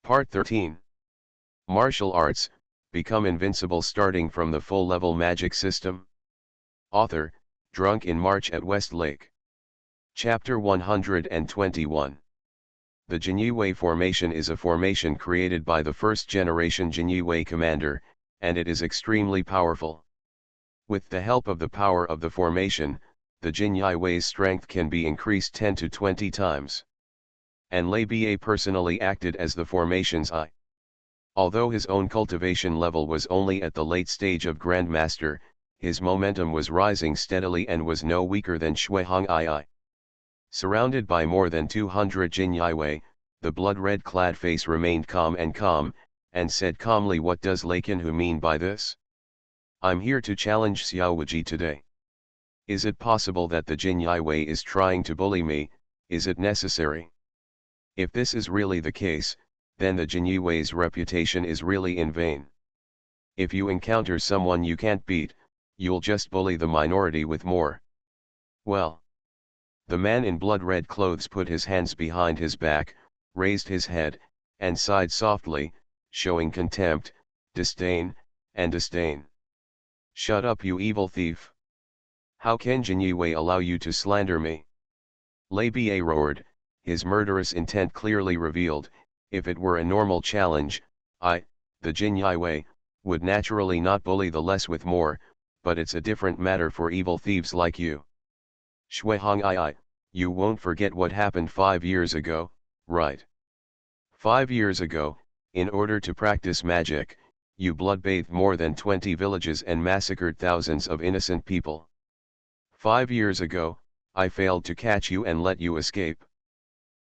Part 13. Martial Arts, Become Invincible starting from the full-level magic system. Author, Drunk in March at Westlake. Chapter 121. The Jinyue Formation is a formation created by the first-generation Jinyue commander, and it is extremely powerful. With the help of the power of the formation, the Jinyue's strength can be increased 10 to 20 times. And Lei Ba personally acted as the formation's eye. Although his own cultivation level was only at the late stage of Grandmaster, his momentum was rising steadily and was no weaker than Shui Hong Ai. Surrounded by more than 200 Jinyue, the blood-red-clad face remained calm, and said calmly, "What does Lei Qinhu mean by this? I'm here to challenge Xiao Wuji today. Is it possible that the Jinyue is trying to bully me? Is it necessary? If this is really the case, then the Jinyue's reputation is really in vain. If you encounter someone you can't beat, you'll just bully the minority with more." Well. The man in blood-red clothes put his hands behind his back, raised his head, and sighed softly, showing contempt, disdain. "Shut up, you evil thief! How can Jinyue allow you to slander me?" Lei Ba roared, his murderous intent clearly revealed. If it were a normal challenge, I, the Jinyue, would naturally not bully the less with more, but it's a different matter for evil thieves like you. Shui Hong Ai, you won't forget what happened 5 years ago, right? 5 years ago, in order to practice magic, you blood-bathed more than 20 villages and massacred thousands of innocent people. 5 years ago, I failed to catch you and let you escape.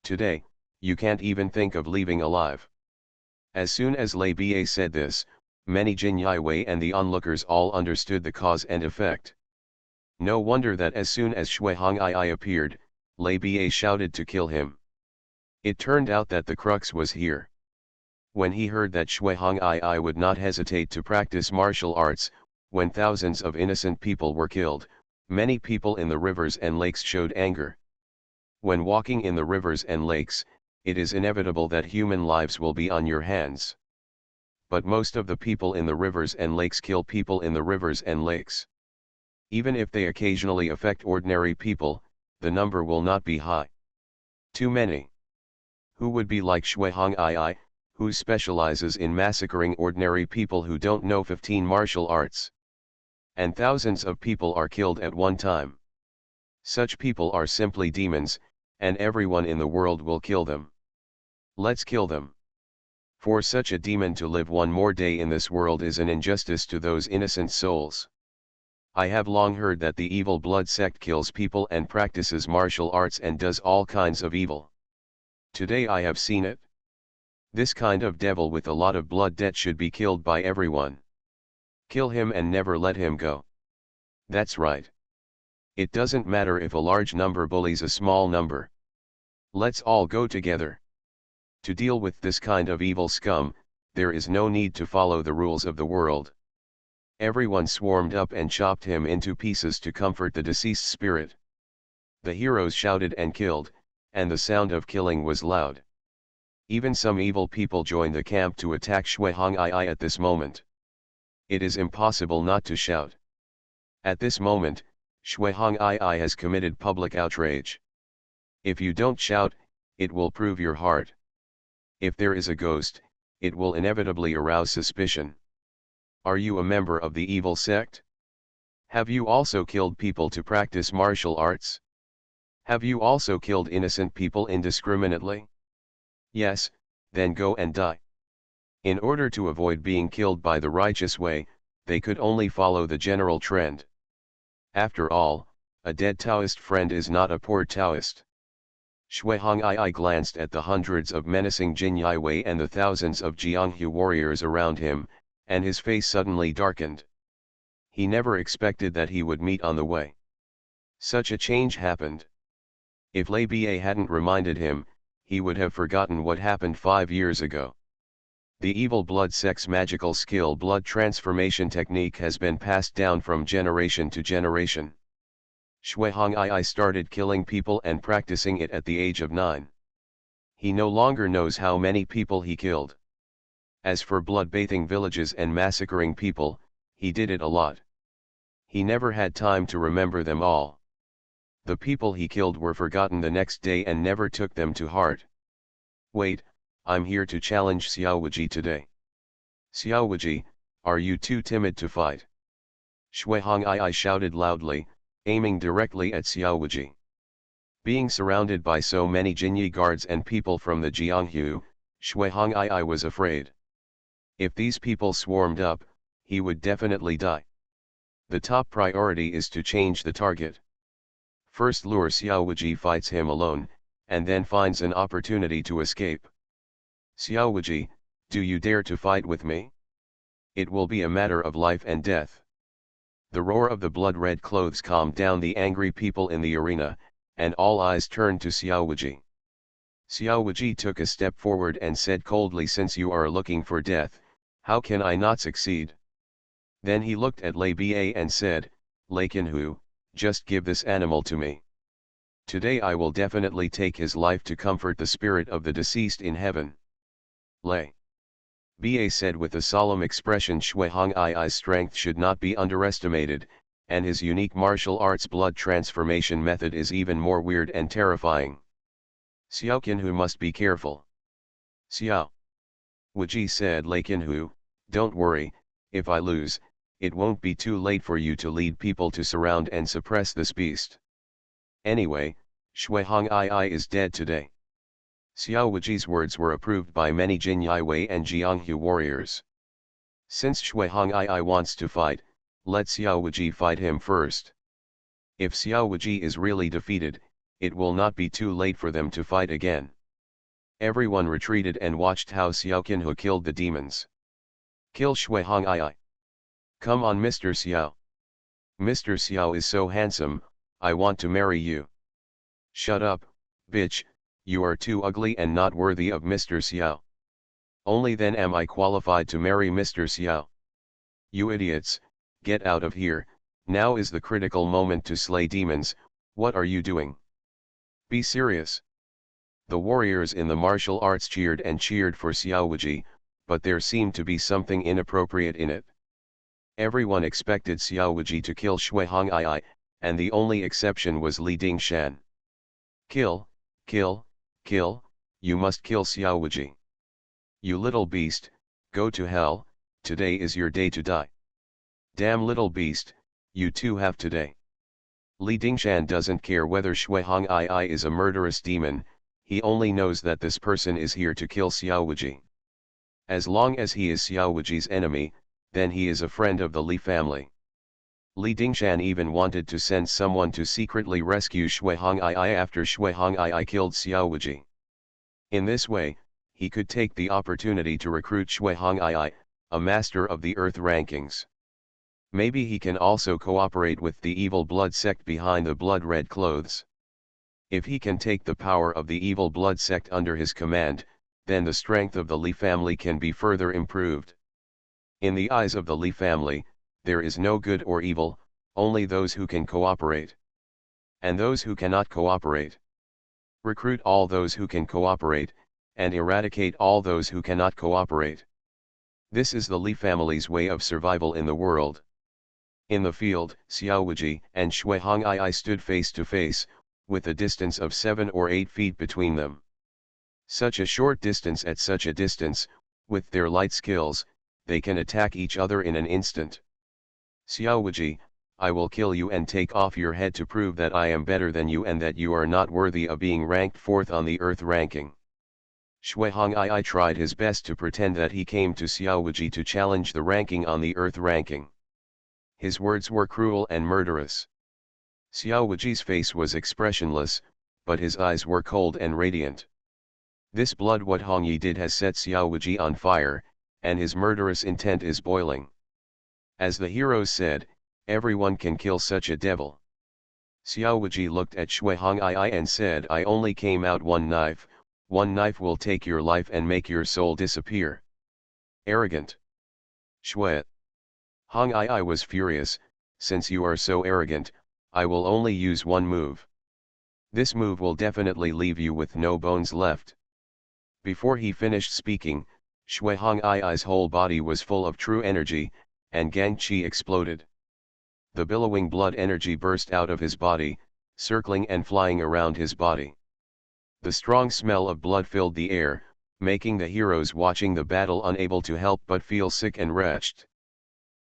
Today, you can't even think of leaving alive. As soon as Lei Ba said this, many Jinyue and the onlookers all understood the cause and effect. No wonder that as soon as Shui Hong Ai appeared, Lei Ba shouted to kill him. It turned out that the crux was here. When he heard that Shui Hong Ai would not hesitate to practice martial arts, when thousands of innocent people were killed, many people in the rivers and lakes showed anger. When walking in the rivers and lakes, it is inevitable that human lives will be on your hands. But most of the people in the rivers and lakes kill people in the rivers and lakes. Even if they occasionally affect ordinary people, the number will not be high. Too many. Who would be like Shui Hong Ai, who specializes in massacring ordinary people who don't know 15 martial arts? And thousands of people are killed at one time. Such people are simply demons, and everyone in the world will kill them. Let's kill them. For such a demon to live one more day in this world is an injustice to those innocent souls. I have long heard that the evil blood sect kills people and practices martial arts and does all kinds of evil. Today I have seen it. This kind of devil with a lot of blood debt should be killed by everyone. Kill him and never let him go. That's right. It doesn't matter if a large number bullies a small number. Let's all go together. To deal with this kind of evil scum, there is no need to follow the rules of the world. Everyone swarmed up and chopped him into pieces to comfort the deceased spirit. The heroes shouted and killed, and the sound of killing was loud. Even some evil people joined the camp to attack Shui Hong Ai at this moment. It is impossible not to shout. At this moment, Shui Hong Ai has committed public outrage. If you don't shout, it will prove your heart. If there is a ghost, it will inevitably arouse suspicion. Are you a member of the evil sect? Have you also killed people to practice martial arts? Have you also killed innocent people indiscriminately? Yes, then go and die. In order to avoid being killed by the righteous way, they could only follow the general trend. After all, a dead Taoist friend is not a poor Taoist. Shui Hong Ai glanced at the hundreds of menacing Jinyue and the thousands of Jianghu warriors around him, and his face suddenly darkened. He never expected that he would meet on the way. Such a change happened. If Lei Ba hadn't reminded him, he would have forgotten what happened 5 years ago. The evil blood sect's magical skill blood transformation technique has been passed down from generation to generation. Shui Hong Ai started killing people and practicing it at the age of 9. He no longer knows how many people he killed. As for blood-bathing villages and massacring people, he did it a lot. He never had time to remember them all. The people he killed were forgotten the next day and never took them to heart. Wait, I'm here to challenge Xiao Wuji today. Xiao Wuji, are you too timid to fight? Shui Hong'ai shouted loudly, aiming directly at Xiao Wuji. Being surrounded by so many Jinyi guards and people from the Jianghu, Shui Hong'ai was afraid. If these people swarmed up, he would definitely die. The top priority is to change the target. First lure Xiao Wuji fights him alone, and then finds an opportunity to escape. Xiao Wuji, do you dare to fight with me? It will be a matter of life and death. The roar of the blood-red clothes calmed down the angry people in the arena, and all eyes turned to Xiao Wuji. Xiao Wuji took a step forward and said coldly, since you are looking for death, how can I not succeed? Then he looked at Lei Ba and said, Lei Qinhu, just give this animal to me. Today I will definitely take his life to comfort the spirit of the deceased in heaven. Lei Ba said with a solemn expression. Shui Hong'ai's strength should not be underestimated, and his unique martial arts blood transformation method is even more weird and terrifying. Xiao Qinhu must be careful. Xiao Wuji said. Lei Qinhu, don't worry, if I lose, it won't be too late for you to lead people to surround and suppress this beast. Anyway, Shui Hong'ai is dead today. Xiao Wuji's words were approved by many Jinyai and Jianghu warriors. Since Shui Hong'ai wants to fight, let Xiao Wuji fight him first. If Xiao Wuji is really defeated, it will not be too late for them to fight again. Everyone retreated and watched how Xiao Qinhu killed the demons. Kill Shui Hong'ai. Come on, Mr. Xiao. Mr. Xiao is so handsome, I want to marry you. Shut up, bitch, you are too ugly and not worthy of Mr. Xiao. Only then am I qualified to marry Mr. Xiao. You idiots, get out of here, now is the critical moment to slay demons, what are you doing? Be serious. The warriors in the martial arts cheered and cheered for Xiao Wuji, but there seemed to be something inappropriate in it. Everyone expected Xiao Wuji to kill Shui Hong'ai, and the only exception was Li Dingshan. Kill, kill, kill, you must kill Xiao Wuji. You little beast, go to hell, today is your day to die. Damn little beast, you too have today. Li Dingshan doesn't care whether Shui Hong'ai is a murderous demon, he only knows that this person is here to kill Xiao Wuji. As long as he is Xiao Wuji's enemy, then he is a friend of the Li family. Li Dingshan even wanted to send someone to secretly rescue Shui Hong'ai after Shui Hong'ai killed Xiao Wuji. In this way, he could take the opportunity to recruit Shui Hong'ai, a master of the earth rankings. Maybe he can also cooperate with the evil blood sect behind the blood-red clothes. If he can take the power of the evil blood sect under his command, then the strength of the Li family can be further improved. In the eyes of the Li family, there is no good or evil, only those who can cooperate. And those who cannot cooperate. Recruit all those who can cooperate, and eradicate all those who cannot cooperate. This is the Li family's way of survival in the world. In the field, Xiao Wuji and Shui Hong'ai stood face to face, with a distance of 7 or 8 feet between them. Such a short distance at such a distance, with their light skills, they can attack each other in an instant. Xiao Wuji, I will kill you and take off your head to prove that I am better than you and that you are not worthy of being ranked 4th on the earth ranking. Shui Hong'ai tried his best to pretend that he came to Xiao Wuji to challenge the ranking on the earth ranking. His words were cruel and murderous. Xiao Wuji's face was expressionless, but his eyes were cold and radiant. This blood what Hongyi did has set Xiao Wuji on fire, and his murderous intent is boiling. As the heroes said, everyone can kill such a devil. Xiao Wuji looked at Shui Hong'ai and said, I only came out one knife will take your life and make your soul disappear. Arrogant. Shui Hong'ai was furious, since you are so arrogant, I will only use one move. This move will definitely leave you with no bones left. Before he finished speaking, Shui Hongai's whole body was full of true energy, and Gang Qi exploded. The billowing blood energy burst out of his body, circling and flying around his body. The strong smell of blood filled the air, making the heroes watching the battle unable to help but feel sick and wretched.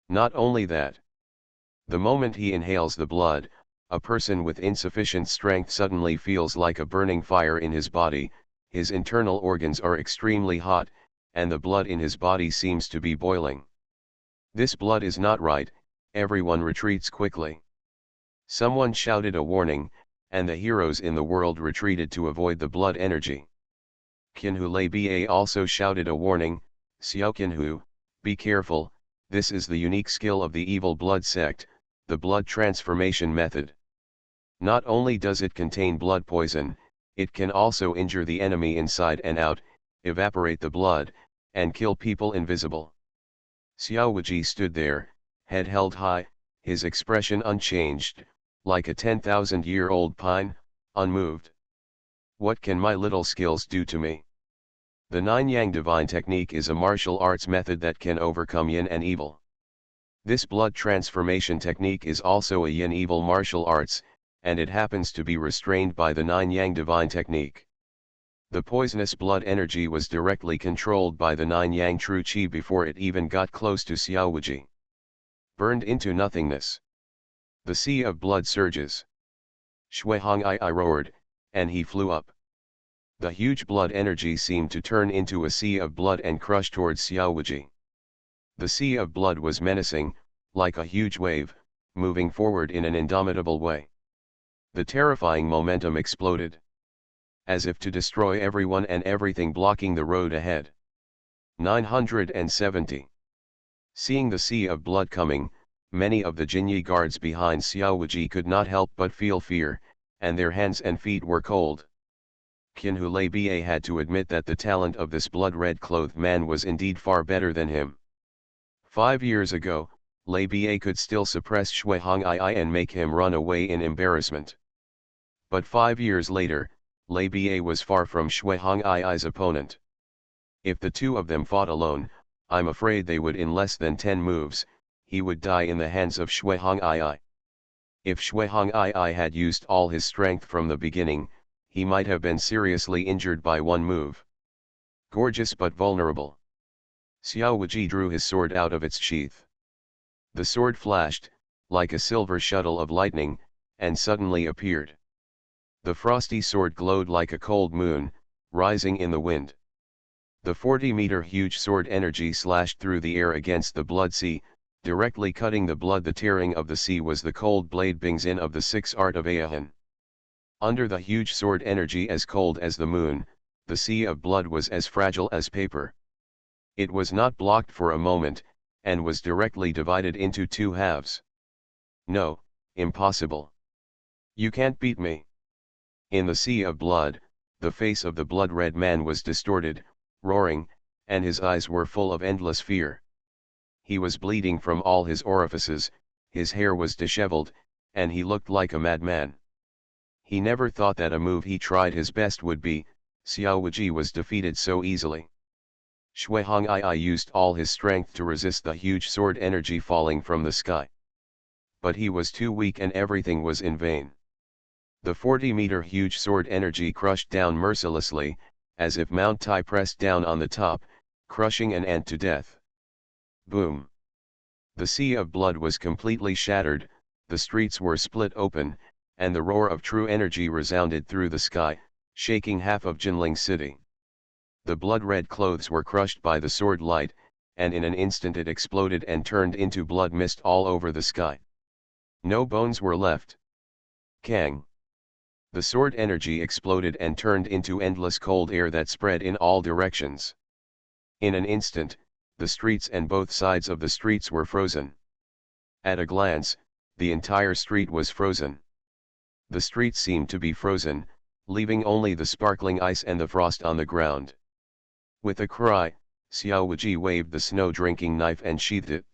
Not only that. The moment he inhales the blood, a person with insufficient strength suddenly feels like a burning fire in his body, his internal organs are extremely hot, and the blood in his body seems to be boiling. This blood is not right, everyone retreats quickly. Someone shouted a warning, and the heroes in the world retreated to avoid the blood energy. Qinhu Lei Ba also shouted a warning, Xiao Qinhu, be careful, this is the unique skill of the evil blood sect, the blood transformation method. Not only does it contain blood poison, it can also injure the enemy inside and out, evaporate the blood, and kill people invisible. Xiao Wuji stood there, head held high, his expression unchanged, like a 10,000-year-old pine, unmoved. What can my little skills do to me? The Nine-Yang Divine Technique is a martial arts method that can overcome yin and evil. This blood transformation technique is also a yin-evil martial arts, and it happens to be restrained by the Nine-Yang Divine Technique. The poisonous blood energy was directly controlled by the Nine-Yang True Qi before it even got close to Xiao Wuji. Burned into nothingness. The sea of blood surges. Shui Hongai roared, and he flew up. The huge blood energy seemed to turn into a sea of blood and crush towards Xiao Wuji. The sea of blood was menacing, like a huge wave, moving forward in an indomitable way. The terrifying momentum exploded. As if to destroy everyone and everything blocking the road ahead. 970. Seeing the sea of blood coming, many of the Jinyi guards behind Xiao Wuji could not help but feel fear, and their hands and feet were cold. Qinhu Lei Ba had to admit that the talent of this blood-red clothed man was indeed far better than him. 5 years ago, Lei Ba could still suppress Shui Hongai and make him run away in embarrassment. But 5 years later, Lei Ba was far from Shui Hongai's opponent. If the two of them fought alone, I'm afraid they would in less than 10 moves, he would die in the hands of Shui Hongai. If Shui Hongai had used all his strength from the beginning, he might have been seriously injured by one move. Gorgeous but vulnerable. Xiao Wuji drew his sword out of its sheath. The sword flashed, like a silver shuttle of lightning, and suddenly appeared. The frosty sword glowed like a cold moon, rising in the wind. The 40-meter huge sword energy slashed through the air against the blood sea, directly cutting the blood. The tearing of the sea was the cold blade Bingzin of the 6th art of Aehan. Under the huge sword energy as cold as the moon, the sea of blood was as fragile as paper. It was not blocked for a moment, and was directly divided into 2 halves. No, impossible. You can't beat me. In the sea of blood, the face of the blood-red man was distorted, roaring, and his eyes were full of endless fear. He was bleeding from all his orifices, his hair was disheveled, and he looked like a madman. He never thought that a move he tried his best would be, Xiao Wuji was defeated so easily. Shui Hongai used all his strength to resist the huge sword energy falling from the sky. But he was too weak and everything was in vain. The 40-meter huge sword energy crushed down mercilessly, as if Mount Tai pressed down on the top, crushing an ant to death. Boom! The sea of blood was completely shattered, the streets were split open, and the roar of true energy resounded through the sky, shaking half of Jinling City. The blood-red clothes were crushed by the sword light, and in an instant it exploded and turned into blood mist all over the sky. No bones were left. Kang! The sword energy exploded and turned into endless cold air that spread in all directions. In an instant, the streets and both sides of the streets were frozen. At a glance, the entire street was frozen. The street seemed to be frozen, leaving only the sparkling ice and the frost on the ground. With a cry, Xiao Wuji waved the snow-drinking knife and sheathed it.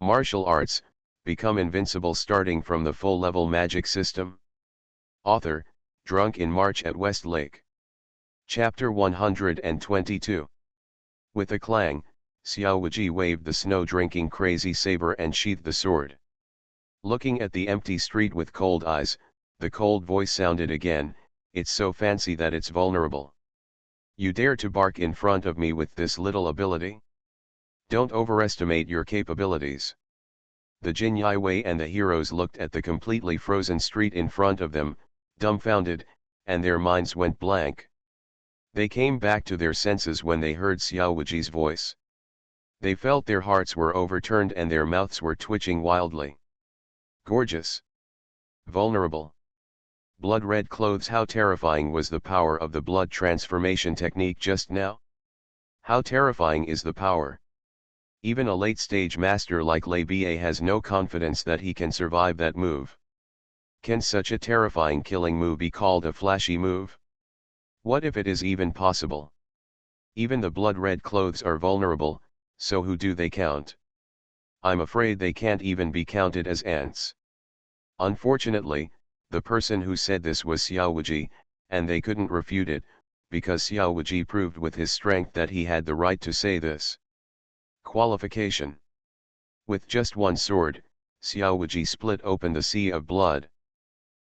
Martial arts, become invincible starting from the full-level magic system. Author, Drunk in March at Westlake. Chapter 122. With a clang, Xiao Wuji waved the snow-drinking crazy saber and sheathed the sword. Looking at the empty street with cold eyes, the cold voice sounded again, "It's so fancy that it's vulnerable. You dare to bark in front of me with this little ability? Don't overestimate your capabilities." The Jin Wei and the heroes looked at the completely frozen street in front of them, dumbfounded, and their minds went blank. They came back to their senses when they heard Xiao Wuji's voice. They felt their hearts were overturned and their mouths were twitching wildly. Gorgeous. Vulnerable. Blood-red clothes. How terrifying was the power of the blood transformation technique just now? How terrifying is the power? Even a late-stage master like Lei Ba has no confidence that he can survive that move. Can such a terrifying killing move be called a flashy move? What if it is even possible? Even the blood-red clothes are vulnerable, so who do they count? I'm afraid they can't even be counted as ants. Unfortunately, the person who said this was Xiao Wuji, and they couldn't refute it, because Xiao Wuji proved with his strength that he had the right to say this. Qualification. With just one sword, Xiao Wuji split open the sea of blood.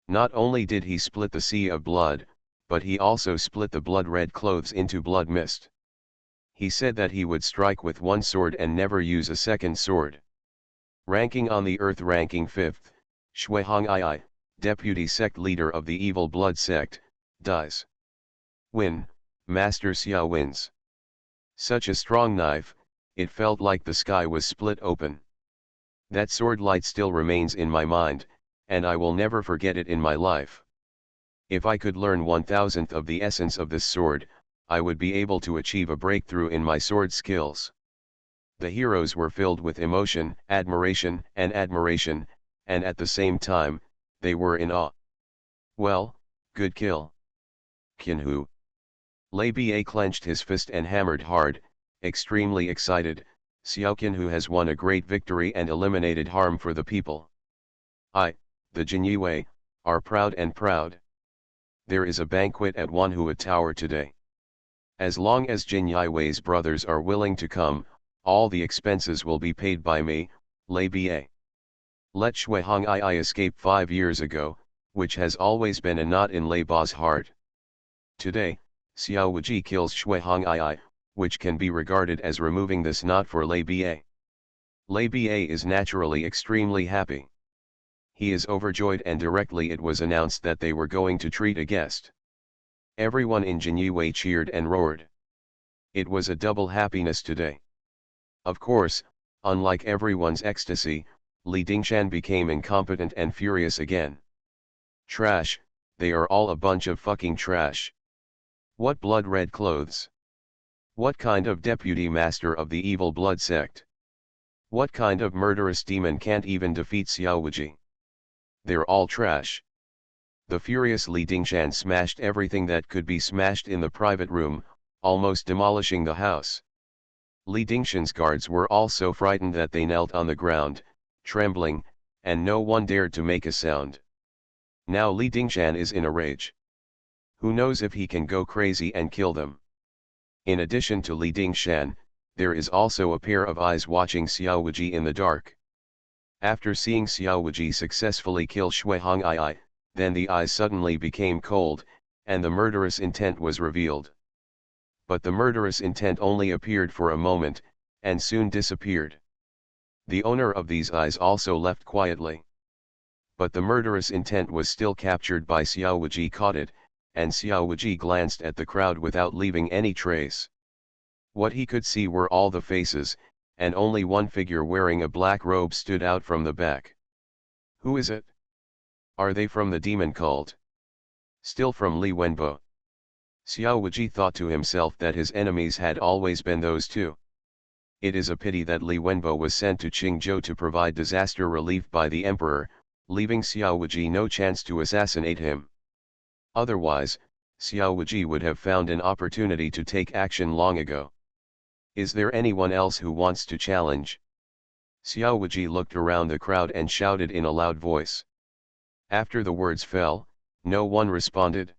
Not only did he split the sea of blood, but he also split the blood-red clothes into blood mist. He said that he would strike with one sword and never use a second sword. Ranking on the earth, ranking 5th, Shui Hong'ai, deputy sect leader of the evil blood sect, dies. Win, Master Xiao wins. Such a strong knife, it felt like the sky was split open. That sword light still remains in my mind, and I will never forget it in my life. If I could learn 1,000th of the essence of this sword, I would be able to achieve a breakthrough in my sword skills. The heroes were filled with emotion, admiration, and at the same time, they were in awe. Well, good kill. Qinhu. Lei Ba clenched his fist and hammered hard, extremely excited. Xiao Qinhu has won a great victory and eliminated harm for the people. I, the Jinyue, are proud and proud. There is a banquet at Wanhua Tower today. As long as Jin Yiwei's brothers are willing to come, all the expenses will be paid by me, Lei Ba. Let Shui Hong'ai escape 5 years ago, which has always been a knot in Lei Ba's heart. Today, Xiao Wuji kills Shui Hong'ai, which can be regarded as removing this knot for Lei Ba. Lei Ba is naturally extremely happy. He is overjoyed, and directly it was announced that they were going to treat a guest. Everyone in Jinyue cheered and roared. It was a double happiness today. Of course, unlike everyone's ecstasy, Li Dingshan became incompetent and furious again. Trash, they are all a bunch of fucking trash. What blood-red clothes? What kind of deputy master of the evil blood sect? What kind of murderous demon can't even defeat Xiao Wuji? They're all trash. The furious Li Dingshan smashed everything that could be smashed in the private room, almost demolishing the house. Li Dingshan's guards were all so frightened that they knelt on the ground, trembling, and no one dared to make a sound. Now Li Dingshan is in a rage. Who knows if he can go crazy and kill them? In addition to Li Dingshan, there is also a pair of eyes watching Xiao Wuji in the dark. After seeing Xiao Wuji successfully kill Shui Hong'ai, then the eyes suddenly became cold, and the murderous intent was revealed. But the murderous intent only appeared for a moment, and soon disappeared. The owner of these eyes also left quietly. But the murderous intent was still captured by Xiao Wuji, caught it, and Xiao Wuji glanced at the crowd without leaving any trace. What he could see were all the faces, and only one figure wearing a black robe stood out from the back. Who is it? Are they from the demon cult? Still from Li Wenbo? Xiao Wuji thought to himself that his enemies had always been those two. It is a pity that Li Wenbo was sent to Qingzhou to provide disaster relief by the emperor, leaving Xiao Wuji no chance to assassinate him. Otherwise, Xiao Wuji would have found an opportunity to take action long ago. Is there anyone else who wants to challenge? Xiao Wuji looked around the crowd and shouted in a loud voice. After the words fell, no one responded.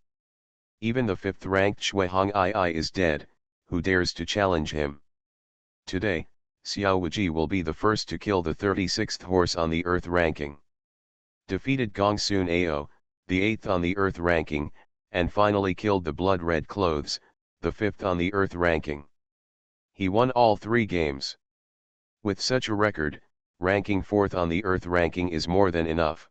Even the 5th-ranked Shui Hongii is dead, who dares to challenge him. Today, Xiao Wuji will be the first to kill the 36th horse on the Earth ranking. Defeated Gongsun Ao, the 8th on the Earth ranking, and finally killed the Blood Red Clothes, the 5th on the Earth ranking. He won all 3 games. With such a record, ranking 4th on the Earth ranking is more than enough.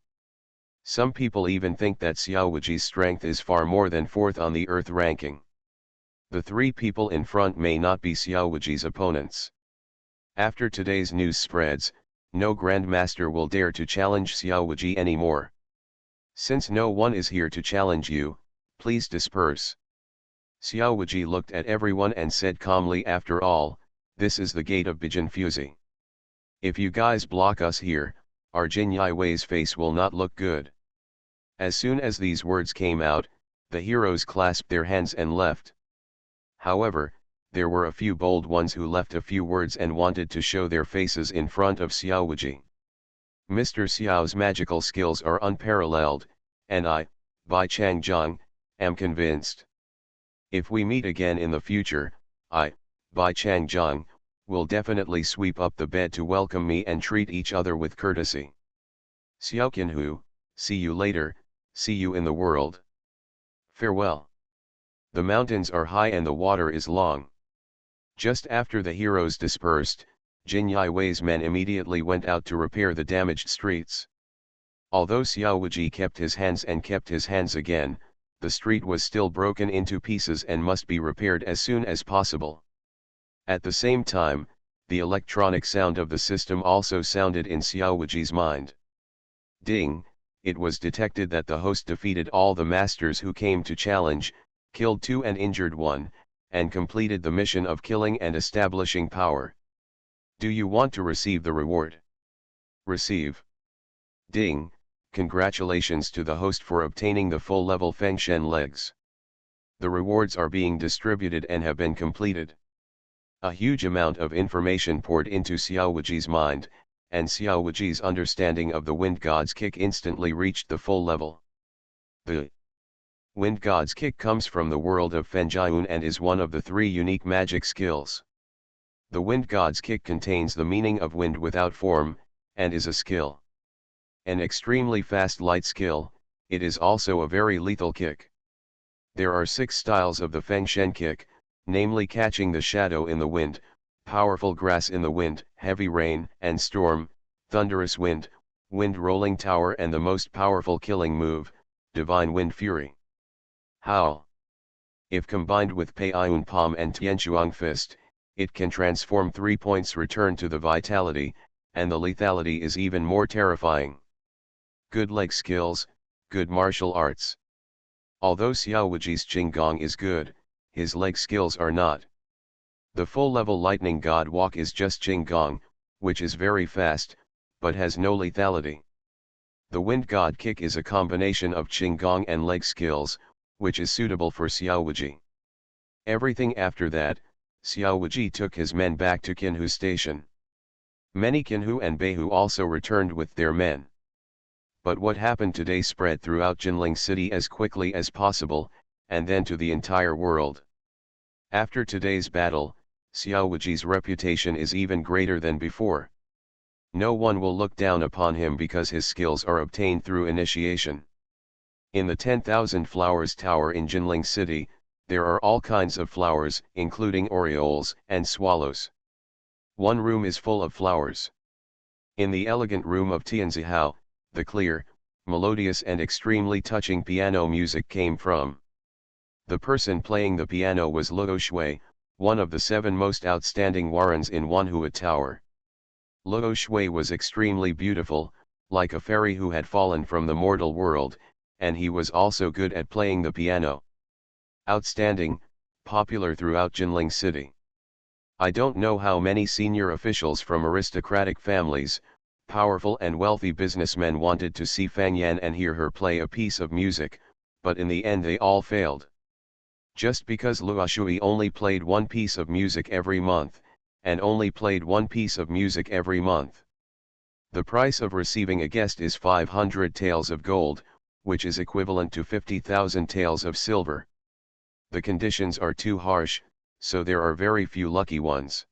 Some people even think that Xiao Wuji's strength is far more than 4th on the Earth ranking. The 3 people in front may not be Xiao Wuji's opponents. After today's news spreads, no Grandmaster will dare to challenge Xiao Wuji anymore. Since no one is here to challenge you, please disperse. Xiao Wuji looked at everyone and said calmly, after all, this is the gate of Bijinfuzi. If you guys block us here, our Jinyai Wei's face will not look good. As soon as these words came out, the heroes clasped their hands and left. However, there were a few bold ones who left a few words and wanted to show their faces in front of Xiao Wuji. Mr. Xiao's magical skills are unparalleled, and I, Bai Changjiang, am convinced. If we meet again in the future, I, Bai Changjiang, will definitely sweep up the bed to welcome me and treat each other with courtesy. Xiao Qinhu, see you later, see you in the world. Farewell. The mountains are high and the water is long. Just after the heroes dispersed, Jinyai Wei's men immediately went out to repair the damaged streets. Although Xiao Wuji kept his hands and kept his hands again, the street was still broken into pieces and must be repaired as soon as possible. At the same time, the electronic sound of the system also sounded in Xiao Wuji's mind. Ding, it was detected that the host defeated all the masters who came to challenge, killed 2 and injured 1, and completed the mission of killing and establishing power. Do you want to receive the reward? Receive. Ding, congratulations to the host for obtaining the full-level Fengshen legs. The rewards are being distributed and have been completed. A huge amount of information poured into Xiao Wuji's mind, and Xiao Wuji's understanding of the Wind God's Kick instantly reached the full level. The Wind God's Kick comes from the world of Fenjiun and is one of the 3 unique magic skills. The Wind God's Kick contains the meaning of wind without form, and is a skill. An extremely fast light skill, it is also a very lethal kick. There are 6 styles of the Fengshen kick, namely catching the shadow in the wind, powerful grass in the wind, heavy rain and storm, thunderous wind, wind rolling tower, and the most powerful killing move, divine wind fury. Howl. If combined with Pei Yun Palm and Tianchuang Fist, it can transform 3 points return to the vitality, and the lethality is even more terrifying. Good leg skills, good martial arts. Although Xiao Wuji's Qinggong is good, his leg skills are not. The full-level Lightning God Walk is just Qinggong, which is very fast, but has no lethality. The Wind God Kick is a combination of Qinggong and leg skills, which is suitable for Xiao Wuji. Everything after that, Xiao Wuji took his men back to Qinhu Station. Many Qinhu and Beihu also returned with their men. But what happened today spread throughout Jinling City as quickly as possible, and then to the entire world. After today's battle, Xiao Wuji's reputation is even greater than before. No one will look down upon him because his skills are obtained through initiation. In the 10,000 Flowers Tower in Jinling City, there are all kinds of flowers, including orioles and swallows. One room is full of flowers. In the elegant room of Tianzihao, the clear, melodious and extremely touching piano music came from. The person playing the piano was Luo Shui, one of the 7 most outstanding warrens in Wanhua Tower. Luo Shui was extremely beautiful, like a fairy who had fallen from the mortal world, and he was also good at playing the piano. Outstanding, popular throughout Jinling City. I don't know how many senior officials from aristocratic families, powerful and wealthy businessmen wanted to see Fang Yan and hear her play a piece of music, but in the end they all failed. Just because Luo Shui only played 1 piece of music every month, and only played 1 piece of music every month. The price of receiving a guest is 500 taels of gold, which is equivalent to 50,000 taels of silver. The conditions are too harsh, so there are very few lucky ones.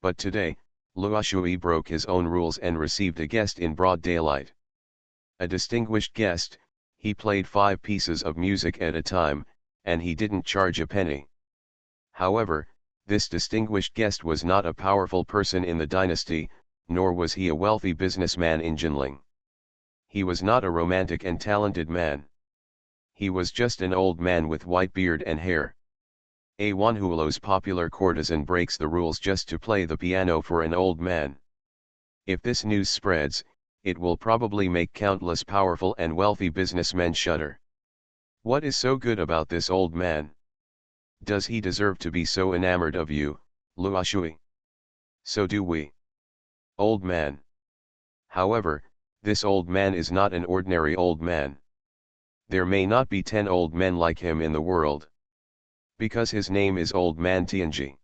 But today, Luo Shui broke his own rules and received a guest in broad daylight. A distinguished guest, he played 5 pieces of music at a time, and he didn't charge a penny. However, this distinguished guest was not a powerful person in the dynasty, nor was he a wealthy businessman in Jinling. He was not a romantic and talented man. He was just an old man with white beard and hair. A Wanhuolo's popular courtesan breaks the rules just to play the piano for an old man. If this news spreads, it will probably make countless powerful and wealthy businessmen shudder. What is so good about this old man? Does he deserve to be so enamored of you, Luo Shui? So do we. Old man. However, this old man is not an ordinary old man. There may not be 10 old men like him in the world. Because his name is Old Man Tianji.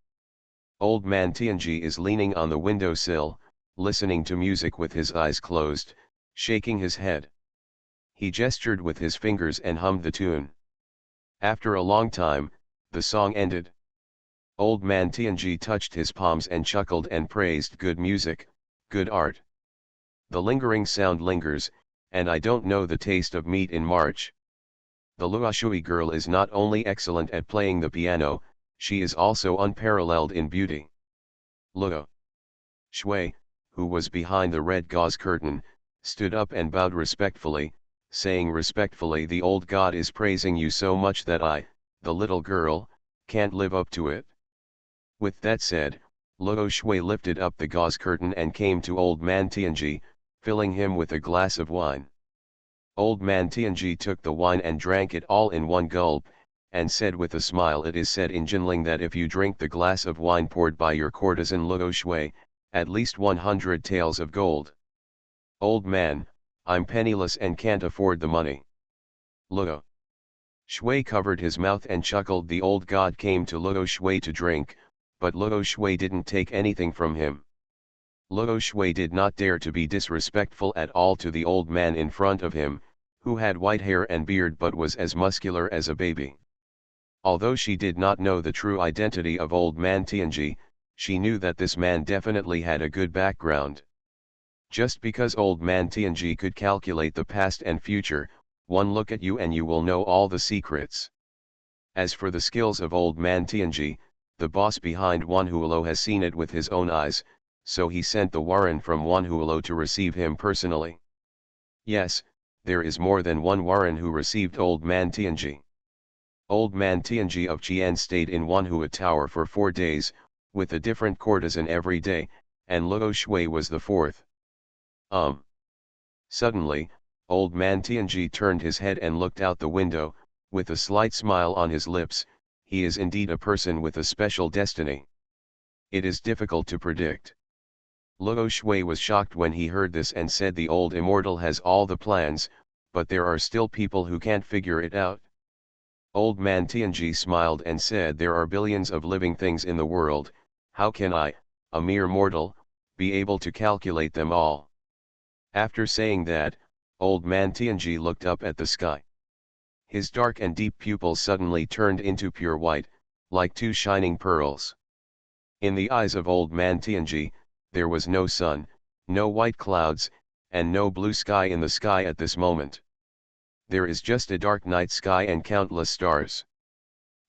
Old Man Tianji is leaning on the windowsill, listening to music with his eyes closed, shaking his head. He gestured with his fingers and hummed the tune. After a long time, the song ended. Old Man Tianji touched his palms and chuckled and praised good music, good art. The lingering sound lingers, and I don't know the taste of meat in March. The Luo Shui girl is not only excellent at playing the piano, she is also unparalleled in beauty. Luo Shui, who was behind the red gauze curtain, stood up and bowed respectfully, saying respectfully, the old god is praising you so much that I, the little girl, can't live up to it. With that said, Luo Shui lifted up the gauze curtain and came to Old Man Tianji, filling him with a glass of wine. Old Man Tianji took the wine and drank it all in one gulp, and said with a smile, it is said in Jinling that if you drink the glass of wine poured by your courtesan Luo Shui, at least 100 taels of gold. Old man, I'm penniless and can't afford the money. Luo Shui covered his mouth and chuckled. The old god came to Luo Shui to drink, but Luo Shui didn't take anything from him. Luo Shui did not dare to be disrespectful at all to the old man in front of him, who had white hair and beard but was as muscular as a baby. Although she did not know the true identity of Old Man Tianji, she knew that this man definitely had a good background. Just because Old Man Tianji could calculate the past and future, one look at you and you will know all the secrets. As for the skills of Old Man Tianji, the boss behind Wanhuolo has seen it with his own eyes, so he sent the Warren from Wanhuolo to receive him personally. Yes, there is more than one Warren who received Old Man Tianji. Old Man Tianji of Qian stayed in Wanhua Tower for 4 days, with a different courtesan every day, and Luo Shui was the 4th. Suddenly, Old Man Tianji turned his head and looked out the window, with a slight smile on his lips. He is indeed a person with a special destiny. It is difficult to predict. Luo Shui was shocked when he heard this and said, the old immortal has all the plans, but there are still people who can't figure it out. Old Man Tianji smiled and said, there are billions of living things in the world, how can I, a mere mortal, be able to calculate them all? After saying that, Old Man Tianji looked up at the sky. His dark and deep pupils suddenly turned into pure white, like 2 shining pearls. In the eyes of Old Man Tianji, there was no sun, no white clouds, and no blue sky in the sky at this moment. There is just a dark night sky and countless stars.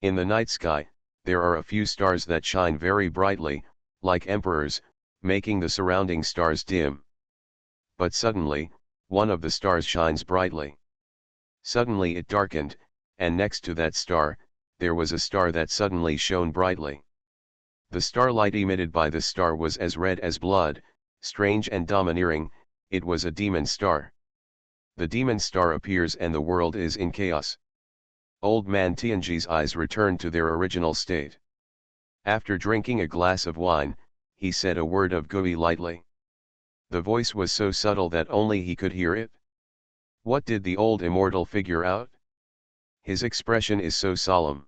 In the night sky, there are a few stars that shine very brightly, like emperors, making the surrounding stars dim. But suddenly, one of the stars shines brightly. Suddenly it darkened, and next to that star, there was a star that suddenly shone brightly. The starlight emitted by the star was as red as blood, strange and domineering. It was a demon star. The demon star appears and the world is in chaos. Old Man Tianji's eyes returned to their original state. After drinking a glass of wine, he said a word of Gui lightly. The voice was so subtle that only he could hear it. What did the old immortal figure out? His expression is so solemn.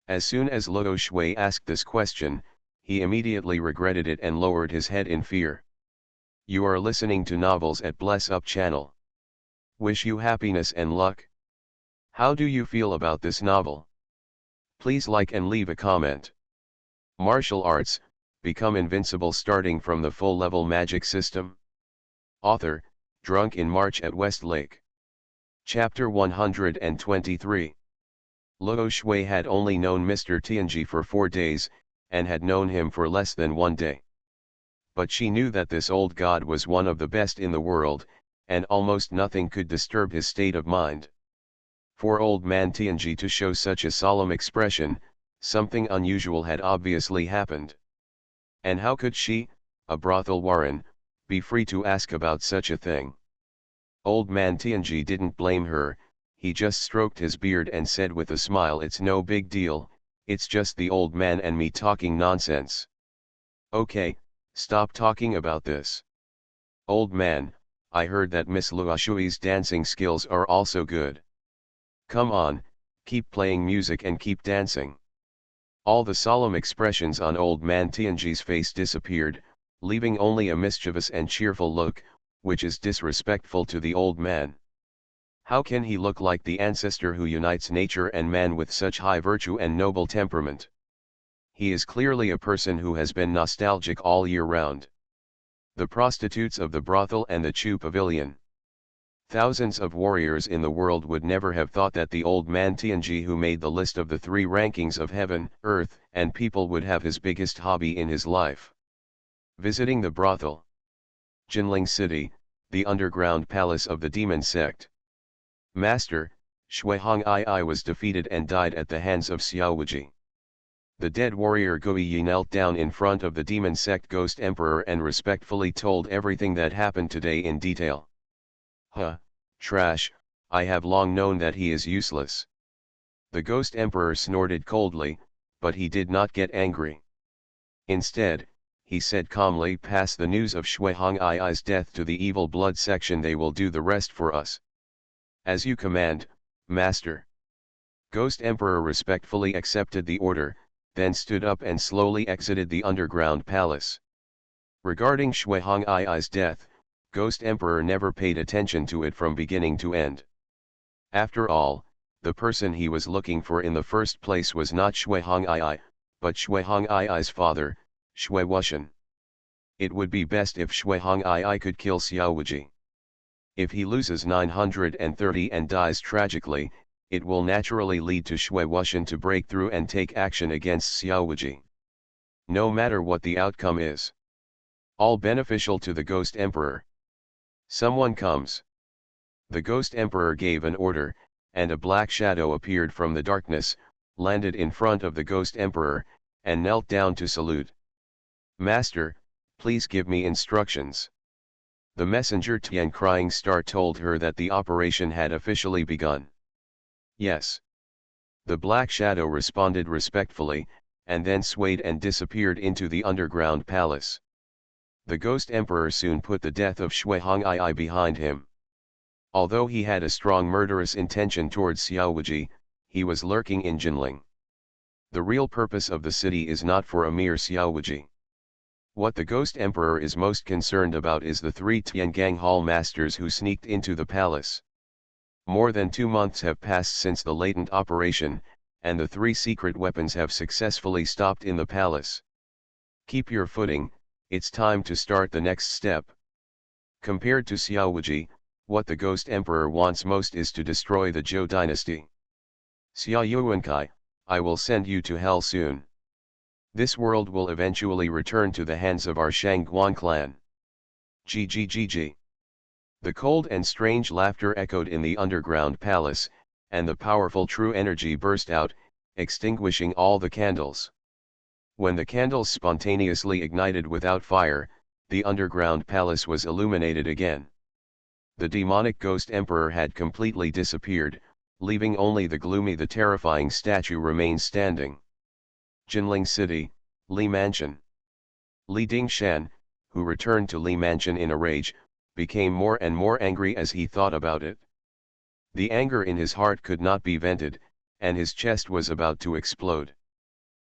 As soon as Luo Shui asked this question, he immediately regretted it and lowered his head in fear. You are listening to Novels at Bless Up channel. Wish you happiness and luck. How do you feel about this novel? Please like and leave a comment. Martial arts, become invincible starting from the full level magic system. Author, Drunk in March at Westlake. Chapter 123. Luo Shui had only known Mr. Tianji for 4 days, and had known him for less than 1 day. But she knew that this old god was one of the best in the world, and almost nothing could disturb his state of mind. For old man Tianji to show such a solemn expression, something unusual had obviously happened. And how could she, a brothel warren, be free to ask about such a thing? Old man Tianji didn't blame her, he just stroked his beard and said with a smile, "It's no big deal, it's just the old man and me talking nonsense." "Okay, stop talking about this. Old man, I heard that Miss Luo Shui's dancing skills are also good. Come on, keep playing music and keep dancing." All the solemn expressions on old man Tianji's face disappeared, leaving only a mischievous and cheerful look, which is disrespectful to the old man. How can he look like the ancestor who unites nature and man with such high virtue and noble temperament? He is clearly a person who has been nostalgic all year round. The prostitutes of the brothel and the Chu pavilion. Thousands of warriors in the world would never have thought that the old man Tianji, who made the list of the 3 rankings of heaven, earth, and people, would have his biggest hobby in his life: visiting the brothel. Jinling City, the underground palace of the demon sect. Master, Shui Hong'ai was defeated and died at the hands of Xiao Wuji. The dead warrior Gui Yi knelt down in front of the demon sect ghost emperor and respectfully told everything that happened today in detail. "Huh, trash, I have long known that he is useless." The ghost emperor snorted coldly, but he did not get angry. Instead, he said calmly, "Pass the news of Shui Hong'ai's death to the evil blood section, they will do the rest for us." "As you command, master." Ghost emperor respectfully accepted the order, then stood up and slowly exited the underground palace. Regarding Shui Hong'ai's death, Ghost Emperor never paid attention to it from beginning to end. After all, the person he was looking for in the first place was not Shui Hong'ai, but Shui Hong'ai's father, Shui Wuxian. It would be best if Shui Hong'ai could kill Xiao Wuji. If he loses 930 and dies tragically, it will naturally lead to Shui Wuxian to break through and take action against Xiao Wuji. No matter what the outcome is, all beneficial to the Ghost Emperor. "Someone comes." The Ghost Emperor gave an order, and a black shadow appeared from the darkness, landed in front of the Ghost Emperor, and knelt down to salute. "Master, please give me instructions." The messenger Tian Crying Star told her that the operation had officially begun. "Yes." The black shadow responded respectfully, and then swayed and disappeared into the underground palace. The Ghost Emperor soon put the death of Shui Hong'ai behind him. Although he had a strong murderous intention towards Xiao Wuji, he was lurking in Jinling. The real purpose of the city is not for a mere Xiao Wuji. What the Ghost Emperor is most concerned about is the 3 Tiangang Hall masters who sneaked into the palace. More than 2 months have passed since the latent operation, and the 3 secret weapons have successfully stopped in the palace. Keep your footing, it's time to start the next step. Compared to Xiao Wuji, what the Ghost Emperor wants most is to destroy the Zhou dynasty. "Xia Yuankai, I will send you to hell soon. This world will eventually return to the hands of our Shangguan clan. GGGG." The cold and strange laughter echoed in the underground palace, and the powerful true energy burst out, extinguishing all the candles. When the candles spontaneously ignited without fire, the underground palace was illuminated again. The demonic Ghost Emperor had completely disappeared, leaving only the terrifying statue remains standing. Jinling City, Li Mansion. Li Dingshan, who returned to Li Mansion in a rage, became more and more angry as he thought about it. The anger in his heart could not be vented, and his chest was about to explode.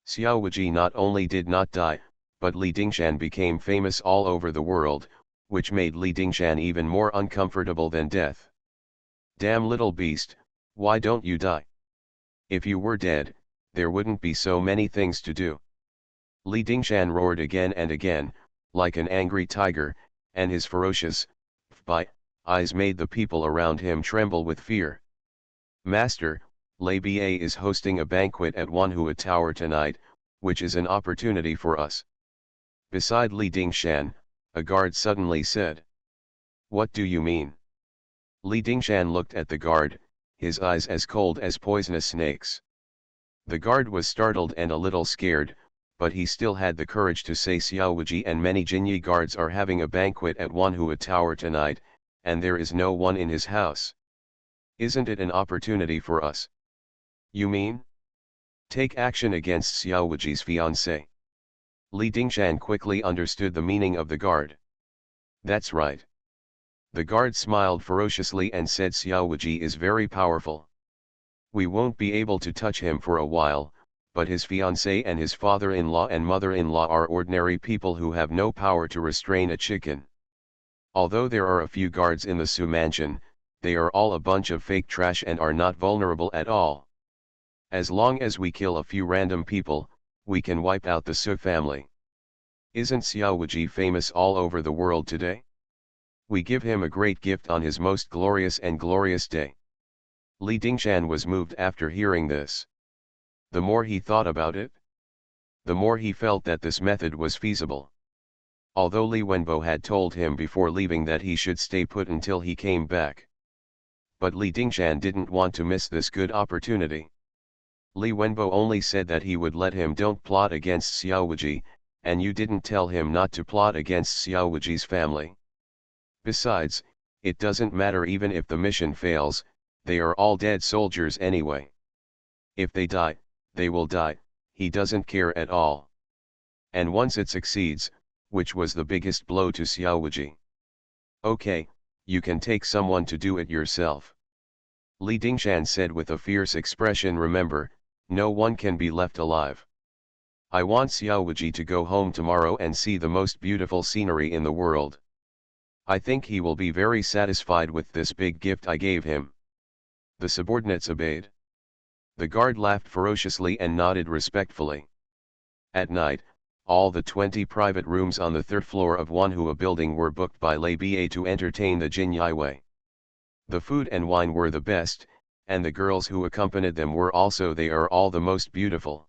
Xiao Wuji not only did not die, but Li Dingshan became famous all over the world, which made Li Dingshan even more uncomfortable than death. "Damn little beast, why don't you die? If you were dead, there wouldn't be so many things to do. Li Dingshan roared again and again, like an angry tiger, and his ferocious, eyes made the people around him tremble with fear. Master, Lei Ba is hosting a banquet at Wanhua Tower tonight, which is an opportunity for us. Beside Li Dingshan, a guard suddenly said. What do you mean? Li Dingshan looked at the guard, his eyes as cold as poisonous snakes. The guard was startled and a little scared, but he still had the courage to say Xiao Wuji and many Jinyi guards are having a banquet at Wanhua Tower tonight, and there is no one in his house. Isn't it an opportunity for us? You mean? Take action against Xiao Wuji's fiancé. Li Dingshan quickly understood the meaning of the guard. That's right. The guard smiled ferociously and said Xiao Wuji is very powerful. We won't be able to touch him for a while, but his fiancé and his father-in-law and mother-in-law are ordinary people who have no power to restrain a chicken. Although there are a few guards in the Su mansion, they are all a bunch of fake trash and are not vulnerable at all. As long as we kill a few random people, we can wipe out the Su family. Isn't Xiao Wuji famous all over the world today? We give him a great gift on his most glorious and glorious day. Li Dingshan was moved after hearing this. The more he thought about it, the more he felt that this method was feasible. Although Li Wenbo had told him before leaving that he should stay put until he came back. But Li Dingshan didn't want to miss this good opportunity. Li Wenbo only said that he would let him don't plot against Xiao Wuji, and you didn't tell him not to plot against Xiao Wuji's family. Besides, it doesn't matter even if the mission fails, they are all dead soldiers anyway. If they die, they will die, he doesn't care at all. And once it succeeds, which was the biggest blow to Xiao Wuji. Okay, you can take someone to do it yourself. Li Dingshan said with a fierce expression. Remember, no one can be left alive. I want Xiao Wuji to go home tomorrow and see the most beautiful scenery in the world. I think he will be very satisfied with this big gift I gave him. The subordinates obeyed. The guard laughed ferociously and nodded respectfully. At night, all the 20 private rooms on the third floor of Wanhua building were booked by Lei Ba to entertain the Jin Yiwei. The food and wine were the best, and the girls who accompanied them were also they are all the most beautiful.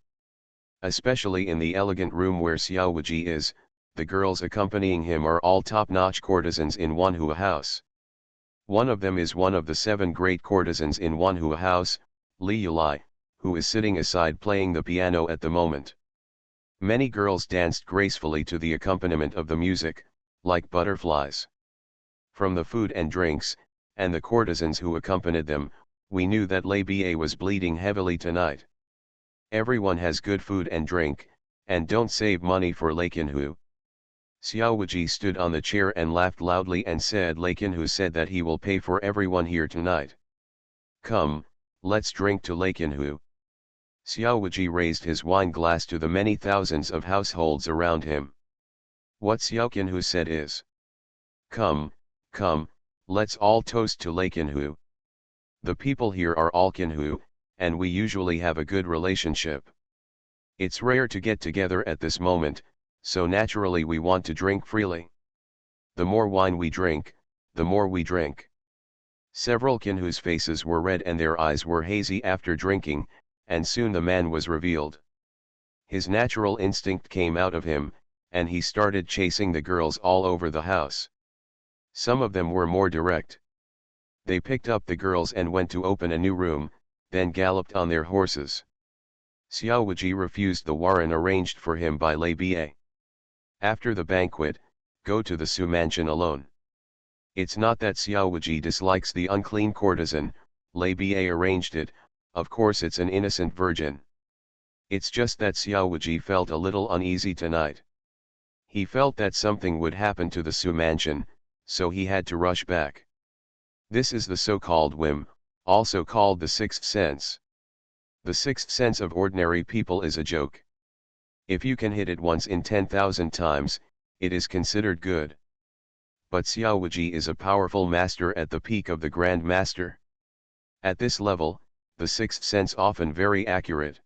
Especially in the elegant room where Xiao Wuji is, the girls accompanying him are all top-notch courtesans in Wanhua House. One of them is one of the 7 great courtesans in Wanhua House, Li Yulai, who is sitting aside playing the piano at the moment. Many girls danced gracefully to the accompaniment of the music, like butterflies. From the food and drinks, and the courtesans who accompanied them, we knew that Lei Ba was bleeding heavily tonight. Everyone has good food and drink, and don't save money for Lei Qinhu. Xiao Wuji stood on the chair and laughed loudly and said Lei Qinhu said that he will pay for everyone here tonight. Come, let's drink to Lei Qinhu. Xiao Wuji raised his wine glass to the many thousands of households around him. What Xiao Qinhu said is, come, let's all toast to Lei Qinhu. The people here are all Qinhu, and we usually have a good relationship. It's rare to get together at this moment, so naturally we want to drink freely. The more wine we drink, the more we drink. Several Qinhu's faces were red and their eyes were hazy after drinking, and soon the man was revealed. His natural instinct came out of him, and he started chasing the girls all over the house. Some of them were more direct. They picked up the girls and went to open a new room, then galloped on their horses. Xiao Wuji refused the warrant arranged for him by Lei Ba. After the banquet, go to the Su mansion alone. It's not that Xiao Wuji dislikes the unclean courtesan, Lei Ba arranged it, of course it's an innocent virgin. It's just that Xiao Wuji felt a little uneasy tonight. He felt that something would happen to the Su mansion, so he had to rush back. This is the so-called whim, also called the sixth sense. The sixth sense of ordinary people is a joke. If you can hit it once in 10,000 times, it is considered good. But Xiao Wuji is a powerful master at the peak of the Grand Master. At this level, the sixth sense often very accurate.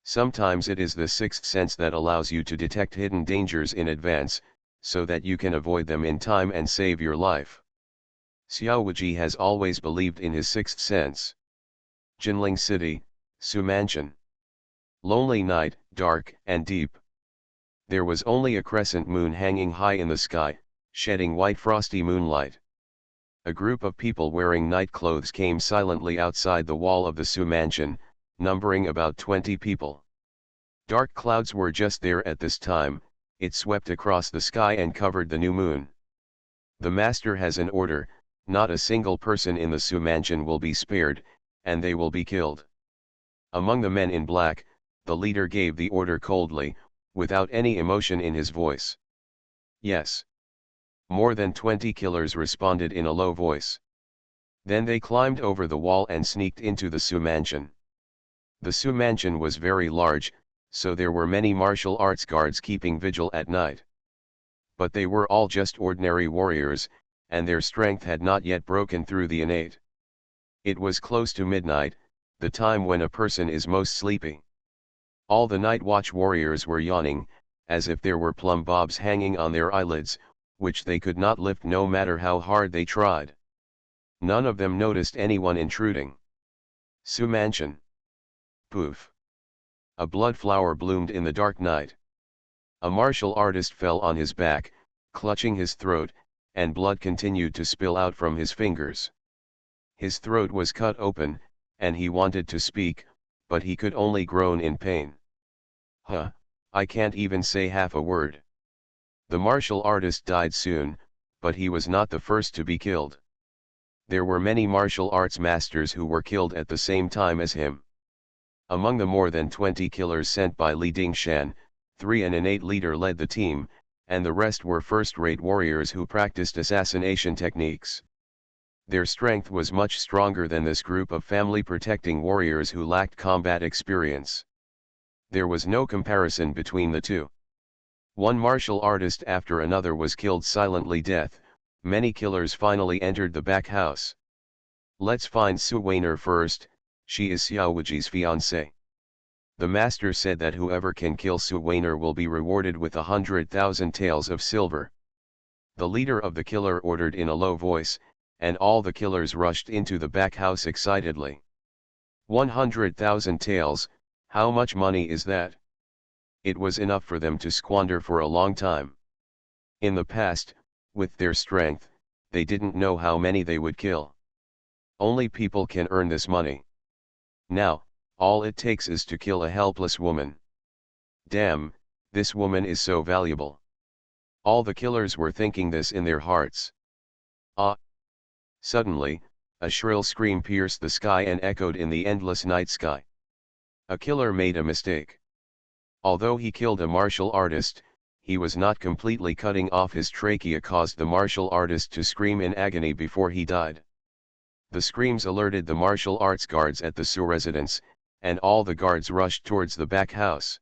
Sometimes it is the sixth sense that allows you to detect hidden dangers in advance, so that you can avoid them in time and save your life. Xiaoji has always believed in his sixth sense. Jinling City, Su Mansion. Lonely night, dark and deep. There was only a crescent moon hanging high in the sky, shedding white frosty moonlight. A group of people wearing night clothes came silently outside the wall of the Su Mansion, numbering about 20 people. Dark clouds were just there at this time. It swept across the sky and covered the new moon. The master has an order, not a single person in the Su Mansion will be spared, and they will be killed. Among the men in black, the leader gave the order coldly, without any emotion in his voice. Yes. More than 20 killers responded in a low voice. Then they climbed over the wall and sneaked into the Su Mansion. The Su Mansion was very large, so there were many martial arts guards keeping vigil at night. But they were all just ordinary warriors, and their strength had not yet broken through the innate. It was close to midnight, the time when a person is most sleepy. All the night watch warriors were yawning, as if there were plumb bobs hanging on their eyelids, which they could not lift no matter how hard they tried. None of them noticed anyone intruding. Su Mansion. Poof. A blood flower bloomed in the dark night. A martial artist fell on his back, clutching his throat, and blood continued to spill out from his fingers. His throat was cut open, and he wanted to speak, but he could only groan in pain. Huh, I can't even say half a word. The martial artist died soon, but he was not the first to be killed. There were many martial arts masters who were killed at the same time as him. Among the more than 20 killers sent by Li Dingshan, 3 an innate leader led the team, and the rest were first-rate warriors who practiced assassination techniques. Their strength was much stronger than this group of family-protecting warriors who lacked combat experience. There was no comparison between the two. One martial artist after another was killed silently death. Many killers finally entered the back house. Let's find Su Weiner first, she is Xiaoji's fiancée. The master said that whoever can kill Su Weiner will be rewarded with 100,000 taels of silver. The leader of the killer ordered in a low voice, and all the killers rushed into the back house excitedly. 100,000 taels, how much money is that? It was enough for them to squander for a long time. In the past, with their strength, they didn't know how many they would kill. Only people can earn this money. Now, all it takes is to kill a helpless woman. Damn, this woman is so valuable. All the killers were thinking this in their hearts. Ah! Suddenly, a shrill scream pierced the sky and echoed in the endless night sky. A killer made a mistake. Although he killed a martial artist, he was not completely cutting off his trachea caused the martial artist to scream in agony before he died. The screams alerted the martial arts guards at the Su residence, and all the guards rushed towards the back house.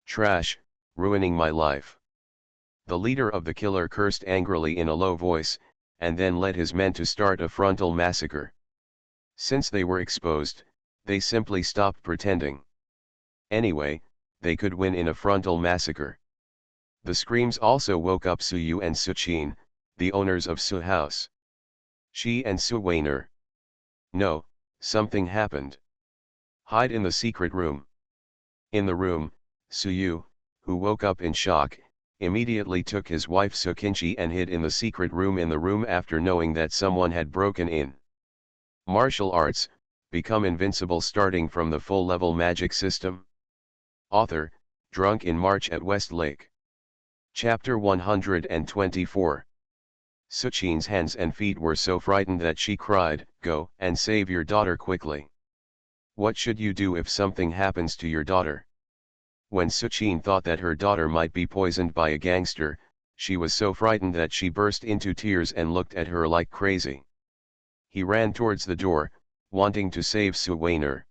Trash, ruining my life. The leader of the killer cursed angrily in a low voice, and then led his men to start a frontal massacre. Since they were exposed, they simply stopped pretending. Anyway, they could win in a frontal massacre. The screams also woke up Su Yu and Su Qin, the owners of Su House. She and Su Weiner. No, something happened. Hide in the secret room. In the room, Su Yu, who woke up in shock, immediately took his wife Su Qinchi and hid in the secret room in the room after knowing that someone had broken in. Martial arts, become invincible starting from the full-level magic system. Author, Drunk in March at Westlake. Chapter 124. Su Qin's hands and feet were so frightened that she cried, "Go and save your daughter quickly. What should you do if something happens to your daughter?" When Su Qin thought that her daughter might be poisoned by a gangster, she was so frightened that she burst into tears and looked at her like crazy. He ran towards the door, wanting to save Su Weiner.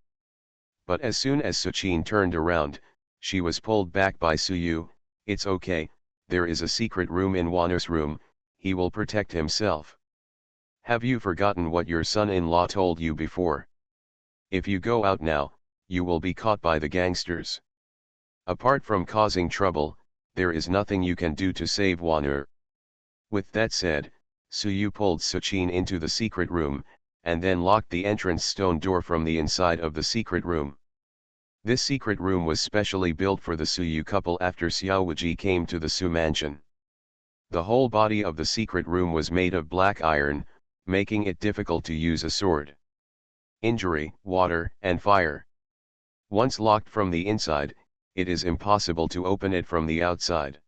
But as soon as Su Qin turned around, she was pulled back by Su Yu. "It's okay, there is a secret room in Wanner's room, he will protect himself. Have you forgotten what your son-in-law told you before? If you go out now, you will be caught by the gangsters. Apart from causing trouble, there is nothing you can do to save Wan'er. With that said, Suyu pulled Suchin into the secret room, and then locked the entrance stone door from the inside of the secret room. This secret room was specially built for the Suyu couple after Xiaowuji came to the Su mansion. The whole body of the secret room was made of black iron, making it difficult to use a sword. Injury, water, and fire. Once locked from the inside, it is impossible to open it from the outside.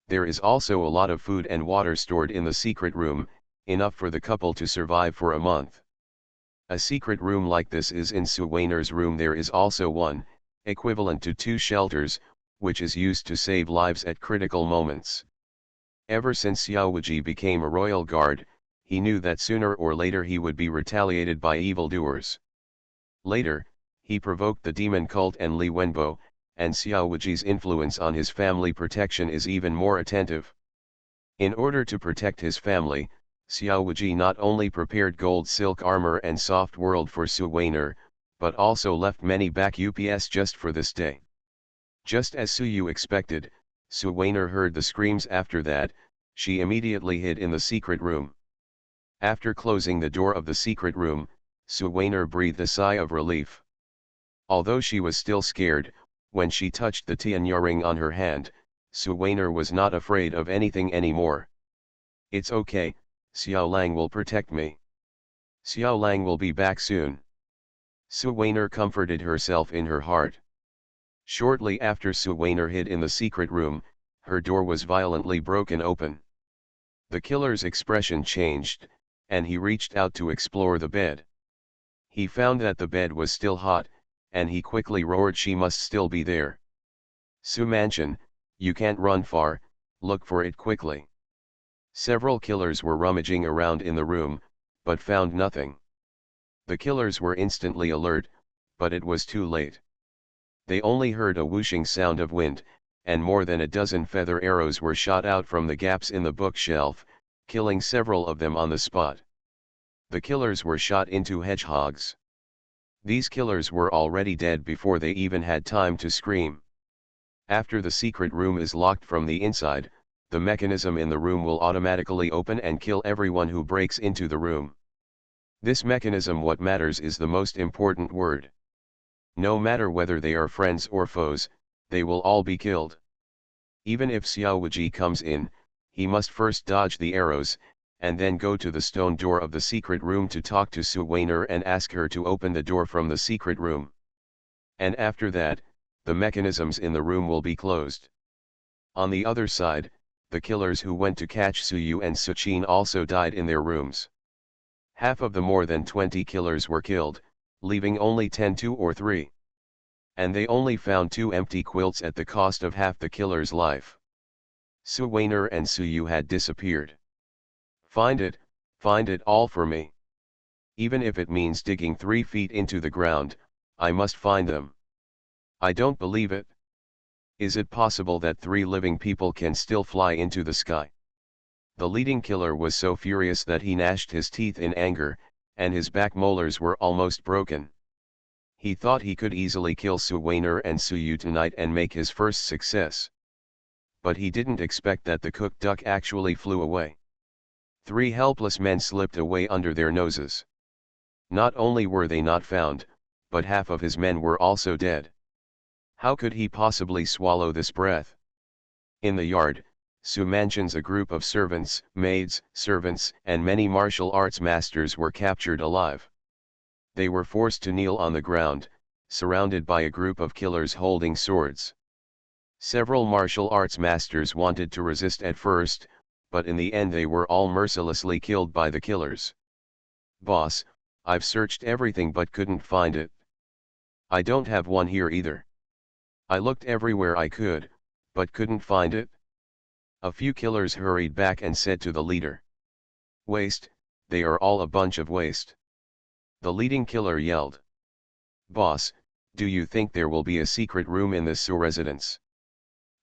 There is also a lot of food and water stored in the secret room, enough for the couple to survive for a month. A secret room like this is in Su Weiner's room. There is also one, equivalent to 2 shelters, which is used to save lives at critical moments. Ever since Xiaowuji became a royal guard, he knew that sooner or later he would be retaliated by evildoers. Later, he provoked the demon cult and Li Wenbo, and Xiaowuji's influence on his family protection is even more attentive. In order to protect his family, Xiaowuji not only prepared gold silk armor and soft world for Su Weiner, but also left many back UPS just for this day. Just as Suyu expected, Su Weiner heard the screams. After that, she immediately hid in the secret room. After closing the door of the secret room, Su Weiner breathed a sigh of relief. Although she was still scared, when she touched the Tianya ring on her hand, Su Weiner was not afraid of anything anymore. It's okay, Xiao Lang will protect me. Xiao Lang will be back soon. Su Weiner comforted herself in her heart. Shortly after Su Weiner hid in the secret room, her door was violently broken open. The killer's expression changed, and he reached out to explore the bed. He found that the bed was still hot, and he quickly roared, she must still be there. Su Mansion, you can't run far, look for it quickly. Several killers were rummaging around in the room, but found nothing. The killers were instantly alert, but it was too late. They only heard a whooshing sound of wind, and more than a dozen feather arrows were shot out from the gaps in the bookshelf, killing several of them on the spot. The killers were shot into hedgehogs. These killers were already dead before they even had time to scream. After the secret room is locked from the inside, the mechanism in the room will automatically open and kill everyone who breaks into the room. This mechanism, what matters is the most important word. No matter whether they are friends or foes, they will all be killed. Even if Xiaowuji comes in, he must first dodge the arrows, and then go to the stone door of the secret room to talk to Su Weiner and ask her to open the door from the secret room. And after that, the mechanisms in the room will be closed. On the other side, the killers who went to catch Suyu and Suchin also died in their rooms. Half of the more than 20 killers were killed, leaving only 10, 2 or 3. And they only found 2 empty quilts at the cost of half the killer's life. Su Weiner and Suyu had disappeared. Find it all for me. Even if it means digging 3 feet into the ground, I must find them. I don't believe it. Is it possible that 3 living people can still fly into the sky? The leading killer was so furious that he gnashed his teeth in anger, and his back molars were almost broken. He thought he could easily kill Su Weiner and Suyu tonight and make his first success. But he didn't expect that the cooked duck actually flew away. 3 helpless men slipped away under their noses. Not only were they not found, but half of his men were also dead. How could he possibly swallow this breath? In the yard, Su Mansion's a group of servants, maids, servants, and many martial arts masters were captured alive. They were forced to kneel on the ground, surrounded by a group of killers holding swords. Several martial arts masters wanted to resist at first, but in the end they were all mercilessly killed by the killers. Boss, I've searched everything but couldn't find it. I don't have one here either. I looked everywhere I could, but couldn't find it. A few killers hurried back and said to the leader. Waste, they are all a bunch of waste. The leading killer yelled. Boss, do you think there will be a secret room in this Su residence?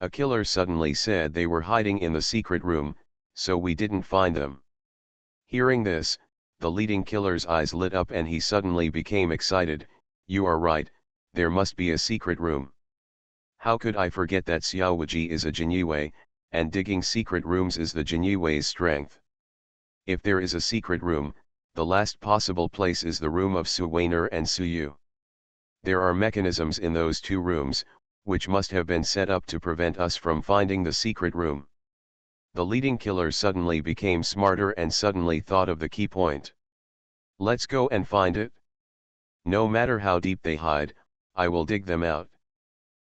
A killer suddenly said they were hiding in the secret room, so we didn't find them. Hearing this, the leading killer's eyes lit up and he suddenly became excited. You are right, there must be a secret room. How could I forget that Xiaowuji is a Jinyue, and digging secret rooms is the Jinyue's strength. If there is a secret room, the last possible place is the room of Suwaner and Suyu. There are mechanisms in those two rooms, which must have been set up to prevent us from finding the secret room. The leading killer suddenly became smarter and suddenly thought of the key point. Let's go and find it. No matter how deep they hide, I will dig them out.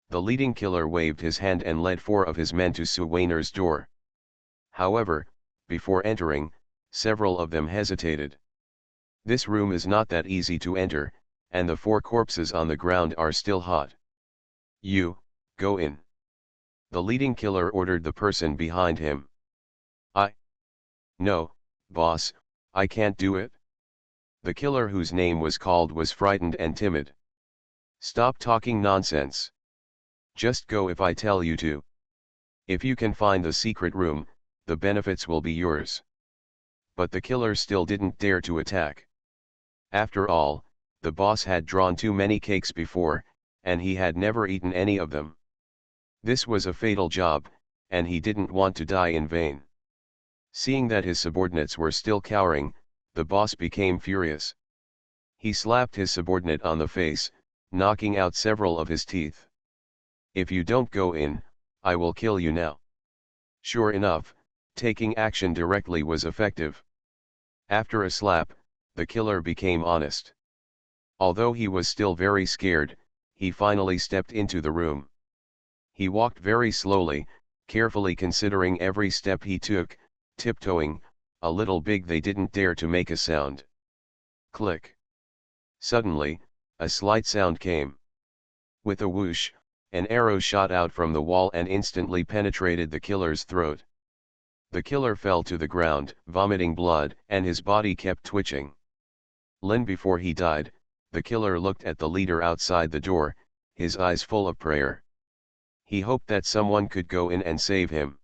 The leading killer waved his hand and led 4 of his men to Suwaner's door. However, before entering, several of them hesitated. This room is not that easy to enter, and the 4 corpses on the ground are still hot. You, go in. The leading killer ordered the person behind him. No, boss, I can't do it. The killer whose name was called was frightened and timid. Stop talking nonsense. Just go if I tell you to. If you can find the secret room, the benefits will be yours. But the killer still didn't dare to attack. After all, the boss had drawn too many cakes before, and he had never eaten any of them. This was a fatal job, and he didn't want to die in vain. Seeing that his subordinates were still cowering, the boss became furious. He slapped his subordinate on the face, knocking out several of his teeth. If you don't go in, I will kill you now. Sure enough, taking action directly was effective. After a slap, the killer became honest. Although he was still very scared, he finally stepped into the room. He walked very slowly, carefully considering every step he took, tiptoeing, a little big they didn't dare to make a sound. Click. Suddenly, a slight sound came. With a whoosh, an arrow shot out from the wall and instantly penetrated the killer's throat. The killer fell to the ground, vomiting blood, and his body kept twitching. Before he died, the killer looked at the leader outside the door, his eyes full of prayer. He hoped that someone could go in and save him.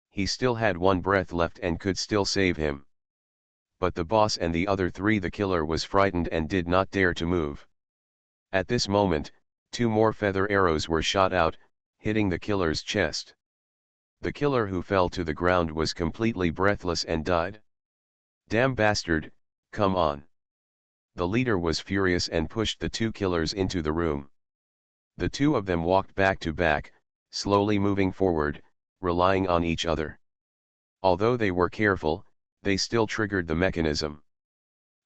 He still had 1 breath left and could still save him. But the boss and the other 3, the killer was frightened and did not dare to move. At this moment, 2 more feather arrows were shot out, hitting the killer's chest. The killer who fell to the ground was completely breathless and died. Damn bastard, come on. The leader was furious and pushed the 2 killers into the room. The 2 of them walked back to back, slowly moving forward, relying on each other. Although they were careful, they still triggered the mechanism.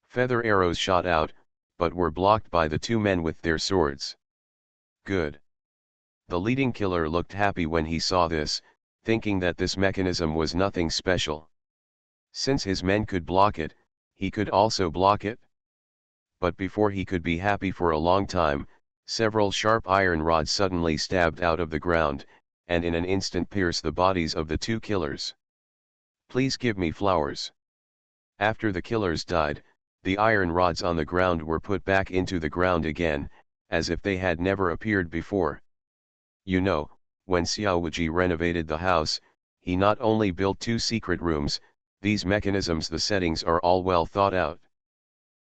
Feather arrows shot out, but were blocked by the 2 men with their swords. Good. The leading killer looked happy when he saw this, thinking that this mechanism was nothing special. Since his men could block it, he could also block it. But before he could be happy for a long time, several sharp iron rods suddenly stabbed out of the ground, and in an instant pierced the bodies of the 2 killers. Please give me flowers. After the killers died, the iron rods on the ground were put back into the ground again, as if they had never appeared before. You know, when Xiaowuji renovated the house, he not only built 2 secret rooms, these mechanisms, the settings are all well thought out.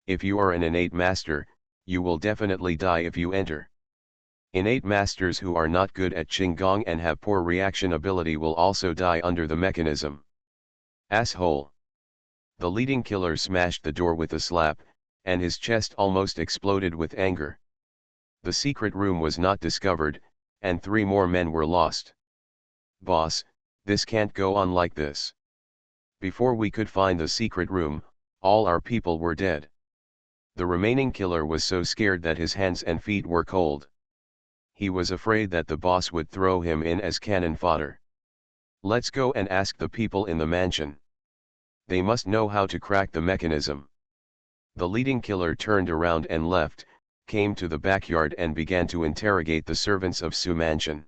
If you are an innate master, you will definitely die if you enter. Innate masters who are not good at Qinggong and have poor reaction ability will also die under the mechanism. Asshole. The leading killer smashed the door with a slap, and his chest almost exploded with anger. The secret room was not discovered, and 3 more men were lost. Boss, this can't go on like this. Before we could find the secret room, all our people were dead. The remaining killer was so scared that his hands and feet were cold. He was afraid that the boss would throw him in as cannon fodder. Let's go and ask the people in the mansion. They must know how to crack the mechanism. The leading killer turned around and left, came to the backyard and began to interrogate the servants of Su Mansion.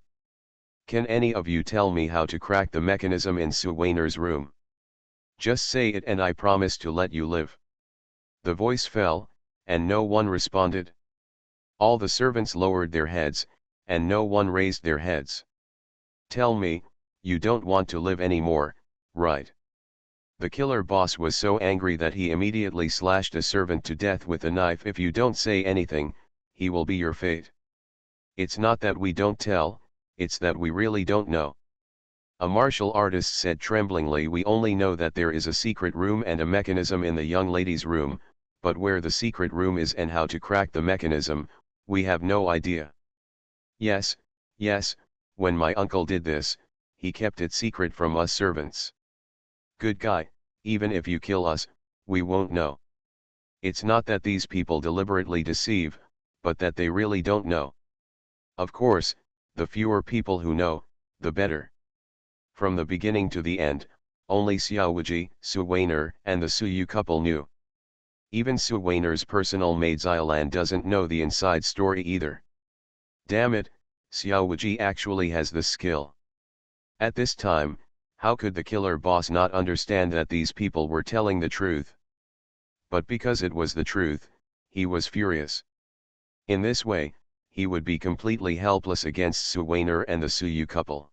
Can any of you tell me how to crack the mechanism in Su Weiner's room? Just say it and I promise to let you live. The voice fell, and no one responded. All the servants lowered their heads, and no one raised their heads. Tell me, you don't want to live anymore, right? The killer boss was so angry that he immediately slashed a servant to death with a knife. If you don't say anything, he will be your fate. It's not that we don't tell, it's that we really don't know. A martial artist said tremblingly, we only know that there is a secret room and a mechanism in the young lady's room, but where the secret room is and how to crack the mechanism, we have no idea. Yes, yes, when my uncle did this, he kept it secret from us servants. Good guy, even if you kill us, we won't know. It's not that these people deliberately deceive, but that they really don't know. Of course, the fewer people who know, the better. From the beginning to the end, only Xiao Wuji, Su Weiner, and the Su Yu couple knew. Even Su Weiner's personal maid Xiaolan doesn't know the inside story either. Damn it, Xiao Wuji actually has the skill. At this time, how could the killer boss not understand that these people were telling the truth? But because it was the truth, he was furious. In this way, he would be completely helpless against Su Weiner and the Su Yu couple.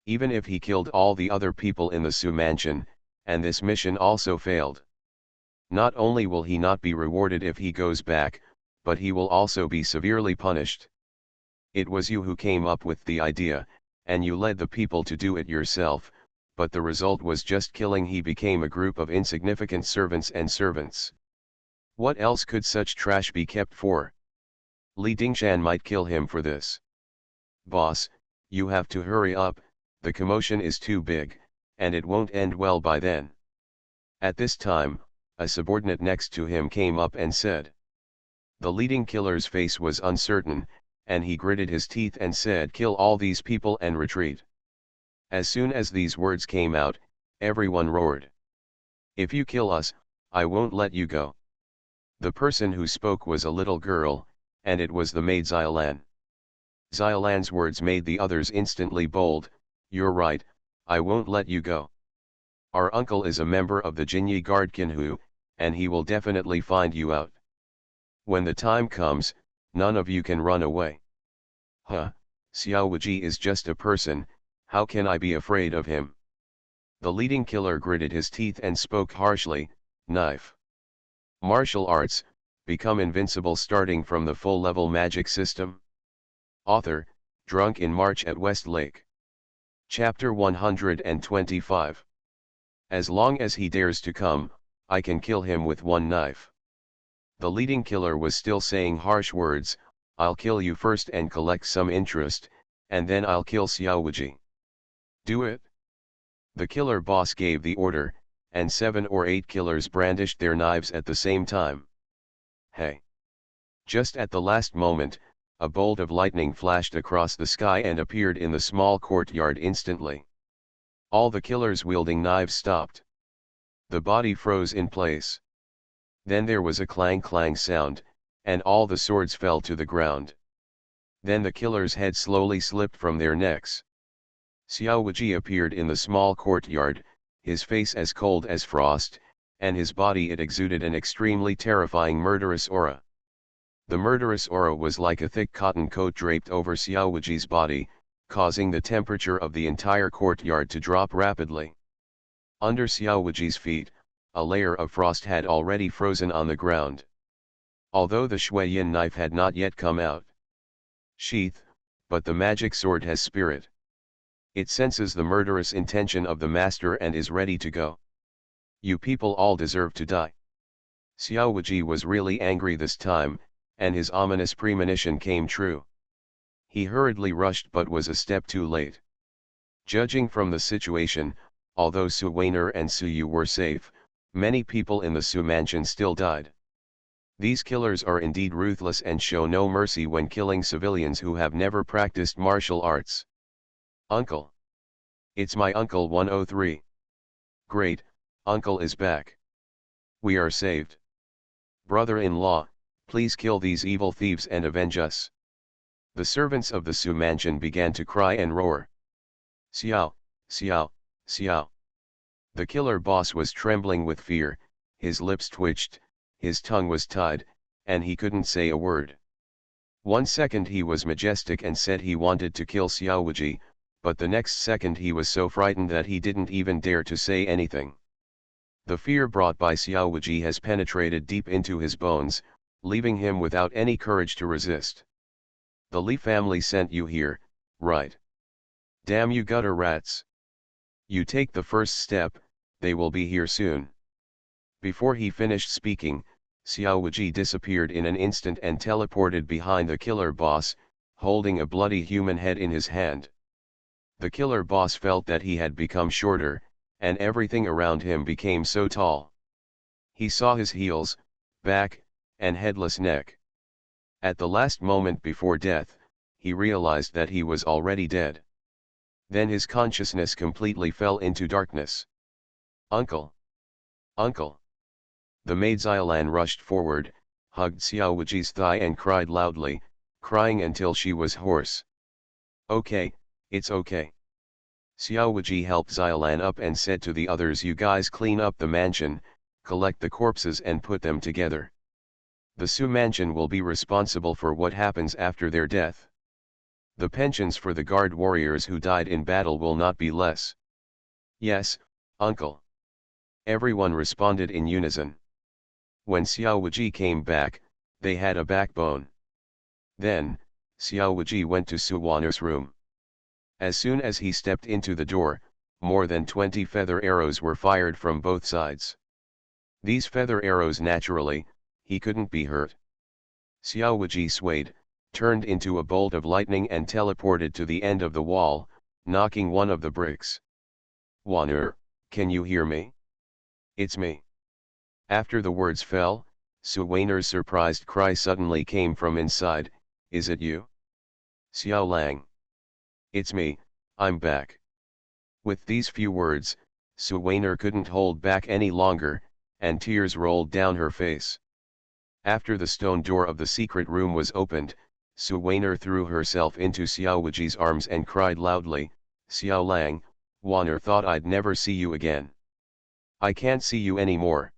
Even if he killed all the other people in the Su mansion, and this mission also failed. Not only will he not be rewarded if he goes back, but he will also be severely punished. It was you who came up with the idea, and you led the people to do it yourself, but the result was just killing. He became a group of insignificant servants and servants. What else could such trash be kept for? Li Dingshan might kill him for this. Boss, you have to hurry up, the commotion is too big, and it won't end well by then. At this time, a subordinate next to him came up and said. The leading killer's face was uncertain, and he gritted his teeth and said, kill all these people and retreat. As soon as these words came out, everyone roared. If you kill us, I won't let you go. The person who spoke was a little girl, and it was the maid Xiaolan. Xiaolan's words made the others instantly bold. You're right, I won't let you go. Our uncle is a member of the Jinyi Guard Kinhu, and he will definitely find you out. When the time comes, none of you can run away. Huh, Xiao Wuji is just a person, how can I be afraid of him? The leading killer gritted his teeth and spoke harshly, knife. Martial arts, become invincible starting from the full-level magic system. Author, Drunk in March at Westlake. Chapter 125. As long as he dares to come, I can kill him with one knife. The leading killer was still saying harsh words, I'll kill you first and collect some interest, and then I'll kill Xiao Wuji. Do it. The killer boss gave the order, and 7 or 8 killers brandished their knives at the same time. Hey! Just at the last moment, a bolt of lightning flashed across the sky and appeared in the small courtyard instantly. All the killers wielding knives stopped. The body froze in place. Then there was a clang-clang sound, and all the swords fell to the ground. Then the killers' heads slowly slipped from their necks. Xiao Wuji appeared in the small courtyard, his face as cold as frost, and his body it exuded an extremely terrifying murderous aura. The murderous aura was like a thick cotton coat draped over Xiao Wuji's body, causing the temperature of the entire courtyard to drop rapidly. Under Xiao Wuji's feet, a layer of frost had already frozen on the ground. Although the Shuiyin knife had not yet come out sheath, but the magic sword has spirit. It senses the murderous intention of the master and is ready to go. You people all deserve to die. Xiao Wuji was really angry this time, and his ominous premonition came true. He hurriedly rushed but was a step too late. Judging from the situation, although Su Weiner and Su Yu were safe, many people in the Su mansion still died. These killers are indeed ruthless and show no mercy when killing civilians who have never practiced martial arts. Uncle. It's my Uncle 103. Great, Uncle is back. We are saved. Brother-in-law, please kill these evil thieves and avenge us. The servants of the Su mansion began to cry and roar. Xiao, Xiao, Xiao. The killer boss was trembling with fear, his lips twitched, his tongue was tied, and he couldn't say a word. 1 second he was majestic and said he wanted to kill Xiao Wuji, but the next second he was so frightened that he didn't even dare to say anything. The fear brought by Xiao Wuji has penetrated deep into his bones, leaving him without any courage to resist. The Li family sent you here, right? Damn you gutter rats. You take the first step, they will be here soon. Before he finished speaking, Xiao Wuji disappeared in an instant and teleported behind the killer boss, holding a bloody human head in his hand. The killer boss felt that he had become shorter, and everything around him became so tall. He saw his heels, back, and headless neck. At the last moment before death, he realized that he was already dead. Then his consciousness completely fell into darkness. Uncle! Uncle! The maid Xiaolan rushed forward, hugged Xiao Wuji's thigh and cried loudly, crying until she was hoarse. Okay, it's okay. Xiao Wuji helped Xiaolan up and said to the others, you guys clean up the mansion, collect the corpses and put them together. The Su mansion will be responsible for what happens after their death. The pensions for the guard warriors who died in battle will not be less. Yes, uncle. Everyone responded in unison. When Xiao Wuji came back, they had a backbone. Then, Xiao Wuji went to Su Wan'er's room. As soon as he stepped into the door, more than 20 feather arrows were fired from both sides. These feather arrows naturally, he couldn't be hurt. Xiao Wuji swayed, turned into a bolt of lightning and teleported to the end of the wall, knocking one of the bricks. Wan'er, can you hear me? It's me. After the words fell, Su Wan'er's surprised cry suddenly came from inside, is it you? Xiao Lang. It's me, I'm back. With these few words, Su Wan'er couldn't hold back any longer, and tears rolled down her face. After the stone door of the secret room was opened, Su Wan'er threw herself into Xiao Wuji's arms and cried loudly, Xiao Lang, Wan'er thought I'd never see you again. I can't see you anymore.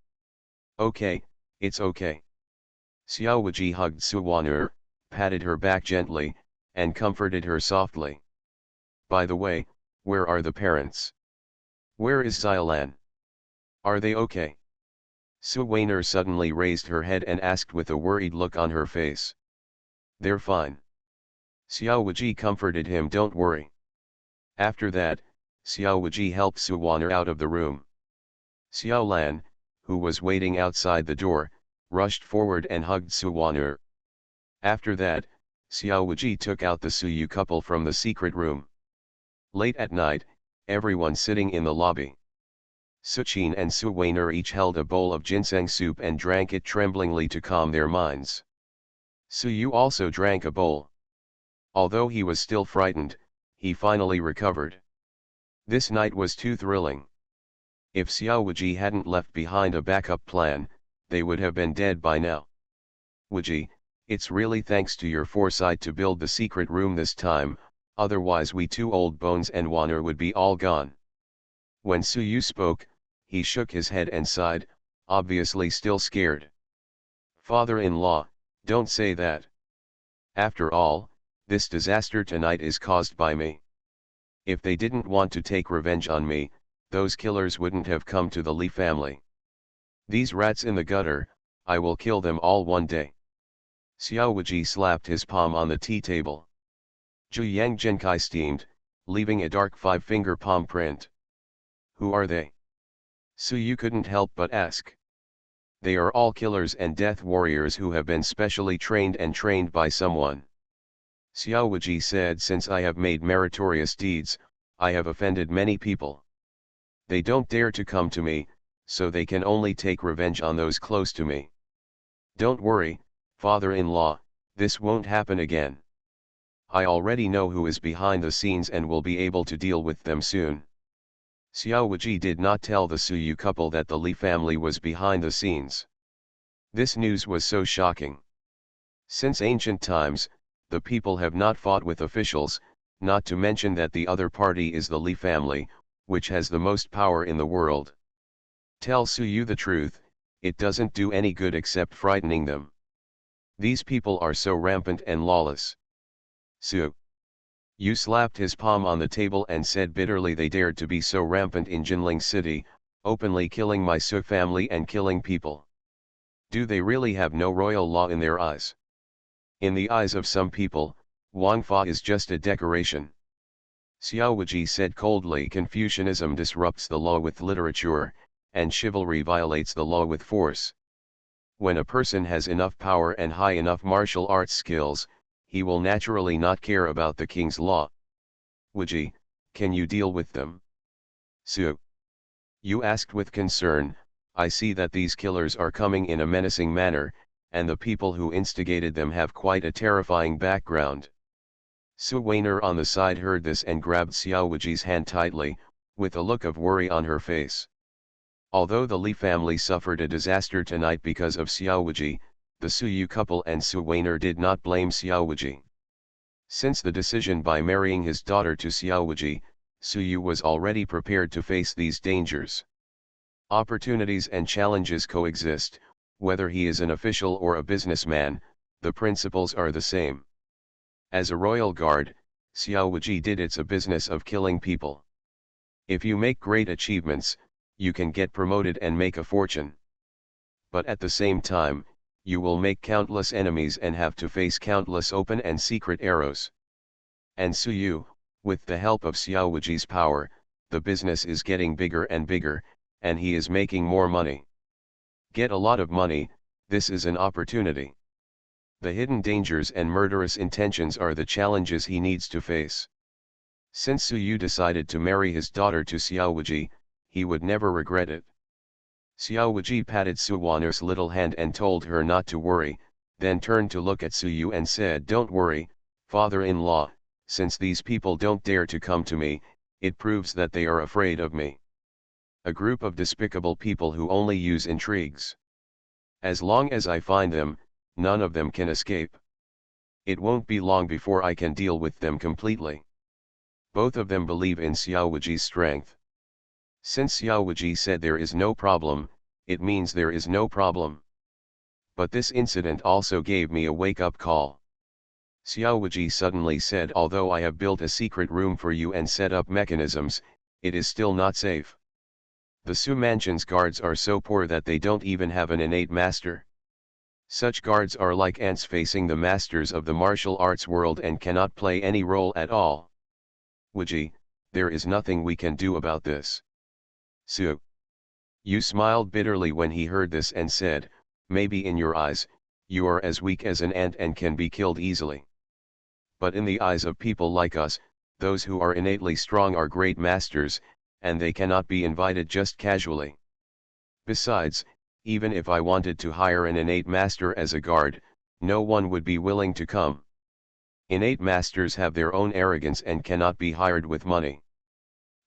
Okay, it's okay. Xiao Wuji hugged Su Wan'er, patted her back gently, and comforted her softly. By the way, where are the parents? Where is Xiaolan? Are they okay? Su Wan'er suddenly raised her head and asked with a worried look on her face. They're fine. Xiao Wuji comforted him, don't worry. After that, Xiao Wuji helped Su Wan'er out of the room. Xiao Lan, who was waiting outside the door, rushed forward and hugged Su Wan'er. After that, Xiao Wuji took out the Su Yu couple from the secret room. Late at night, everyone sitting in the lobby. Su Qin and Su Wan'er each held a bowl of ginseng soup and drank it tremblingly to calm their minds. Su Yu also drank a bowl. Although he was still frightened, he finally recovered. This night was too thrilling. If Xiao Wuji hadn't left behind a backup plan, they would have been dead by now. Wuji, it's really thanks to your foresight to build the secret room this time, otherwise we two old bones and Wan'er would be all gone. When Su Yu spoke, he shook his head and sighed, obviously still scared. Father-in-law, don't say that. After all, this disaster tonight is caused by me. If they didn't want to take revenge on me, those killers wouldn't have come to the Li family. These rats in the gutter, I will kill them all one day. Xiao Wuji slapped his palm on the tea table. Zhu Yang Zhenkai steamed, leaving a dark 5-finger palm print. Who are they? Su Yu couldn't help but ask. They are all killers and death warriors who have been specially trained and trained by someone. Xiao Wuji said, since I have made meritorious deeds, I have offended many people. They don't dare to come to me, so they can only take revenge on those close to me. Don't worry, father-in-law, this won't happen again. I already know who is behind the scenes and will be able to deal with them soon. Xiao Wuji did not tell the Su Yu couple that the Li family was behind the scenes. This news was so shocking. Since ancient times, the people have not fought with officials, not to mention that the other party is the Li family, which has the most power in the world. Tell Su Yu the truth, it doesn't do any good except frightening them. These people are so rampant and lawless. Su Yu slapped his palm on the table and said bitterly, they dared to be so rampant in Jinling City, openly killing my Su family and killing people. Do they really have no royal law in their eyes? In the eyes of some people, Wang Fa is just a decoration. Xiao Wuji said coldly. Confucianism disrupts the law with literature, and chivalry violates the law with force. When a person has enough power and high enough martial arts skills, he will naturally not care about the king's law. Wuji, can you deal with them? Su. You asked with concern. I see that these killers are coming in a menacing manner, and the people who instigated them have quite a terrifying background. Su Weiner on the side heard this and grabbed Xiao Wuji's hand tightly, with a look of worry on her face. Although the Li family suffered a disaster tonight because of Xiao Wuji, the Su Yu couple and Su Weiner did not blame Xiao Wuji. Since the decision by marrying his daughter to Xiao Wuji, Su Yu was already prepared to face these dangers. Opportunities and challenges coexist, whether he is an official or a businessman, the principles are the same. As a royal guard, Xiao Wuji did it's a business of killing people. If you make great achievements, you can get promoted and make a fortune. But at the same time, you will make countless enemies and have to face countless open and secret arrows. And Su Yu, with the help of Xiao Wuji's power, the business is getting bigger and bigger, and he is making more money. Get a lot of money, this is an opportunity. The hidden dangers and murderous intentions are the challenges he needs to face. Since Su Yu decided to marry his daughter to Xiao Wuji, he would never regret it. Xiao Wuji patted Su Weiner's little hand and told her not to worry, then turned to look at Su Yu and said, "Don't worry, father-in-law, since these people don't dare to come to me, it proves that they are afraid of me. A group of despicable people who only use intrigues. As long as I find them, none of them can escape. It won't be long before I can deal with them completely." Both of them believe in Xiao Wuji's strength. Since Xiao Wuji said there is no problem, it means there is no problem. But this incident also gave me a wake-up call. Xiao Wuji suddenly said, "Although I have built a secret room for you and set up mechanisms, it is still not safe. The Su Mansion's guards are so poor that they don't even have an innate master. Such guards are like ants facing the masters of the martial arts world and cannot play any role at all. Wuji, there is nothing we can do about this." Su Yu smiled bitterly when he heard this and said, "Maybe in your eyes, you are as weak as an ant and can be killed easily. But in the eyes of people like us, those who are innately strong are great masters, and they cannot be invited just casually. Besides, even if I wanted to hire an innate master as a guard, no one would be willing to come. Innate masters have their own arrogance and cannot be hired with money.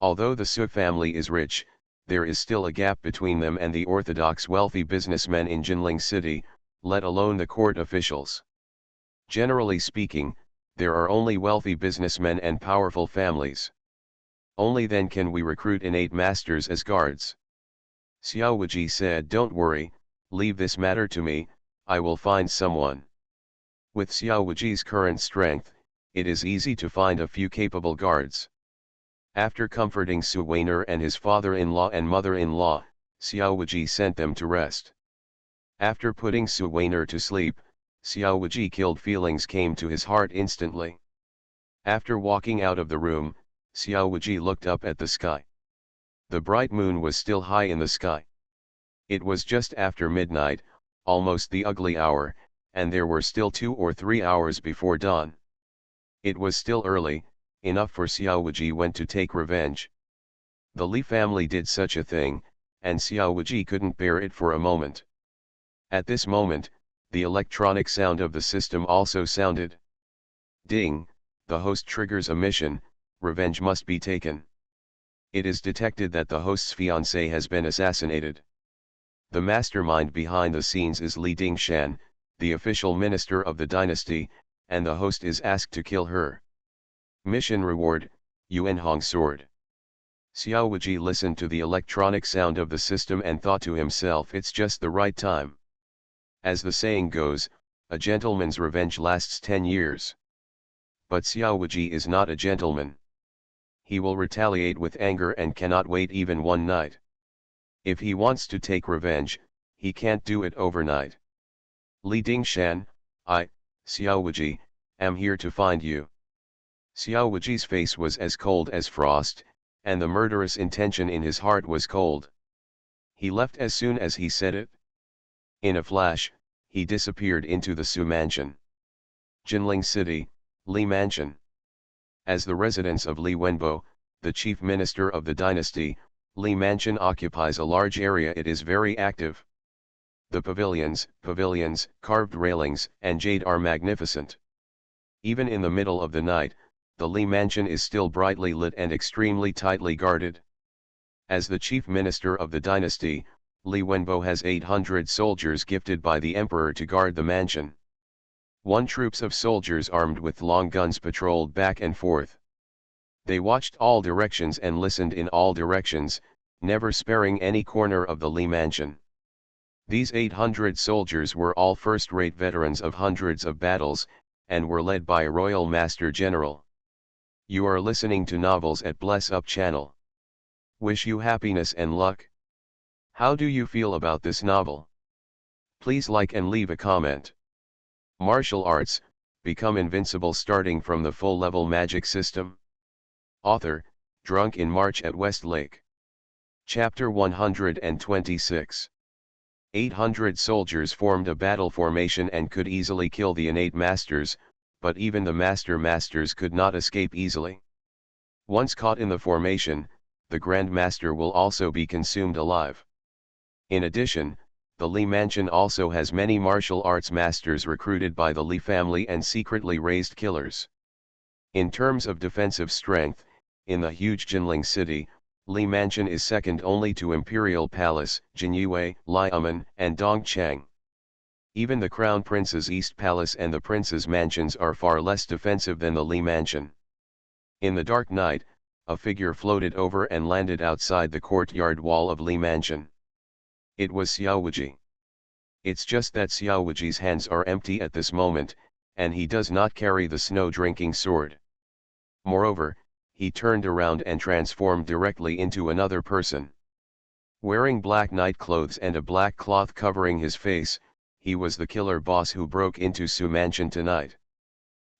Although the Su family is rich, there is still a gap between them and the orthodox wealthy businessmen in Jinling City, let alone the court officials. Generally speaking, there are only wealthy businessmen and powerful families. Only then can we recruit innate masters as guards." Xiao Wuji said, "Don't worry, leave this matter to me, I will find someone." With Xiao Wuji's current strength, it is easy to find a few capable guards. After comforting Su Weiner and his father-in-law and mother-in-law, Xiao Wuji sent them to rest. After putting Su Weiner to sleep, Xiao Wuji killed feelings came to his heart instantly. After walking out of the room, Xiao Wuji looked up at the sky. The bright moon was still high in the sky. It was just after midnight, almost the ugly hour, and there were still 2 or 3 hours before dawn. It was still early, enough for Xiao Wuji went to take revenge. The Li family did such a thing, and Xiao Wuji couldn't bear it for a moment. At this moment, the electronic sound of the system also sounded. Ding, the host triggers a mission, revenge must be taken. It is detected that the host's fiancée has been assassinated. The mastermind behind the scenes is Li Dingshan, the official minister of the dynasty, and the host is asked to kill her. Mission reward, Yuanhong sword. Xiao Wuji listened to the electronic sound of the system and thought to himself, it's just the right time. As the saying goes, a gentleman's revenge lasts 10 years. But Xiao Wuji is not a gentleman. He will retaliate with anger and cannot wait even one night. If he wants to take revenge, he can't do it overnight. Li Dingshan, Xiao Wuji, am here to find you. Xiao Wuji's face was as cold as frost, and the murderous intention in his heart was cold. He left as soon as he said it. In a flash, he disappeared into the Su mansion. Jinling City, Li Mansion. As the residence of Li Wenbo, the chief minister of the dynasty, Li Mansion occupies a large area. It is very active. The pavilions, carved railings, and jade are magnificent. Even in the middle of the night, the Li Mansion is still brightly lit and extremely tightly guarded. As the chief minister of the dynasty, Li Wenbo has 800 soldiers gifted by the emperor to guard the mansion. One troops of soldiers armed with long guns patrolled back and forth. They watched all directions and listened in all directions, never sparing any corner of the Li Mansion. These 800 soldiers were all first-rate veterans of hundreds of battles, and were led by a royal master general. You are listening to Novels at Bless Up channel. Wish you happiness and luck. How do you feel about this novel? Please like and leave a comment. Martial arts, become invincible starting from the full-level magic system. Author, Drunk in March at Westlake. Chapter 126. 800 soldiers formed a battle formation and could easily kill the innate masters, but even the masters could not escape easily. Once caught in the formation, the Grand Master will also be consumed alive. In addition, the Li Mansion also has many martial arts masters recruited by the Li family and secretly raised killers. In terms of defensive strength, in the huge Jinling city, Li Mansion is second only to Imperial Palace, Jinyue, Liamen, and Dongchang. Even the Crown Prince's East Palace and the Prince's mansions are far less defensive than the Li Mansion. In the dark night, a figure floated over and landed outside the courtyard wall of Li Mansion. It was Xiao Wuji. It's just that Xiao Wuji's hands are empty at this moment, and he does not carry the snow-drinking sword. Moreover, he turned around and transformed directly into another person. Wearing black night clothes and a black cloth covering his face, he was the killer boss who broke into Su Mansion tonight.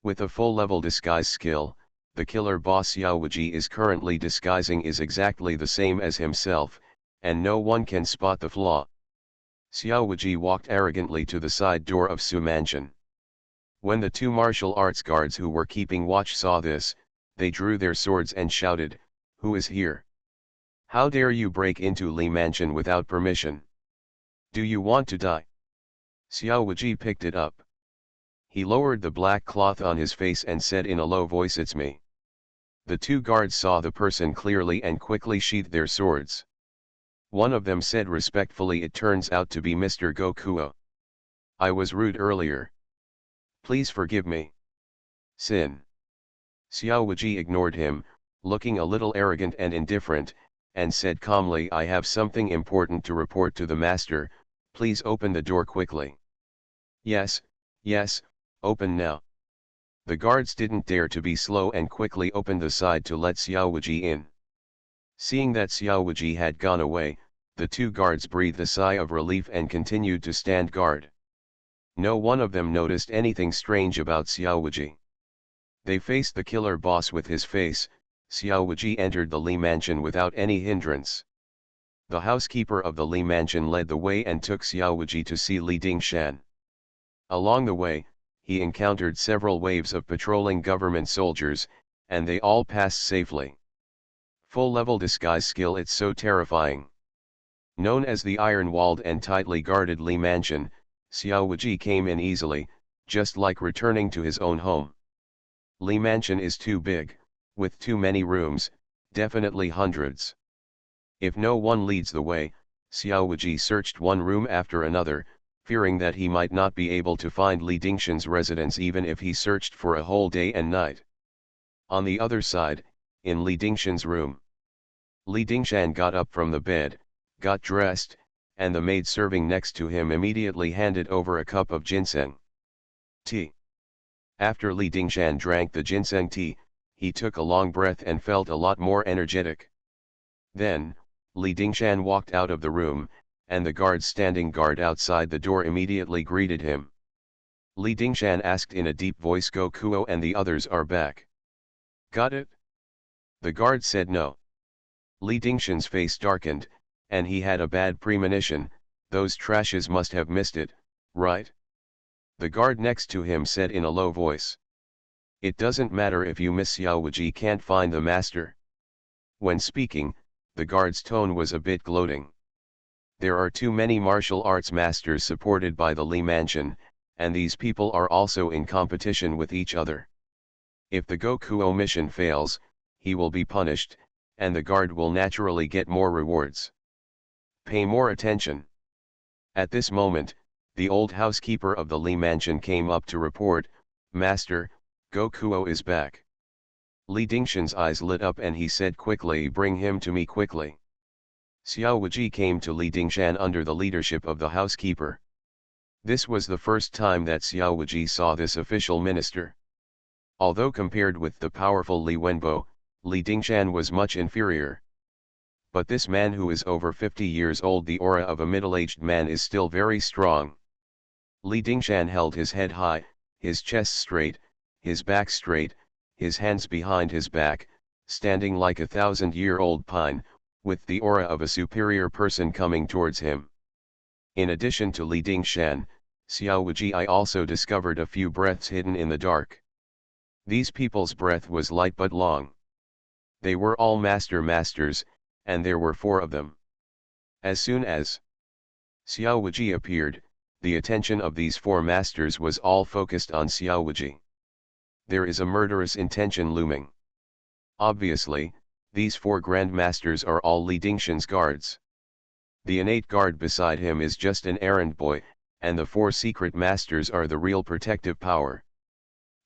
With a full-level disguise skill, the killer boss Xiao Wuji is currently disguising is exactly the same as himself, and no one can spot the flaw. Xiao Wuji walked arrogantly to the side door of Su Mansion. When the two martial arts guards who were keeping watch saw this, they drew their swords and shouted, "Who is here? How dare you break into Li Mansion without permission? Do you want to die?" Xiao Wuji picked it up. He lowered the black cloth on his face and said in a low voice, "It's me." The two guards saw the person clearly and quickly sheathed their swords. One of them said respectfully, "It turns out to be Mr. Gokuo. I was rude earlier. Please forgive me." Sin. Xiao Wuji ignored him, looking a little arrogant and indifferent, and said calmly, "I have something important to report to the master, please open the door quickly." Yes, open now." The guards didn't dare to be slow and quickly opened the side to let Xiao Wuji in. Seeing that Xiao Wuji had gone away, the two guards breathed a sigh of relief and continued to stand guard. No one of them noticed anything strange about Xiao Wuji. They faced the killer boss with his face. Xiao Wuji entered the Li Mansion without any hindrance. The housekeeper of the Li Mansion led the way and took Xiao Wuji to see Li Dingshan. Along the way, he encountered several waves of patrolling government soldiers, and they all passed safely. Full-level disguise skill, it's so terrifying. Known as the iron-walled and tightly guarded Li Mansion, Xiao Wuji came in easily, just like returning to his own home. Li Mansion is too big, with too many rooms, definitely hundreds. If no one leads the way, Xiao Wuji searched one room after another, fearing that he might not be able to find Li Dingshan's residence even if he searched for a whole day and night. On the other side, in Li Dingshan's room, Li Dingshan got up from the bed, got dressed, and the maid serving next to him immediately handed over a cup of ginseng tea. After Li Dingshan drank the ginseng tea, he took a long breath and felt a lot more energetic. Then, Li Dingshan walked out of the room, and the guards standing guard outside the door immediately greeted him. Li Dingshan asked in a deep voice. Gokuo and the others are back. Got it? The guard said no. Li Dingshan's face darkened, and he had a bad premonition. Those trashes must have missed it, right? The guard next to him said in a low voice. It doesn't matter if you miss, Xiao Wuji can't find the master. When speaking, the guard's tone was a bit gloating. There are too many martial arts masters supported by the Li Mansion, and these people are also in competition with each other. If the Gokuo mission fails, he will be punished, and the guard will naturally get more rewards. Pay more attention. At this moment, the old housekeeper of the Li Mansion came up to report, Master, Gokuo is back. Li Dingshan's eyes lit up and he said quickly, bring him to me quickly. Xiao Wuji came to Li Dingshan under the leadership of the housekeeper. This was the first time that Xiao Wuji saw this official minister. Although compared with the powerful Li Wenbo, Li Dingshan was much inferior. But this man who is over 50 years old, the aura of a middle-aged man, is still very strong. Li Dingshan held his head high, his chest straight, his back straight, his hands behind his back, standing like a 1,000-year-old pine, with the aura of a superior person coming towards him. In addition to Li Dingshan, Xiao Wuji also discovered a few breaths hidden in the dark. These people's breath was light but long. They were all masters, and there were 4 of them. As soon as Xiao Wuji appeared, the attention of these 4 masters was all focused on Xiao Wuji. There is a murderous intention looming. Obviously, these 4 Grand Masters are all Li Dingshan's guards. The innate guard beside him is just an errand boy, and the 4 secret masters are the real protective power.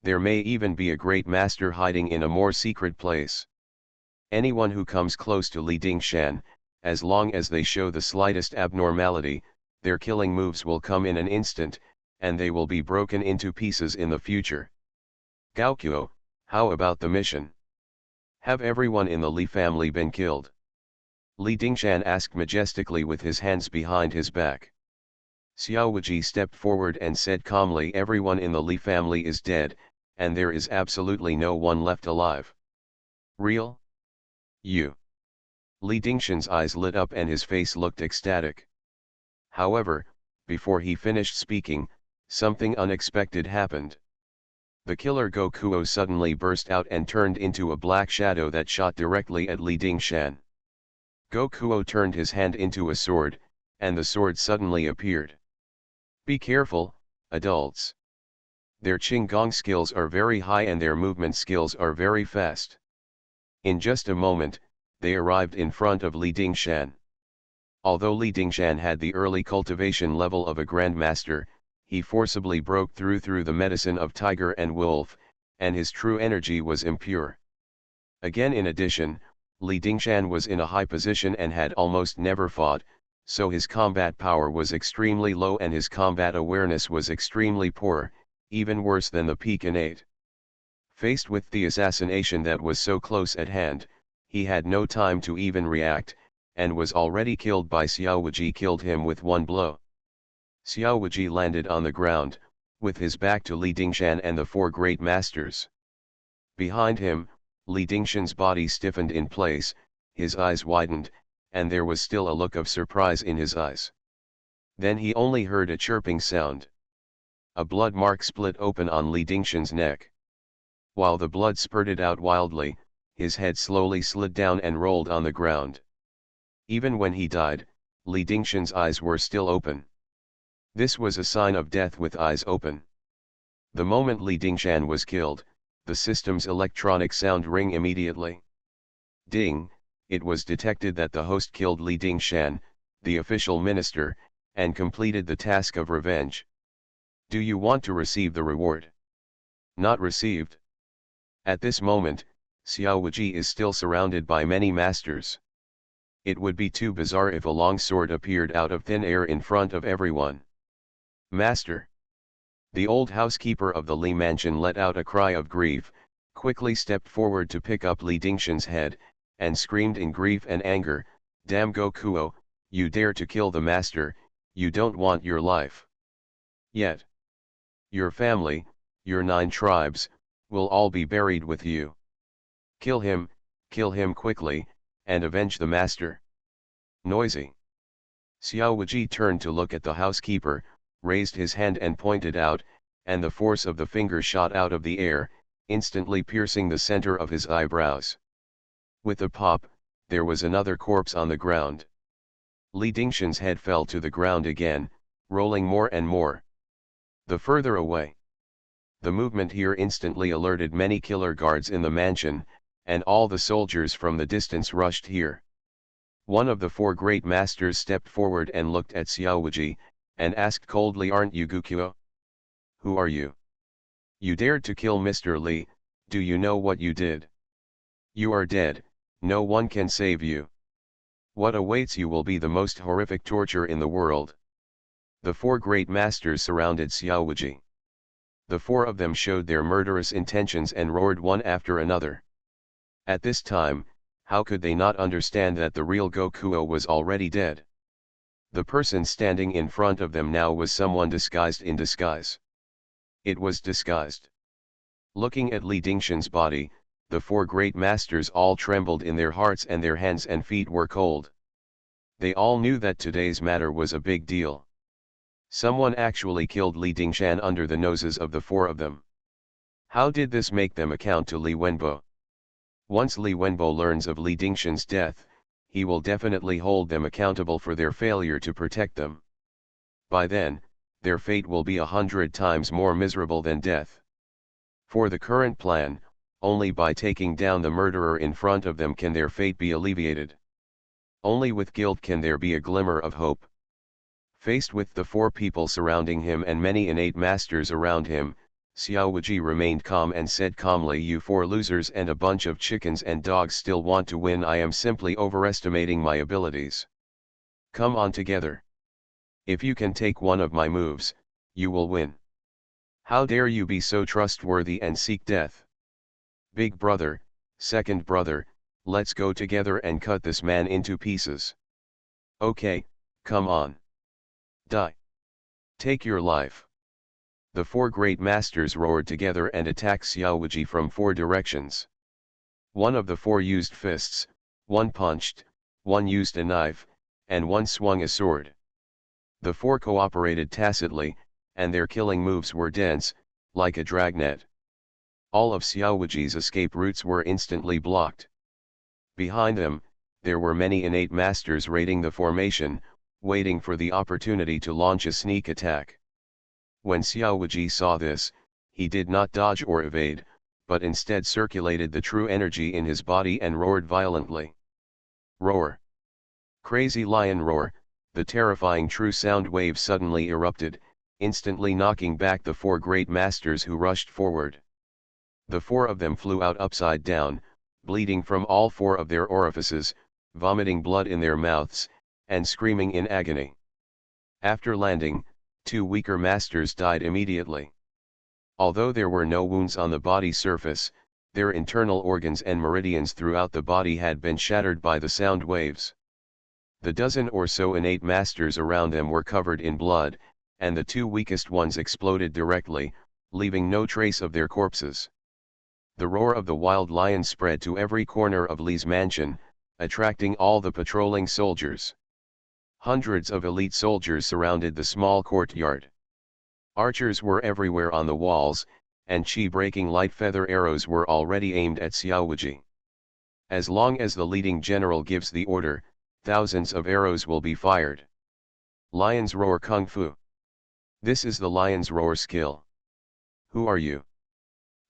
There may even be a great master hiding in a more secret place. Anyone who comes close to Li Dingshan, as long as they show the slightest abnormality, their killing moves will come in an instant, and they will be broken into pieces in the future. Gaokuo, how about the mission? Have everyone in the Li family been killed? Li Dingshan asked majestically with his hands behind his back. Xiao Wuji stepped forward and said calmly, everyone in the Li family is dead, and there is absolutely no one left alive. Real? You. Li Dingshan's eyes lit up and his face looked ecstatic. However, before he finished speaking, something unexpected happened. The killer Gokuo suddenly burst out and turned into a black shadow that shot directly at Li Dingshan. Gokuo turned his hand into a sword, and the sword suddenly appeared. Be careful, adults. Their Qinggong skills are very high and their movement skills are very fast. In just a moment, they arrived in front of Li Dingshan. Although Li Dingshan had the early cultivation level of a grandmaster, he forcibly broke through the medicine of tiger and wolf, and his true energy was impure. Again, in addition, Li Dingshan was in a high position and had almost never fought, so his combat power was extremely low and his combat awareness was extremely poor, even worse than the peak innate. Faced with the assassination that was so close at hand, he had no time to even react, and was already killed by Xiao Wuji. Killed him with one blow. Xiao Wuji landed on the ground, with his back to Li Dingshan and the 4 great masters. Behind him, Li Dingshan's body stiffened in place, his eyes widened, and there was still a look of surprise in his eyes. Then he only heard a chirping sound. A blood mark split open on Li Dingshan's neck. While the blood spurted out wildly, his head slowly slid down and rolled on the ground. Even when he died, Li Dingshan's eyes were still open. This was a sign of death with eyes open. The moment Li Dingshan was killed, the system's electronic sound rang immediately. Ding, it was detected that the host killed Li Dingshan, the official minister, and completed the task of revenge. Do you want to receive the reward? Not received. At this moment, Xiao Wuji is still surrounded by many masters. It would be too bizarre if a long sword appeared out of thin air in front of everyone. Master! The old housekeeper of the Li mansion let out a cry of grief, quickly stepped forward to pick up Li Dingshan's head, and screamed in grief and anger, Damn Gokuo, you dare to kill the master, you don't want your life. Yet. Your family, your 9 tribes, will all be buried with you. Kill him quickly, and avenge the master. Noisy. Xiao Wuji turned to look at the housekeeper, raised his hand and pointed out, and the force of the finger shot out of the air, instantly piercing the center of his eyebrows. With a pop, there was another corpse on the ground. Li Dingshan's head fell to the ground again, rolling more and more. The further away. The movement here instantly alerted many killer guards in the mansion, and all the soldiers from the distance rushed here. One of the 4 great masters stepped forward and looked at Xiao Wuji, and asked coldly, "Aren't you Guqiu? Who are you? You dared to kill Mr. Li, do you know what you did? You are dead, no one can save you. What awaits you will be the most horrific torture in the world." The 4 great masters surrounded Xiao Wuji. The 4 of them showed their murderous intentions and roared one after another. At this time, how could they not understand that the real Guqiu was already dead? The person standing in front of them now was someone disguised in disguise. It was disguised. Looking at Li Dingshan's body, the 4 great masters all trembled in their hearts and their hands and feet were cold. They all knew that today's matter was a big deal. Someone actually killed Li Dingshan under the noses of the 4 of them. How did this make them account to Li Wenbo? Once Li Wenbo learns of Li Dingshan's death, he will definitely hold them accountable for their failure to protect them. By then, their fate will be 100 times more miserable than death. For the current plan, only by taking down the murderer in front of them can their fate be alleviated. Only with guilt can there be a glimmer of hope. Faced with the 4 people surrounding him and many innate masters around him, Xiao Wuji remained calm and said calmly, "You 4 losers and a bunch of chickens and dogs still want to win. I am simply overestimating my abilities. Come on together. If you can take one of my moves, you will win. How dare you be so trustworthy and seek death? Big brother, second brother, let's go together and cut this man into pieces. Okay, come on. Die. Take your life." The 4 great masters roared together and attacked Xiao Wuji from 4 directions. One of the 4 used fists, one punched, one used a knife, and one swung a sword. The 4 cooperated tacitly, and their killing moves were dense, like a dragnet. All of Xiao Wuji's escape routes were instantly blocked. Behind them, there were many innate masters raiding the formation, waiting for the opportunity to launch a sneak attack. When Xiao Wuji saw this, he did not dodge or evade, but instead circulated the true energy in his body and roared violently. Roar! Crazy lion roar! The terrifying true sound wave suddenly erupted, instantly knocking back the 4 great masters who rushed forward. The 4 of them flew out upside down, bleeding from all 4 of their orifices, vomiting blood in their mouths, and screaming in agony. After landing, 2 weaker masters died immediately. Although there were no wounds on the body surface, their internal organs and meridians throughout the body had been shattered by the sound waves. The dozen or so innate masters around them were covered in blood, and the 2 weakest ones exploded directly, leaving no trace of their corpses. The roar of the wild lion spread to every corner of Li's mansion, attracting all the patrolling soldiers. Hundreds of elite soldiers surrounded the small courtyard. Archers were everywhere on the walls, and chi-breaking light feather arrows were already aimed at Xiao Wuji. As long as the leading general gives the order, thousands of arrows will be fired. Lion's Roar Kung Fu. This is the Lion's Roar skill. Who are you?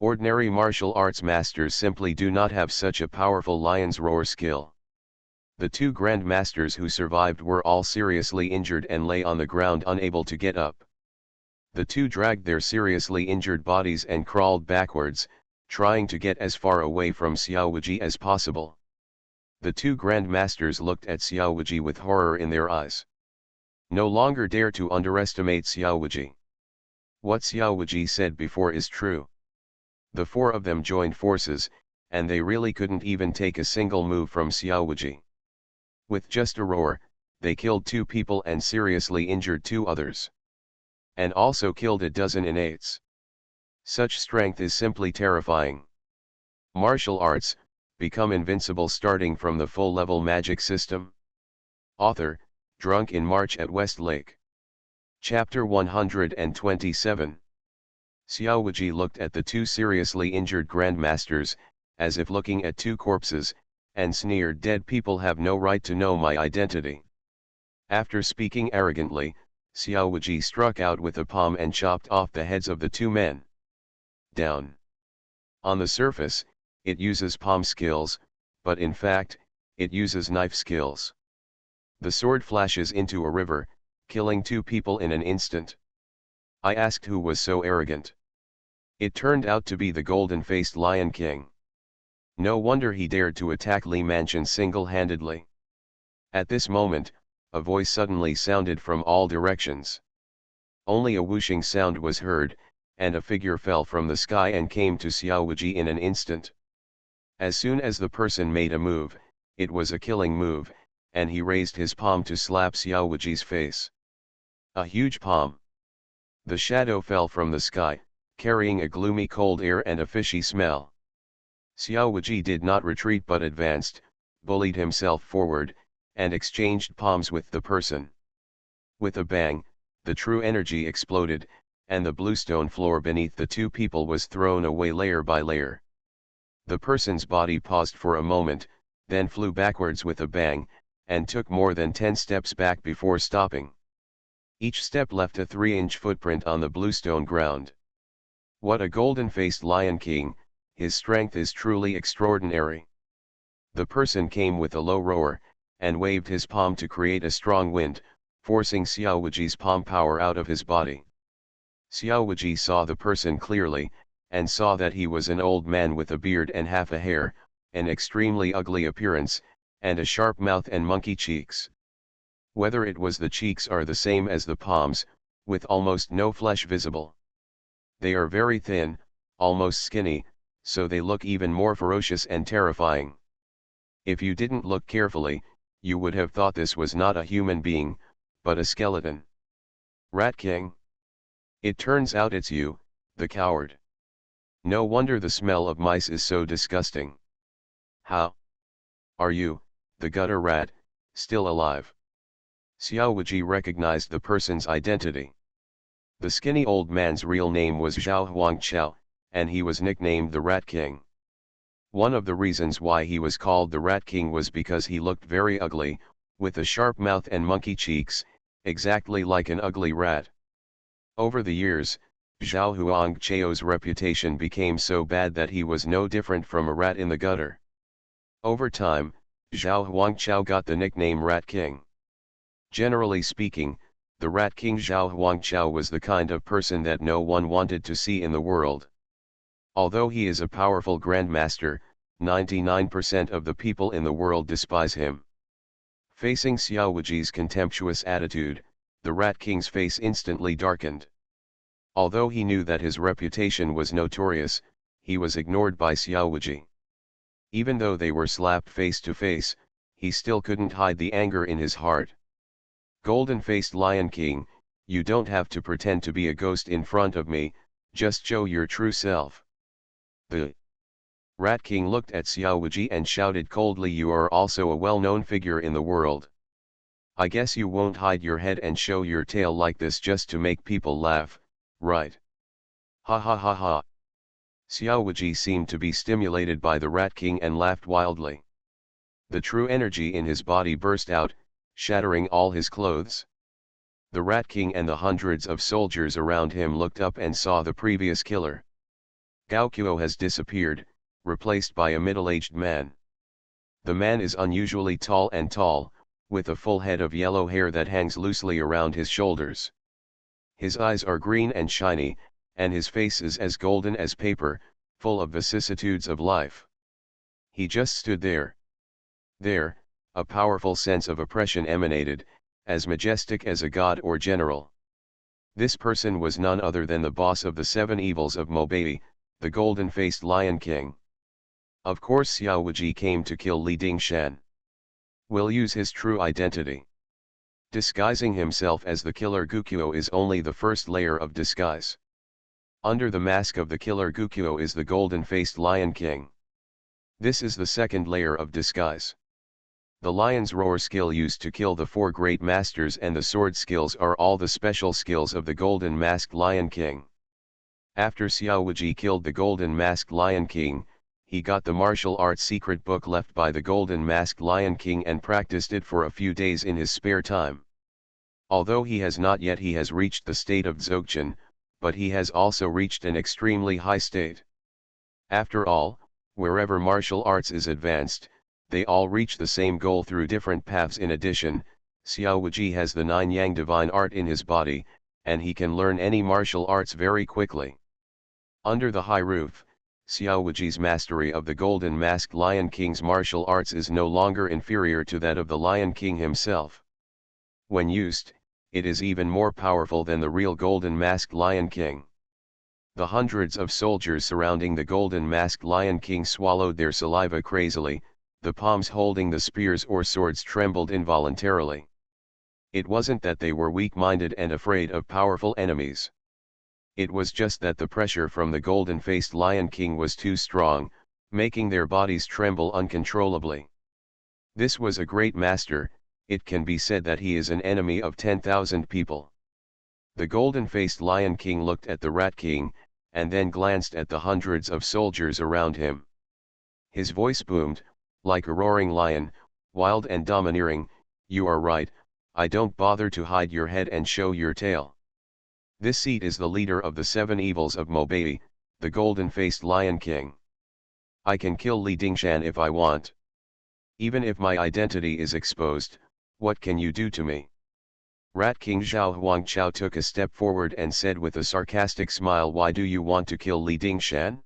Ordinary martial arts masters simply do not have such a powerful Lion's Roar skill. The 2 grand masters who survived were all seriously injured and lay on the ground unable to get up. The 2 dragged their seriously injured bodies and crawled backwards, trying to get as far away from Xiao Wuji as possible. The 2 grand masters looked at Xiao Wuji with horror in their eyes. No longer dare to underestimate Xiao Wuji. What Xiao Wuji said before is true. The 4 of them joined forces, and they really couldn't even take a single move from Xiao Wuji. With just a roar, they killed 2 people and seriously injured 2 others. and also killed a dozen innates. Such strength is simply terrifying. Martial arts, become invincible starting from the full-level magic system. Author, Drunk in March at Westlake. Chapter 127. Xiao Wuji looked at the two seriously injured grandmasters, as if looking at two corpses, and sneered, "Dead people have no right to know my identity." After speaking arrogantly, Xiao Wuji struck out with a palm and chopped off the heads of the two men. Down. On the surface, it uses palm skills, but in fact, it uses knife skills. The sword flashes into a river, killing two people in an instant. I asked who was so arrogant. It turned out to be the golden-faced Lion King. No wonder he dared to attack Li Mansion single-handedly. At this moment, a voice suddenly sounded from all directions. Only a whooshing sound was heard, and a figure fell from the sky and came to Xiao Wuji in an instant. As soon as the person made a move, it was a killing move, and he raised his palm to slap Xiao Wuji's face. A huge palm. The shadow fell from the sky, carrying a gloomy cold air and a fishy smell. Xiao Wuji did not retreat but advanced, bullied himself forward, and exchanged palms with the person. With a bang, the true energy exploded, and the bluestone floor beneath the two people was thrown away layer by layer. The person's body paused for a moment, then flew backwards with a bang, and took more than 10 steps back before stopping. Each step left a 3-inch footprint on the bluestone ground. What a golden-faced Lion King, his strength is truly extraordinary. The person came with a low roar, and waved his palm to create a strong wind, forcing Xiao Wuji's palm power out of his body. Xiao Wuji saw the person clearly, and saw that he was an old man with a beard and half a hair, an extremely ugly appearance, and a sharp mouth and monkey cheeks. Whether it was the cheeks are the same as the palms, with almost no flesh visible. They are very thin, almost skinny, so they look even more ferocious and terrifying. If you didn't look carefully, you would have thought this was not a human being, but a skeleton. Rat King? It turns out it's you, the coward. No wonder the smell of mice is so disgusting. How are you, the gutter rat, still alive? Xiao Wuji recognized the person's identity. The skinny old man's real name was Zhao Huangqiao, and he was nicknamed the Rat King. One of the reasons why he was called the Rat King was because he looked very ugly, with a sharp mouth and monkey cheeks, exactly like an ugly rat. Over the years, Zhao Huangqiao's reputation became so bad that he was no different from a rat in the gutter. Over time, Zhao Huangqiao got the nickname Rat King. Generally speaking, the Rat King Zhao Huangqiao was the kind of person that no one wanted to see in the world. Although he is a powerful grandmaster, 99% of the people in the world despise him. Facing Xiao Wuji's contemptuous attitude, the Rat King's face instantly darkened. Although he knew that his reputation was notorious, he was ignored by Xiao Wuji. Even though they were slapped face to face, he still couldn't hide the anger in his heart. Golden-faced Lion King, you don't have to pretend to be a ghost in front of me, just show your true self. The Rat King looked at Xiao Wuji and shouted coldly, "You are also a well-known figure in the world. I guess you won't hide your head and show your tail like this just to make people laugh, right? Ha ha ha ha." Xiao Wuji seemed to be stimulated by the Rat King and laughed wildly. The true energy in his body burst out, shattering all his clothes. The Rat King and the hundreds of soldiers around him looked up and saw the previous killer. Gao Kuo has disappeared, replaced by a middle-aged man. The man is unusually tall, with a full head of yellow hair that hangs loosely around his shoulders. His eyes are green and shiny, and his face is as golden as paper, full of vicissitudes of life. He just stood there. There, a powerful sense of oppression emanated, as majestic as a god or general. This person was none other than the boss of the 7 evils of Mobei, the golden-faced Lion King. Of course Xiao Wuji came to kill Li Dingshan. Will use his true identity. Disguising himself as the killer Gukuo is only the first layer of disguise. Under the mask of the killer Gukuo is the golden-faced Lion King. This is the second layer of disguise. The lion's roar skill used to kill the four great masters and the sword skills are all the special skills of the golden masked Lion King. After Xiao Wuji killed the golden masked Lion King, he got the martial arts secret book left by the golden masked Lion King and practiced it for a few days in his spare time. Although he has not yet reached the state of Dzogchen, but he has also reached an extremely high state. After all, wherever martial arts is advanced, they all reach the same goal through different paths. In addition, Xiao Wuji has the 9 Yang divine art in his body, and he can learn any martial arts very quickly. Under the high roof, Xiao Wuji's mastery of the golden masked Lion King's martial arts is no longer inferior to that of the Lion King himself. When used, it is even more powerful than the real golden masked Lion King. The hundreds of soldiers surrounding the golden masked Lion King swallowed their saliva crazily, the palms holding the spears or swords trembled involuntarily. It wasn't that they were weak-minded and afraid of powerful enemies. It was just that the pressure from the golden-faced Lion King was too strong, making their bodies tremble uncontrollably. This was a great master. It can be said that he is an enemy of 10,000 people. The golden-faced Lion King looked at the Rat King, and then glanced at the hundreds of soldiers around him. His voice boomed, like a roaring lion, wild and domineering, "You are right, I don't bother to hide your head and show your tail. This seat is the leader of the 7 evils of Mobei, the golden-faced Lion King. I can kill Li Dingshan if I want. Even if my identity is exposed, what can you do to me?" Rat King Zhao Huangqiao took a step forward and said with a sarcastic smile, "Why do you want to kill Li Dingshan?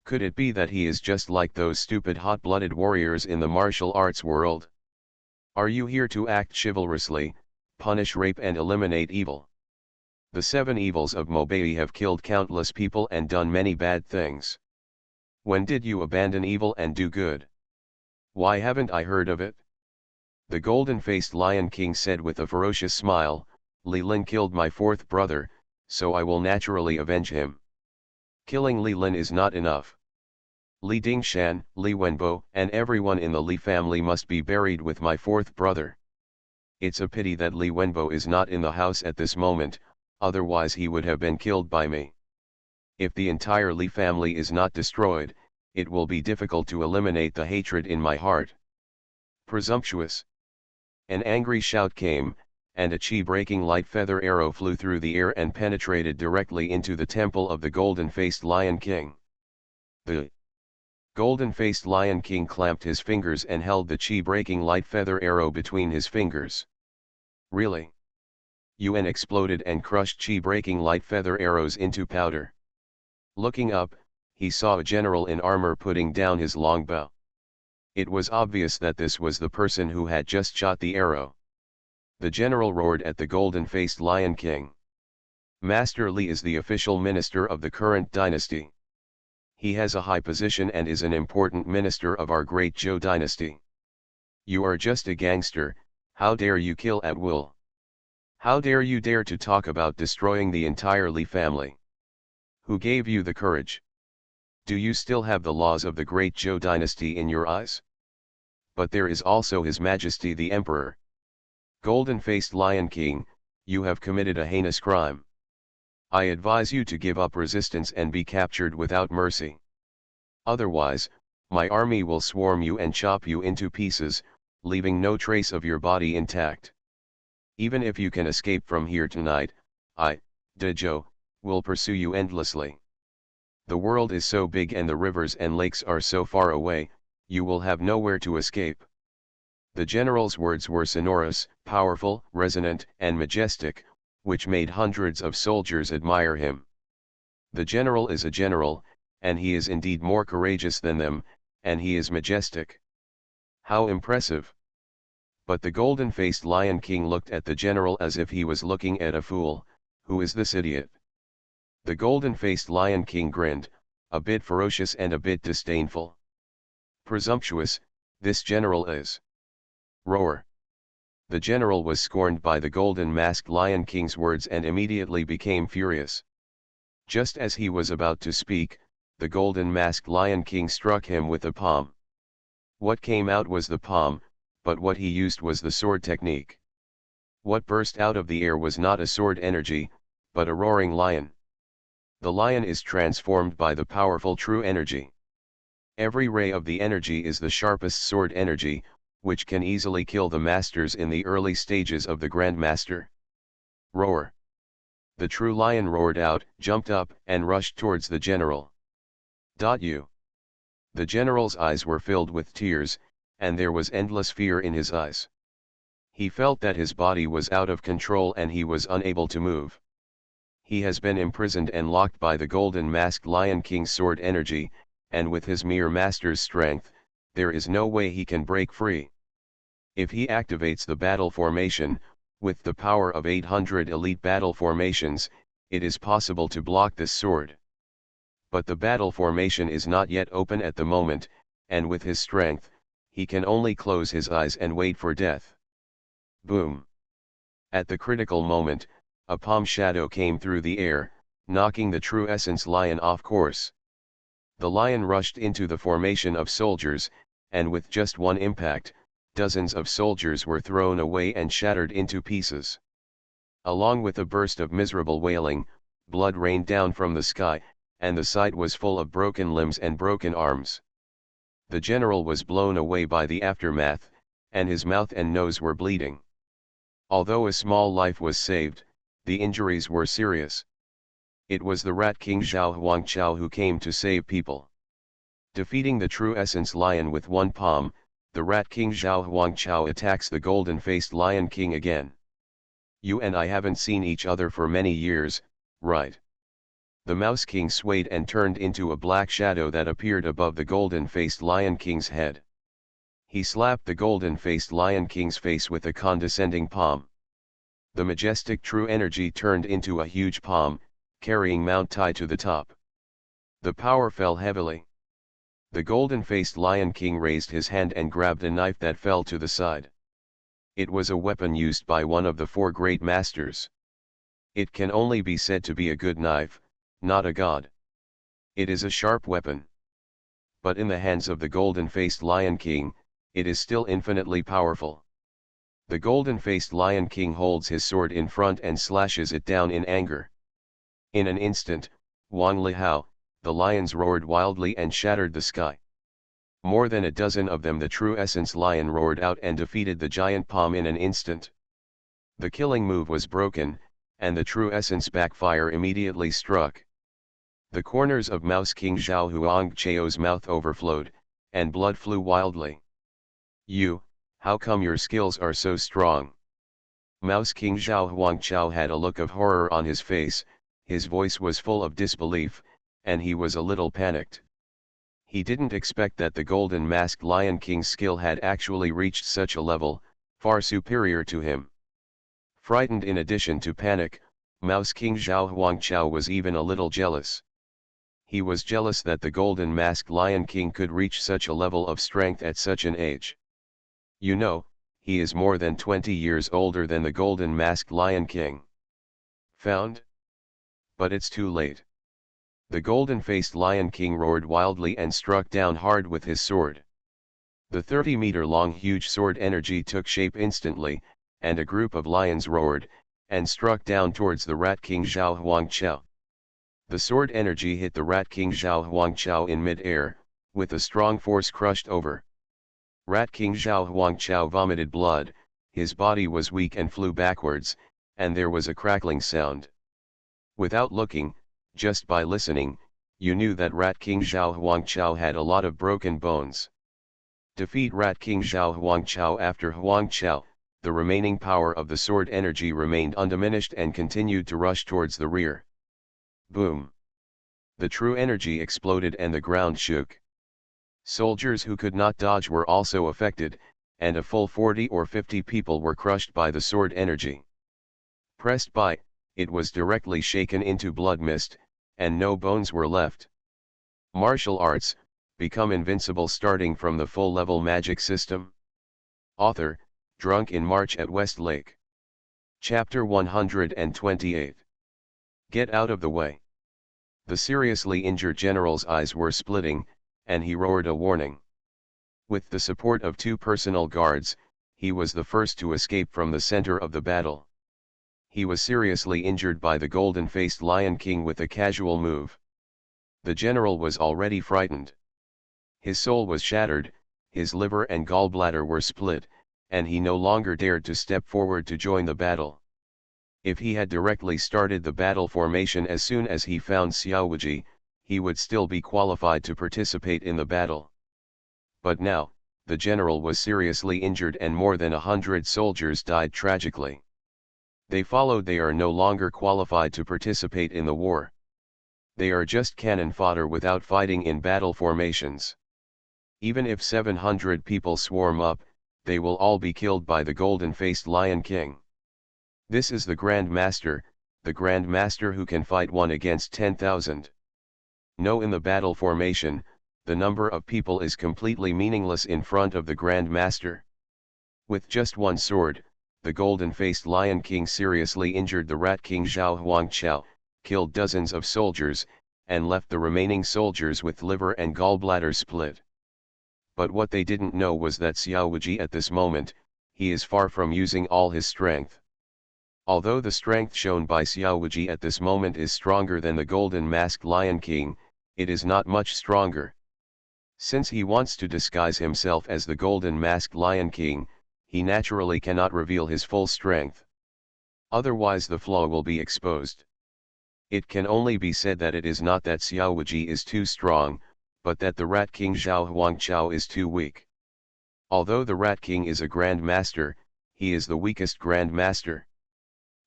Could it be that he is just like those stupid hot-blooded warriors in the martial arts world? Are you here to act chivalrously, punish rape and eliminate evil? The 7 evils of Mobei have killed countless people and done many bad things. When did you abandon evil and do good? Why haven't I heard of it?" The golden-faced Lion King said with a ferocious smile, "Li Lin killed my 4th brother, so I will naturally avenge him. Killing Li Lin is not enough. Li Dingshan, Li Wenbo, and everyone in the Li family must be buried with my 4th brother. It's a pity that Li Wenbo is not in the house at this moment, otherwise he would have been killed by me. If the entire Li family is not destroyed, it will be difficult to eliminate the hatred in my heart." Presumptuous! An angry shout came, and a chi-breaking light feather arrow flew through the air and penetrated directly into the temple of the golden-faced Lion King. The golden-faced Lion King clamped his fingers and held the chi-breaking light feather arrow between his fingers. "Really? Yuan exploded and crushed chi-breaking light feather arrows into powder. Looking up, he saw a general in armor putting down his long bow. It was obvious that this was the person who had just shot the arrow. The general roared at the golden-faced Lion King. "Master Li is the official minister of the current dynasty. He has a high position and is an important minister of our great Zhou dynasty. You are just a gangster, how dare you kill at will? How dare you dare to talk about destroying the entire Li family? Who gave you the courage? Do you still have the laws of the great Zhou dynasty in your eyes? But there is also His Majesty the Emperor. Golden-faced Lion King, you have committed a heinous crime. I advise you to give up resistance and be captured without mercy. Otherwise, my army will swarm you and chop you into pieces, leaving no trace of your body intact. Even if you can escape from here tonight, I, Dezhou, will pursue you endlessly. The world is so big and the rivers and lakes are so far away, you will have nowhere to escape." The general's words were sonorous, powerful, resonant, and majestic, which made hundreds of soldiers admire him. The general is a general, and he is indeed more courageous than them, and he is majestic. How impressive! But the golden-faced Lion King looked at the general as if he was looking at a fool. Who is this idiot? The golden-faced Lion King grinned, a bit ferocious and a bit disdainful. Presumptuous, this general is. Roar. The general was scorned by the golden-masked Lion King's words and immediately became furious. Just as he was about to speak, the golden-masked Lion King struck him with a palm. What came out was the palm, but what he used was the sword technique. What burst out of the air was not a sword energy, but a roaring lion. The lion is transformed by the powerful true energy. Every ray of the energy is the sharpest sword energy, which can easily kill the masters in the early stages of the Grandmaster. Roar! The true lion roared out, jumped up, and rushed towards the general. You. The general's eyes were filled with tears, and there was endless fear in his eyes. He felt that his body was out of control and he was unable to move. He has been imprisoned and locked by the golden-masked Lion King's sword energy, and with his mere master's strength, there is no way he can break free. If he activates the battle formation, with the power of 800 elite battle formations, it is possible to block this sword. But the battle formation is not yet open at the moment, and with his strength, he can only close his eyes and wait for death. Boom! At the critical moment, a palm shadow came through the air, knocking the true essence lion off course. The lion rushed into the formation of soldiers, and with just one impact, dozens of soldiers were thrown away and shattered into pieces. Along with a burst of miserable wailing, blood rained down from the sky, and the sight was full of broken limbs and broken arms. The general was blown away by the aftermath, and his mouth and nose were bleeding. Although a small life was saved, the injuries were serious. It was the Rat King Zhao Huangqiao who came to save people. Defeating the true essence lion with one palm, the Rat King Zhao Huangqiao attacks the golden-faced Lion King again. You and I haven't seen each other for many years, right? The Mouse King swayed and turned into a black shadow that appeared above the golden-faced Lion King's head. He slapped the golden-faced Lion King's face with a condescending palm. The majestic true energy turned into a huge palm, carrying Mount Tai to the top. The power fell heavily. The golden-faced Lion King raised his hand and grabbed a knife that fell to the side. It was a weapon used by one of the four great masters. It can only be said to be a good knife, not a god. It is a sharp weapon. But in the hands of the golden-faced Lion King, it is still infinitely powerful. The golden-faced Lion King holds his sword in front and slashes it down in anger. In an instant, Wang Lihao, the lions roared wildly and shattered the sky. More than a dozen of them, the true essence lion, roared out and defeated the giant palm in an instant. The killing move was broken, and the true essence backfire immediately struck. The corners of Mouse King Zhao Huangqiao's mouth overflowed, and blood flew wildly. How come your skills are so strong? Mouse King Zhao Huangqiao had a look of horror on his face, his voice was full of disbelief, and he was a little panicked. He didn't expect that the golden-masked Lion King's skill had actually reached such a level, far superior to him. Frightened in addition to panic, Mouse King Zhao Huangqiao was even a little jealous. He was jealous that the golden-masked Lion King could reach such a level of strength at such an age. You know, he is more than 20 years older than the golden-masked Lion King. Found? But it's too late. The golden-faced Lion King roared wildly and struck down hard with his sword. The 30-meter-long huge sword energy took shape instantly, and a group of lions roared, and struck down towards the Rat King Zhao Huangqiao. The sword energy hit the Rat King Zhao Huangqiao in mid-air, with a strong force crushed over. Rat King Zhao Huangqiao vomited blood, his body was weak and flew backwards, and there was a crackling sound. Without looking, just by listening, you knew that Rat King Zhao Huangqiao had a lot of broken bones. Defeat Rat King Zhao Huangqiao. After Huangqiao, the remaining power of the sword energy remained undiminished and continued to rush towards the rear. Boom! The true energy exploded and the ground shook. Soldiers who could not dodge were also affected, and a full 40 or 50 people were crushed by the sword energy. Pressed by, it was directly shaken into blood mist, and no bones were left. Martial arts, become invincible starting from the full-level magic system. Author, Drunk in March at Westlake. Chapter 128. Get out of the way. The seriously injured general's eyes were splitting, and he roared a warning. With the support of 2 personal guards, he was the first to escape from the center of the battle. He was seriously injured by the golden-faced Lion King with a casual move. The general was already frightened. His soul was shattered, his liver and gallbladder were split, and he no longer dared to step forward to join the battle. If he had directly started the battle formation as soon as he found Xiao Wuji, he would still be qualified to participate in the battle. But now, the general was seriously injured and more than 100 soldiers died tragically. They are no longer qualified to participate in the war. They are just cannon fodder without fighting in battle formations. Even if 700 people swarm up, they will all be killed by the golden-faced Lion King. This is the Grand Master who can fight 1 against 10,000. No, in the battle formation, the number of people is completely meaningless in front of the Grand Master. With just 1 sword, the golden-faced Lion King seriously injured the Rat King Zhao Huangqiao, killed dozens of soldiers, and left the remaining soldiers with liver and gallbladder split. But what they didn't know was that Xiao Wuji at this moment, he is far from using all his strength. Although the strength shown by Xiao Wuji at this moment is stronger than the golden-masked Lion King, it is not much stronger. Since he wants to disguise himself as the golden-masked Lion King, he naturally cannot reveal his full strength. Otherwise the flaw will be exposed. It can only be said that it is not that Xiao Wuji is too strong, but that the Rat King Zhao Huangqiao is too weak. Although the Rat King is a Grand Master, he is the weakest Grand Master.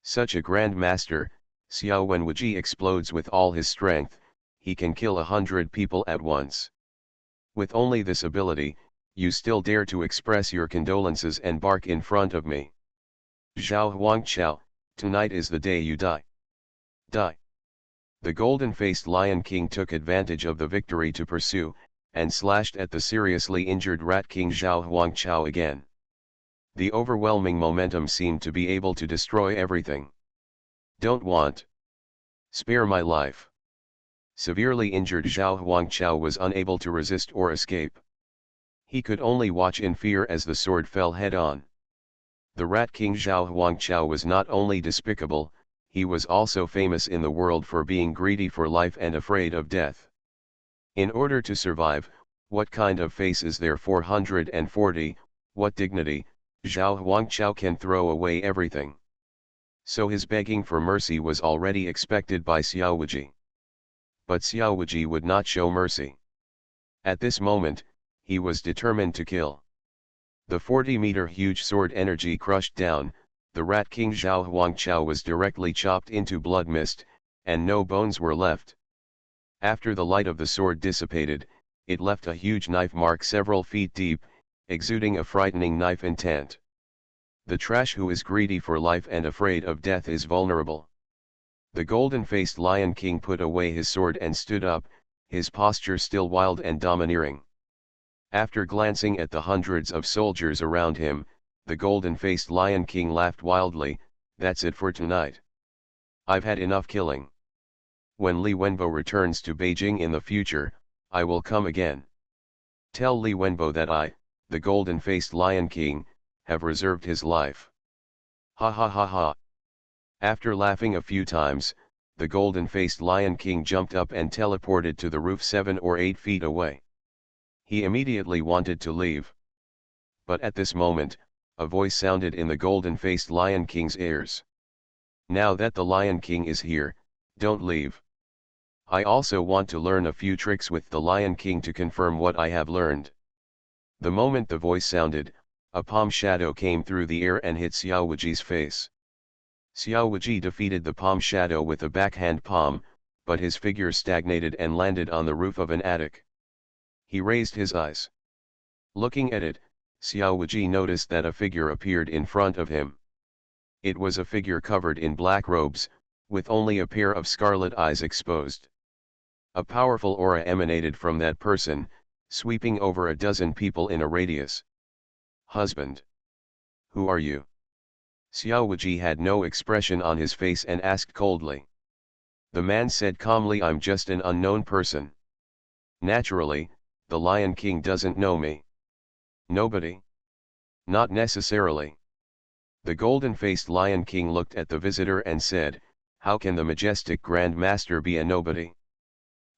Such a Grand Master, Xiao Wuji explodes with all his strength, he can kill 100 people at once. With only this ability, you still dare to express your condolences and bark in front of me. Zhao Huangqiao, tonight is the day you die. Die. The golden-faced Lion King took advantage of the victory to pursue, and slashed at the seriously injured Rat King Zhao Huangqiao again. The overwhelming momentum seemed to be able to destroy everything. Don't want. Spare my life. Severely injured Zhao Huangqiao was unable to resist or escape. He could only watch in fear as the sword fell head-on. The Rat King Zhao Huangqiao was not only despicable, he was also famous in the world for being greedy for life and afraid of death. In order to survive, what kind of face is there? 440, what dignity? Zhao Huangqiao can throw away everything. So his begging for mercy was already expected by Xiao Wuji. But Xiao Wuji would not show mercy. At this moment, he was determined to kill. The 40-meter huge sword energy crushed down, the Rat King Zhao Huangqiao was directly chopped into blood mist, and no bones were left. After the light of the sword dissipated, it left a huge knife mark several feet deep, exuding a frightening knife intent. The trash who is greedy for life and afraid of death is vulnerable. The golden-faced Lion King put away his sword and stood up, his posture still wild and domineering. After glancing at the hundreds of soldiers around him, the golden-faced Lion King laughed wildly. That's it for tonight. I've had enough killing. When Li Wenbo returns to Beijing in the future, I will come again. Tell Li Wenbo that I, the golden-faced Lion King, have reserved his life. Ha ha ha ha. After laughing a few times, the golden-faced Lion King jumped up and teleported to the roof 7 or 8 feet away. He immediately wanted to leave. But at this moment, a voice sounded in the golden-faced Lion King's ears. Now that the Lion King is here, don't leave. I also want to learn a few tricks with the Lion King to confirm what I have learned. The moment the voice sounded, a palm shadow came through the air and hit Xiao Wuji's face. Xiao Wuji defeated the palm shadow with a backhand palm, but his figure stagnated and landed on the roof of an attic. He raised his eyes. Looking at it, Xiao Wuji noticed that a figure appeared in front of him. It was a figure covered in black robes, with only a pair of scarlet eyes exposed. A powerful aura emanated from that person, sweeping over a dozen people in a radius. Husband. Who are you? Xiao Wuji had no expression on his face and asked coldly. The man said calmly, I'm just an unknown person. Naturally, the Lion King doesn't know me. Nobody? Not necessarily. The golden-faced Lion King looked at the visitor and said, how can the majestic Grand Master be a nobody?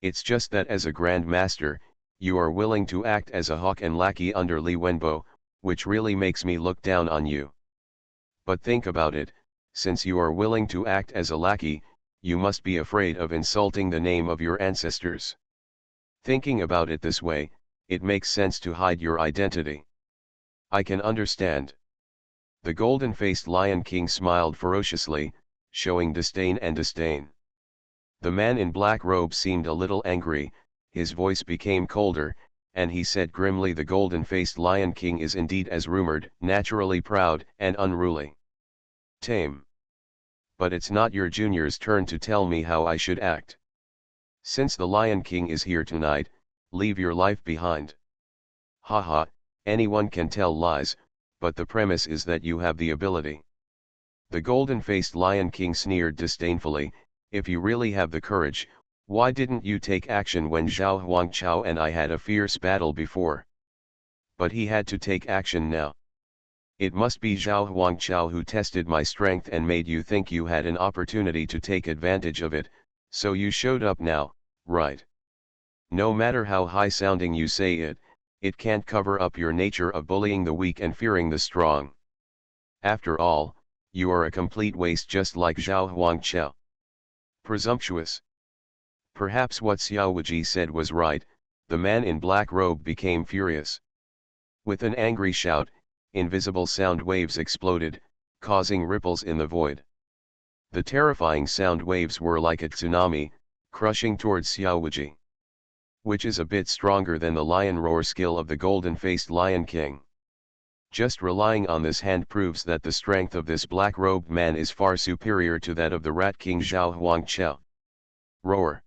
It's just that as a Grand Master, you are willing to act as a hawk and lackey under Li Wenbo, which really makes me look down on you. But think about it, since you are willing to act as a lackey, you must be afraid of insulting the name of your ancestors. Thinking about it this way, it makes sense to hide your identity. I can understand. The golden-faced Lion King smiled ferociously, showing disdain and disdain. The man in black robe seemed a little angry, his voice became colder, and he said grimly, the golden-faced Lion King is indeed as rumored, naturally proud and unruly. Tame. But it's not your junior's turn to tell me how I should act. Since the Lion King is here tonight, leave your life behind. Haha, anyone can tell lies, but the premise is that you have the ability. The golden-faced Lion King sneered disdainfully, if you really have the courage, why didn't you take action when Zhao Huangqiao and I had a fierce battle before? But he had to take action now. It must be Zhao Huangqiao who tested my strength and made you think you had an opportunity to take advantage of it, so you showed up now, right? No matter how high-sounding you say it, it can't cover up your nature of bullying the weak and fearing the strong. After all, you are a complete waste just like Zhao Huangqiao. Presumptuous. Perhaps what Xiao Wuji said was right, the man in black robe became furious. With an angry shout, invisible sound waves exploded, causing ripples in the void. The terrifying sound waves were like a tsunami, crushing towards Xiao Wuji. Which is a bit stronger than the lion roar skill of the golden-faced Lion King. Just relying on this hand proves that the strength of this black-robed man is far superior to that of the Rat King Zhao Huangqiao. Roar.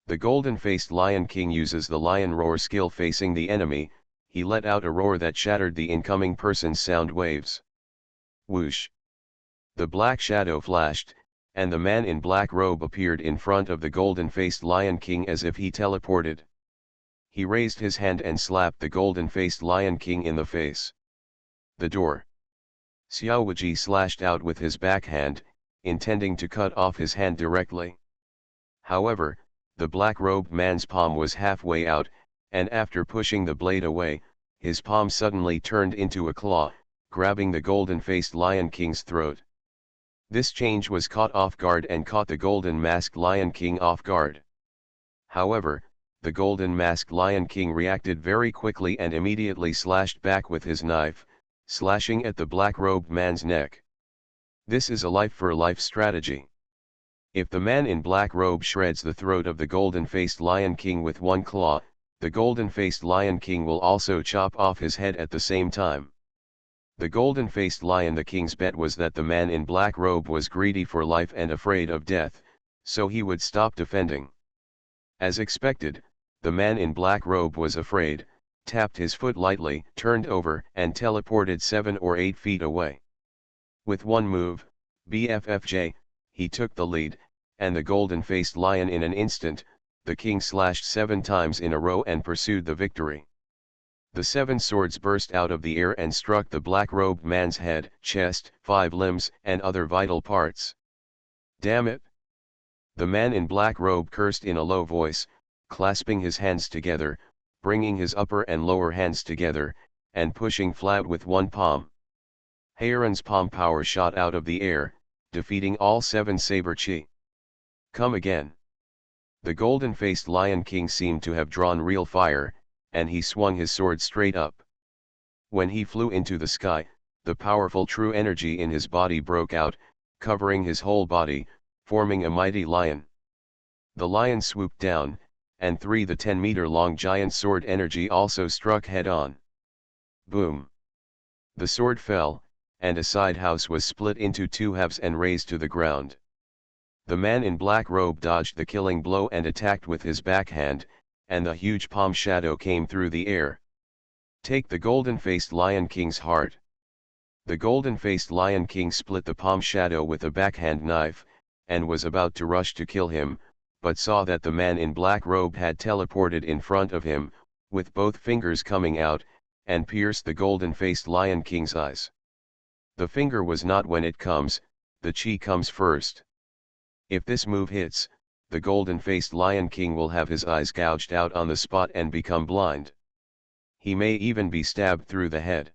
The golden-faced Lion King uses the lion roar skill facing the enemy, he let out a roar that shattered the incoming person's sound waves. Whoosh. The black shadow flashed, and the man in black robe appeared in front of the golden-faced Lion King as if he teleported. He raised his hand and slapped the golden-faced Lion King in the face. The door. Xiao Wuji slashed out with his backhand, intending to cut off his hand directly. However, the black-robed man's palm was halfway out, and after pushing the blade away, his palm suddenly turned into a claw, grabbing the golden-faced Lion King's throat. This change was caught off guard and caught the golden-masked Lion King off guard. However, the golden-masked Lion King reacted very quickly and immediately slashed back with his knife, slashing at the black-robed man's neck. This is a life-for-life strategy. If the man in black robe shreds the throat of the golden-faced Lion King with one claw, the golden-faced Lion King will also chop off his head at the same time. The golden-faced Lion the King's bet was that the man in black robe was greedy for life and afraid of death, so he would stop defending. As expected, the man in black robe was afraid, tapped his foot lightly, turned over and teleported 7 or 8 feet away. With one move, BFFJ, he took the lead, and the golden-faced lion in an instant, the king slashed 7 times in a row and pursued the victory. The 7 swords burst out of the air and struck the black-robed man's head, chest, 5 limbs, and other vital parts. Damn it! The man in black robe cursed in a low voice, clasping his hands together, bringing his upper and lower hands together, and pushing flat with one palm. Heiran's palm power shot out of the air, defeating all 7 saber chi. Come again. The golden-faced Lion King seemed to have drawn real fire, and he swung his sword straight up. When he flew into the sky, the powerful true energy in his body broke out, covering his whole body, forming a mighty lion. The lion swooped down, and the 10-meter-long giant sword energy also struck head-on. Boom! The sword fell, and a side house was split into 2 halves and razed to the ground. The man in black robe dodged the killing blow and attacked with his backhand, and the huge palm shadow came through the air. Take the golden-faced Lion King's heart. The golden-faced Lion King split the palm shadow with a backhand knife, and was about to rush to kill him, but saw that the man in black robe had teleported in front of him, with both fingers coming out, and pierced the golden-faced Lion King's eyes. The finger was not when it comes, the chi comes first. If this move hits, the golden-faced Lion King will have his eyes gouged out on the spot and become blind. He may even be stabbed through the head.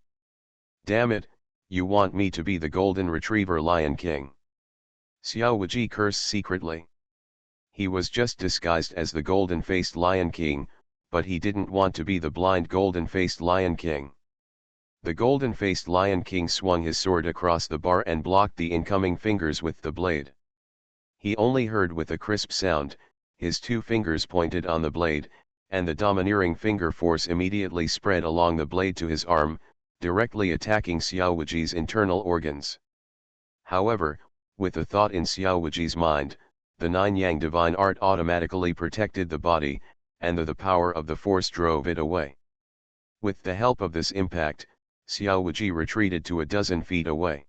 Damn it, you want me to be the golden retriever Lion King? Xiao Wuji cursed secretly. He was just disguised as the golden-faced Lion King, but he didn't want to be the blind golden-faced Lion King. The golden-faced Lion King swung his sword across the bar and blocked the incoming fingers with the blade. He only heard with a crisp sound, his two fingers pointed on the blade, and the domineering finger force immediately spread along the blade to his arm, directly attacking Xiao Wuji's internal organs. However, with the thought in Xiao Wuji's mind, the nine-yang divine art automatically protected the body, and the power of the force drove it away. With the help of this impact, Xiao Wuji retreated to a dozen feet away.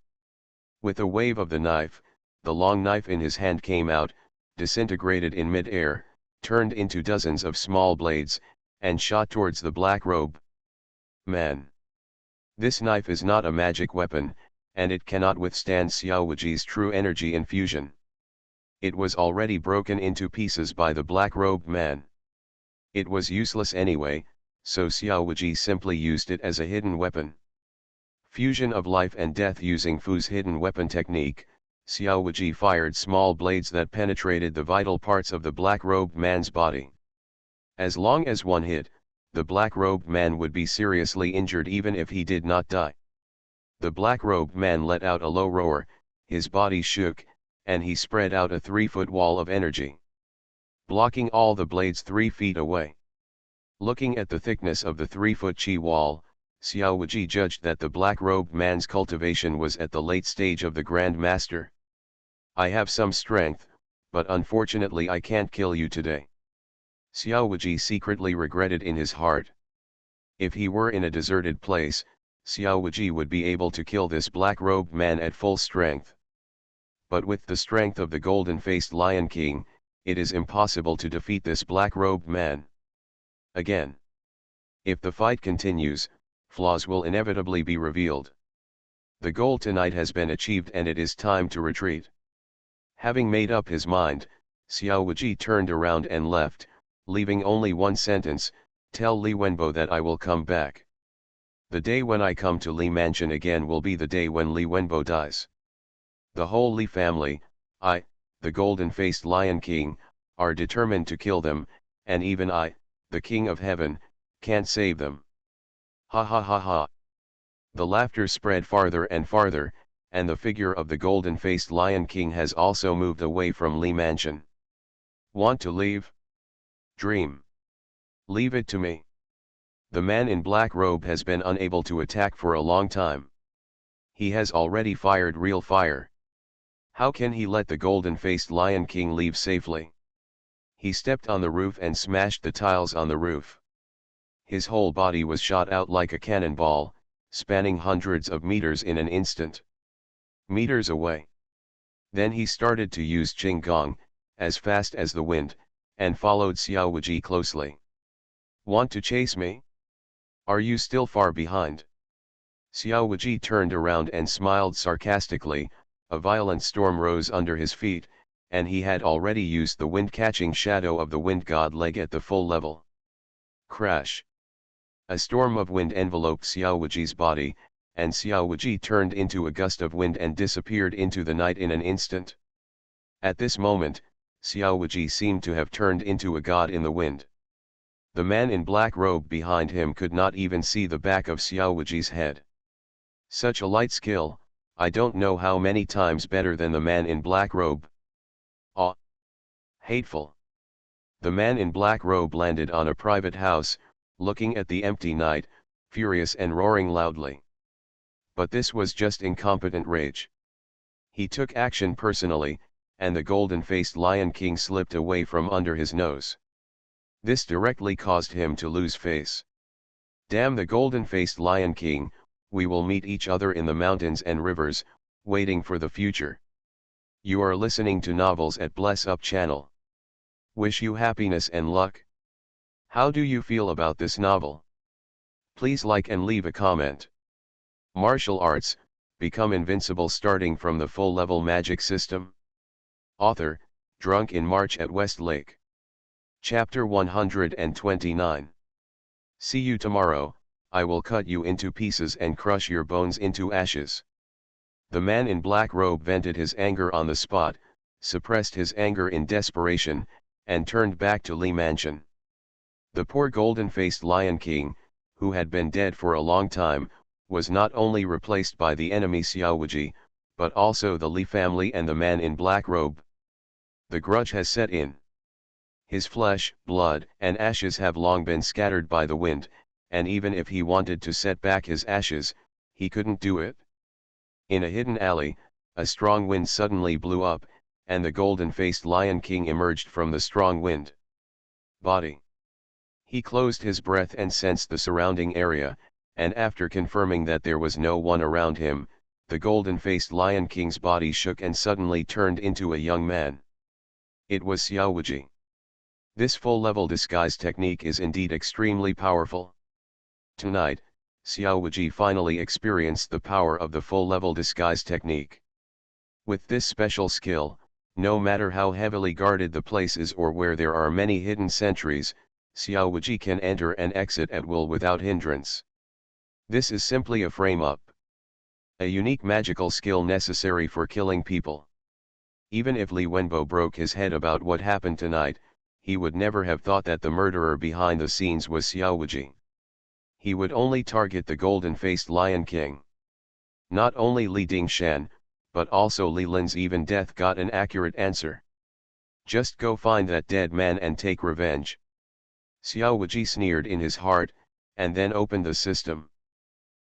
With a wave of the knife, the long knife in his hand came out, disintegrated in mid-air, turned into dozens of small blades, and shot towards the black robe. Man! This knife is not a magic weapon, and it cannot withstand Xiao Wuji's true energy infusion. It was already broken into pieces by the black-robed man. It was useless anyway, so Xiao Wuji simply used it as a hidden weapon. Fusion of life and death using Fu's hidden weapon technique, Xiao Wuji fired small blades that penetrated the vital parts of the black-robed man's body. As long as one hit, the black-robed man would be seriously injured even if he did not die. The black-robed man let out a low roar, his body shook, and he spread out a 3-foot wall of energy, blocking all the blades 3 feet away. Looking at the thickness of the 3-foot chi wall, Xiao Wuji judged that the black-robed man's cultivation was at the late stage of the Grand Master. I have some strength, but unfortunately I can't kill you today. Xiao Wuji secretly regretted in his heart. If he were in a deserted place, Xiao Wuji would be able to kill this black-robed man at full strength. But with the strength of the golden-faced Lion King, it is impossible to defeat this black-robed man. Again. If the fight continues, flaws will inevitably be revealed. The goal tonight has been achieved and it is time to retreat. Having made up his mind, Xiao Wuji turned around and left, leaving only one sentence, "Tell Li Wenbo that I will come back. The day when I come to Li Mansion again will be the day when Li Wenbo dies. The whole Li family, I, the golden-faced Lion King, are determined to kill them, and even I, the King of Heaven, can't save them." Ha ha ha ha. The laughter spread farther and farther, and the figure of the golden-faced Lion King has also moved away from Li Mansion. Want to leave? Dream. Leave it to me. The man in black robe has been unable to attack for a long time. He has already fired real fire. How can he let the golden-faced Lion King leave safely? He stepped on the roof and smashed the tiles on the roof. His whole body was shot out like a cannonball, spanning hundreds of meters in an instant. Meters away. Then he started to use Qinggong, as fast as the wind, and followed Xiao Wuji closely. Want to chase me? Are you still far behind? Xiao Wuji turned around and smiled sarcastically. A violent storm rose under his feet, and he had already used the wind-catching shadow of the wind god leg at the full level. Crash! A storm of wind enveloped Xiao Wuji's body, and Xiao Wuji turned into a gust of wind and disappeared into the night in an instant. At this moment, Xiao Wuji seemed to have turned into a god in the wind. The man in black robe behind him could not even see the back of Xiao Wuji's head. Such a light skill, I don't know how many times better than the man in black robe. Ah! Hateful! The man in black robe landed on a private house, looking at the empty night, furious and roaring loudly. But this was just incompetent rage. He took action personally, and the golden-faced Lion King slipped away from under his nose. This directly caused him to lose face. Damn the golden-faced Lion King, we will meet each other in the mountains and rivers, waiting for the future. You are listening to Novels at Bless Up channel. Wish you happiness and luck. How do you feel about this novel? Please like and leave a comment. Martial arts, become invincible starting from the full level magic system. Author, drunk in March at Westlake. Chapter 129. See you tomorrow, I will cut you into pieces and crush your bones into ashes. The man in black robe vented his anger on the spot, suppressed his anger in desperation, and turned back to Li Mansion. The poor golden-faced Lion King, who had been dead for a long time, was not only replaced by the enemy Xiaowuji, but also the Li family and the man in black robe. The grudge has set in. His flesh, blood, and ashes have long been scattered by the wind, and even if he wanted to set back his ashes, he couldn't do it. In a hidden alley, a strong wind suddenly blew up, and the golden-faced Lion King emerged from the strong wind. Body. He closed his breath and sensed the surrounding area, and after confirming that there was no one around him, the golden-faced Lion King's body shook and suddenly turned into a young man. It was Xiaowuji. This full-level disguise technique is indeed extremely powerful. Tonight, Xiaowuji finally experienced the power of the full-level disguise technique. With this special skill, no matter how heavily guarded the place is or where there are many hidden sentries, Xiaowuji can enter and exit at will without hindrance. This is simply a frame-up. A unique magical skill necessary for killing people. Even if Li Wenbo broke his head about what happened tonight, he would never have thought that the murderer behind the scenes was Xiaowuji. He would only target the golden-faced Lion King. Not only Li Dingshan, but also Li Lin's even death got an accurate answer. Just go find that dead man and take revenge. Xiaowuji sneered in his heart, and then opened the system.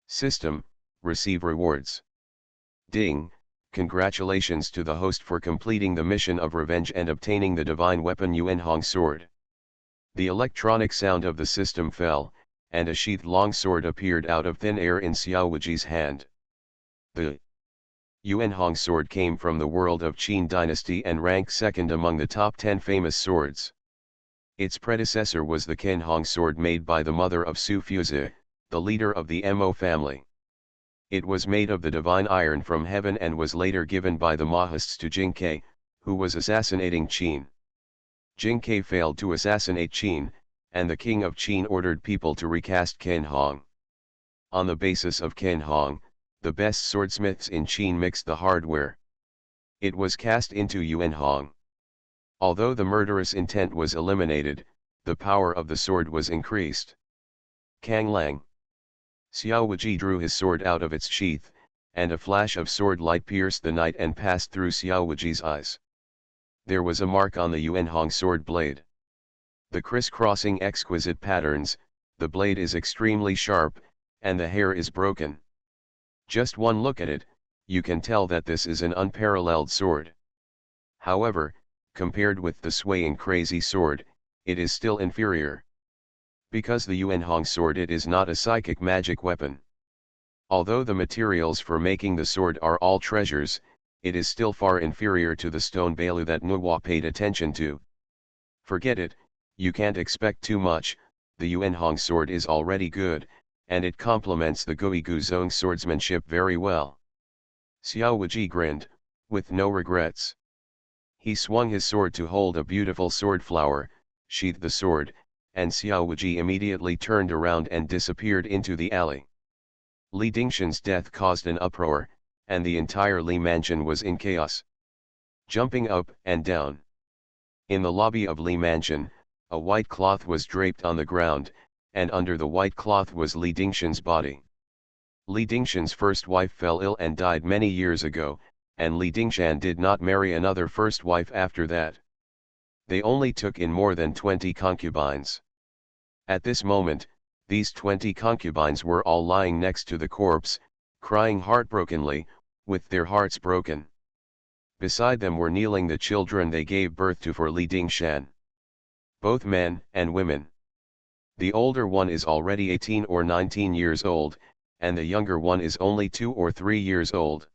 System, receive rewards. Ding, congratulations to the host for completing the mission of revenge and obtaining the divine weapon Yuanhong sword. The electronic sound of the system fell, and a sheathed long sword appeared out of thin air in Xiaowuji's hand. The Yuanhong sword came from the world of Qin dynasty and ranked second among the top 10 famous swords. Its predecessor was the Qianhong sword made by the mother of Su Fuzi, the leader of the Mo family. It was made of the divine iron from heaven and was later given by the Mahists to Jingke, who was assassinating Qin. Jingke failed to assassinate Qin, and the king of Qin ordered people to recast Qianhong. On the basis of Qianhong, the best swordsmiths in Qin mixed the hardware. It was cast into Yuanhong. Although the murderous intent was eliminated, the power of the sword was increased. Kang Lang. Xiaowuji drew his sword out of its sheath, and a flash of sword light pierced the night and passed through Xiaowuji's eyes. There was a mark on the Yuanhong sword blade. The criss-crossing exquisite patterns, the blade is extremely sharp, and the hair is broken. Just one look at it, you can tell that this is an unparalleled sword. However, compared with the swaying crazy sword, it is still inferior. Because the Yuanhong sword it is not a psychic magic weapon. Although the materials for making the sword are all treasures, it is still far inferior to the stone bailu that Nuwa paid attention to. Forget it, you can't expect too much, the Yuanhong sword is already good, and it complements the Guigu Zong swordsmanship very well. Xiaowuji grinned, with no regrets. He swung his sword to hold a beautiful sword flower, sheathed the sword, and Xiaowuji immediately turned around and disappeared into the alley. Li Dingshan's death caused an uproar, and the entire Li mansion was in chaos. Jumping up and down. In the lobby of Li mansion, a white cloth was draped on the ground, and under the white cloth was Li Dingshan's body. Li Dingshan's first wife fell ill and died many years ago, and Li Dingshan did not marry another first wife after that. They only took in more than 20 concubines. At this moment, these 20 concubines were all lying next to the corpse, crying heartbrokenly, with their hearts broken. Beside them were kneeling the children they gave birth to for Li Dingshan. Both men and women. The older one is already 18 or 19 years old, and the younger one is only 2 or 3 years old.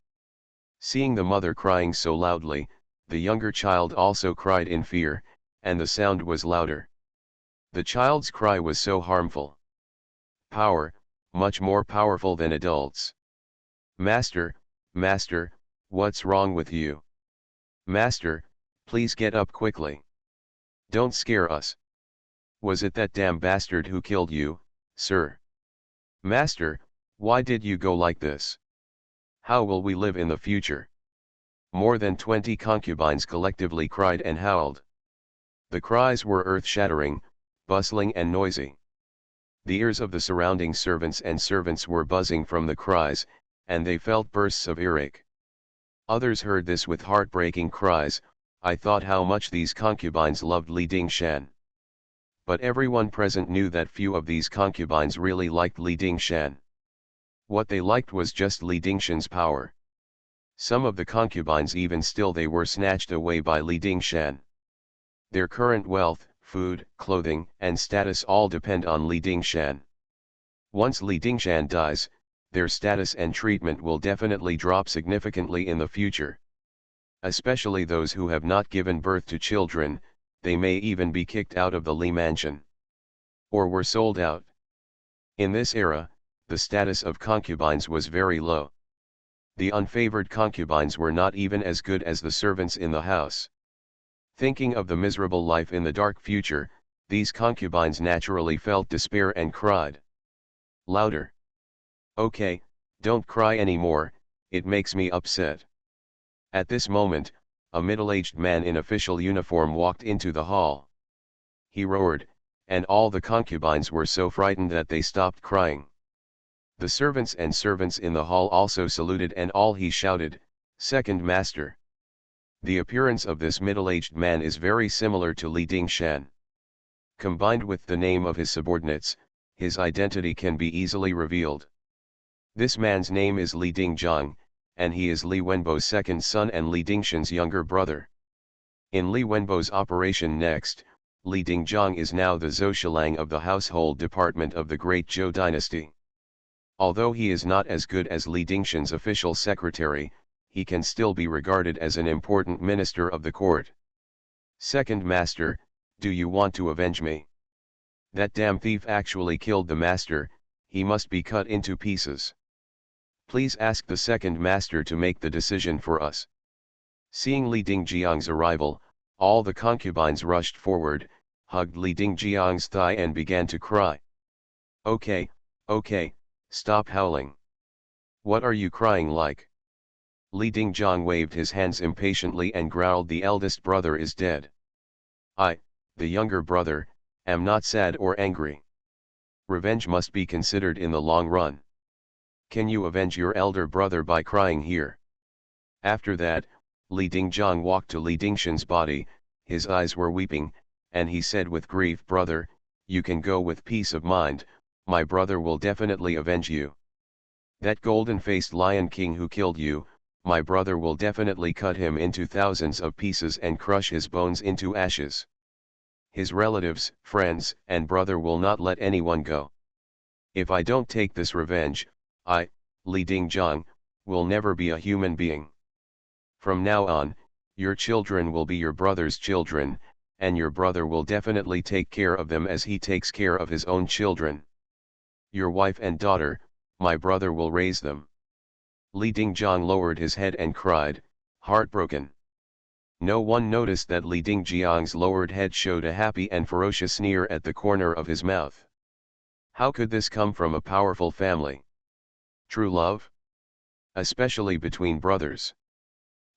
Seeing the mother crying so loudly, the younger child also cried in fear, and the sound was louder. The child's cry was so harmful. Power, much more powerful than adults. Master, master, what's wrong with you? Master, please get up quickly. Don't scare us. Was it that damn bastard who killed you, sir? Master, why did you go like this? How will we live in the future? More than 20 concubines collectively cried and howled. The cries were earth-shattering, bustling and noisy. The ears of the surrounding servants were buzzing from the cries, and they felt bursts of earache. Others heard this with heartbreaking cries. I thought how much these concubines loved Li Dingshan. But everyone present knew that few of these concubines really liked Li Dingshan. What they liked was just Li Dingshan's power. Some of the concubines even still they were snatched away by Li Dingshan. Their current wealth, food, clothing, and status all depend on Li Dingshan. Once Li Dingshan dies, their status and treatment will definitely drop significantly in the future. Especially those who have not given birth to children, they may even be kicked out of the Li mansion. Or were sold out. In this era, the status of concubines was very low. The unfavored concubines were not even as good as the servants in the house. Thinking of the miserable life in the dark future, these concubines naturally felt despair and cried louder. Okay, don't cry anymore, it makes me upset. At this moment, a middle-aged man in official uniform walked into the hall. He roared, and all the concubines were so frightened that they stopped crying. The servants in the hall also saluted, and all he shouted, "Second master." The appearance of this middle-aged man is very similar to Li Dingshan. Combined with the name of his subordinates, his identity can be easily revealed. This man's name is Li Dingjiang, and he is Li Wenbo's second son and Li Dingshan's younger brother. In Li Wenbo's operation next, Li Dingjiang is now the Zhoushilang of the household department of the Great Zhou dynasty. Although he is not as good as Li Dingshan's official secretary, he can still be regarded as an important minister of the court. Second master, do you want to avenge me? That damn thief actually killed the master, he must be cut into pieces. Please ask the second master to make the decision for us. Seeing Li Dingjiang's arrival, all the concubines rushed forward, hugged Li Dingjiang's thigh and began to cry. Okay, stop howling. What are you crying like? Li Dingjiang waved his hands impatiently and growled, the eldest brother is dead. I, the younger brother, am not sad or angry. Revenge must be considered in the long run. Can you avenge your elder brother by crying here? After that, Li Dingjiang walked to Li Dingshan's body, his eyes were weeping, and he said with grief, brother, you can go with peace of mind, my brother will definitely avenge you. That golden-faced lion king who killed you, my brother will definitely cut him into thousands of pieces and crush his bones into ashes. His relatives, friends, and brother will not let anyone go. If I don't take this revenge, I, Li Dingjiang, will never be a human being. From now on, your children will be your brother's children, and your brother will definitely take care of them as he takes care of his own children. Your wife and daughter, my brother will raise them. Li Dingjiang lowered his head and cried, heartbroken. No one noticed that Li Dingjiang's lowered head showed a happy and ferocious sneer at the corner of his mouth. How could this come from a powerful family? True love? Especially between brothers.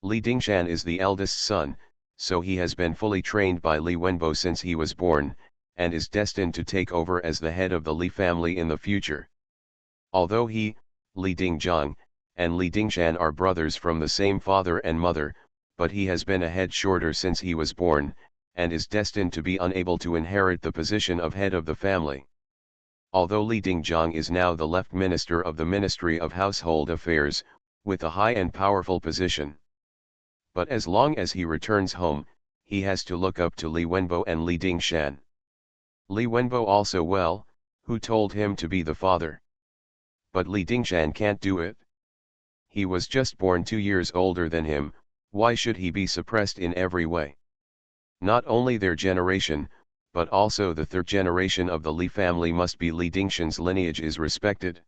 Li Dingshan is the eldest son, so he has been fully trained by Li Wenbo since he was born, and is destined to take over as the head of the Li family in the future. Although he, Li Dingjiang, and Li Dingshan are brothers from the same father and mother, but he has been a head shorter since he was born, and is destined to be unable to inherit the position of head of the family. Although Li Dingjiang is now the left minister of the Ministry of Household Affairs, with a high and powerful position. But as long as he returns home, he has to look up to Li Wenbo and Li Dingshan. Li Wenbo also who told him to be the father. But Li Dingshan can't do it. He was just born 2 years older than him, why should he be suppressed in every way? Not only their generation, but also the third generation of the Li family must be Li Dingshan's lineage is respected.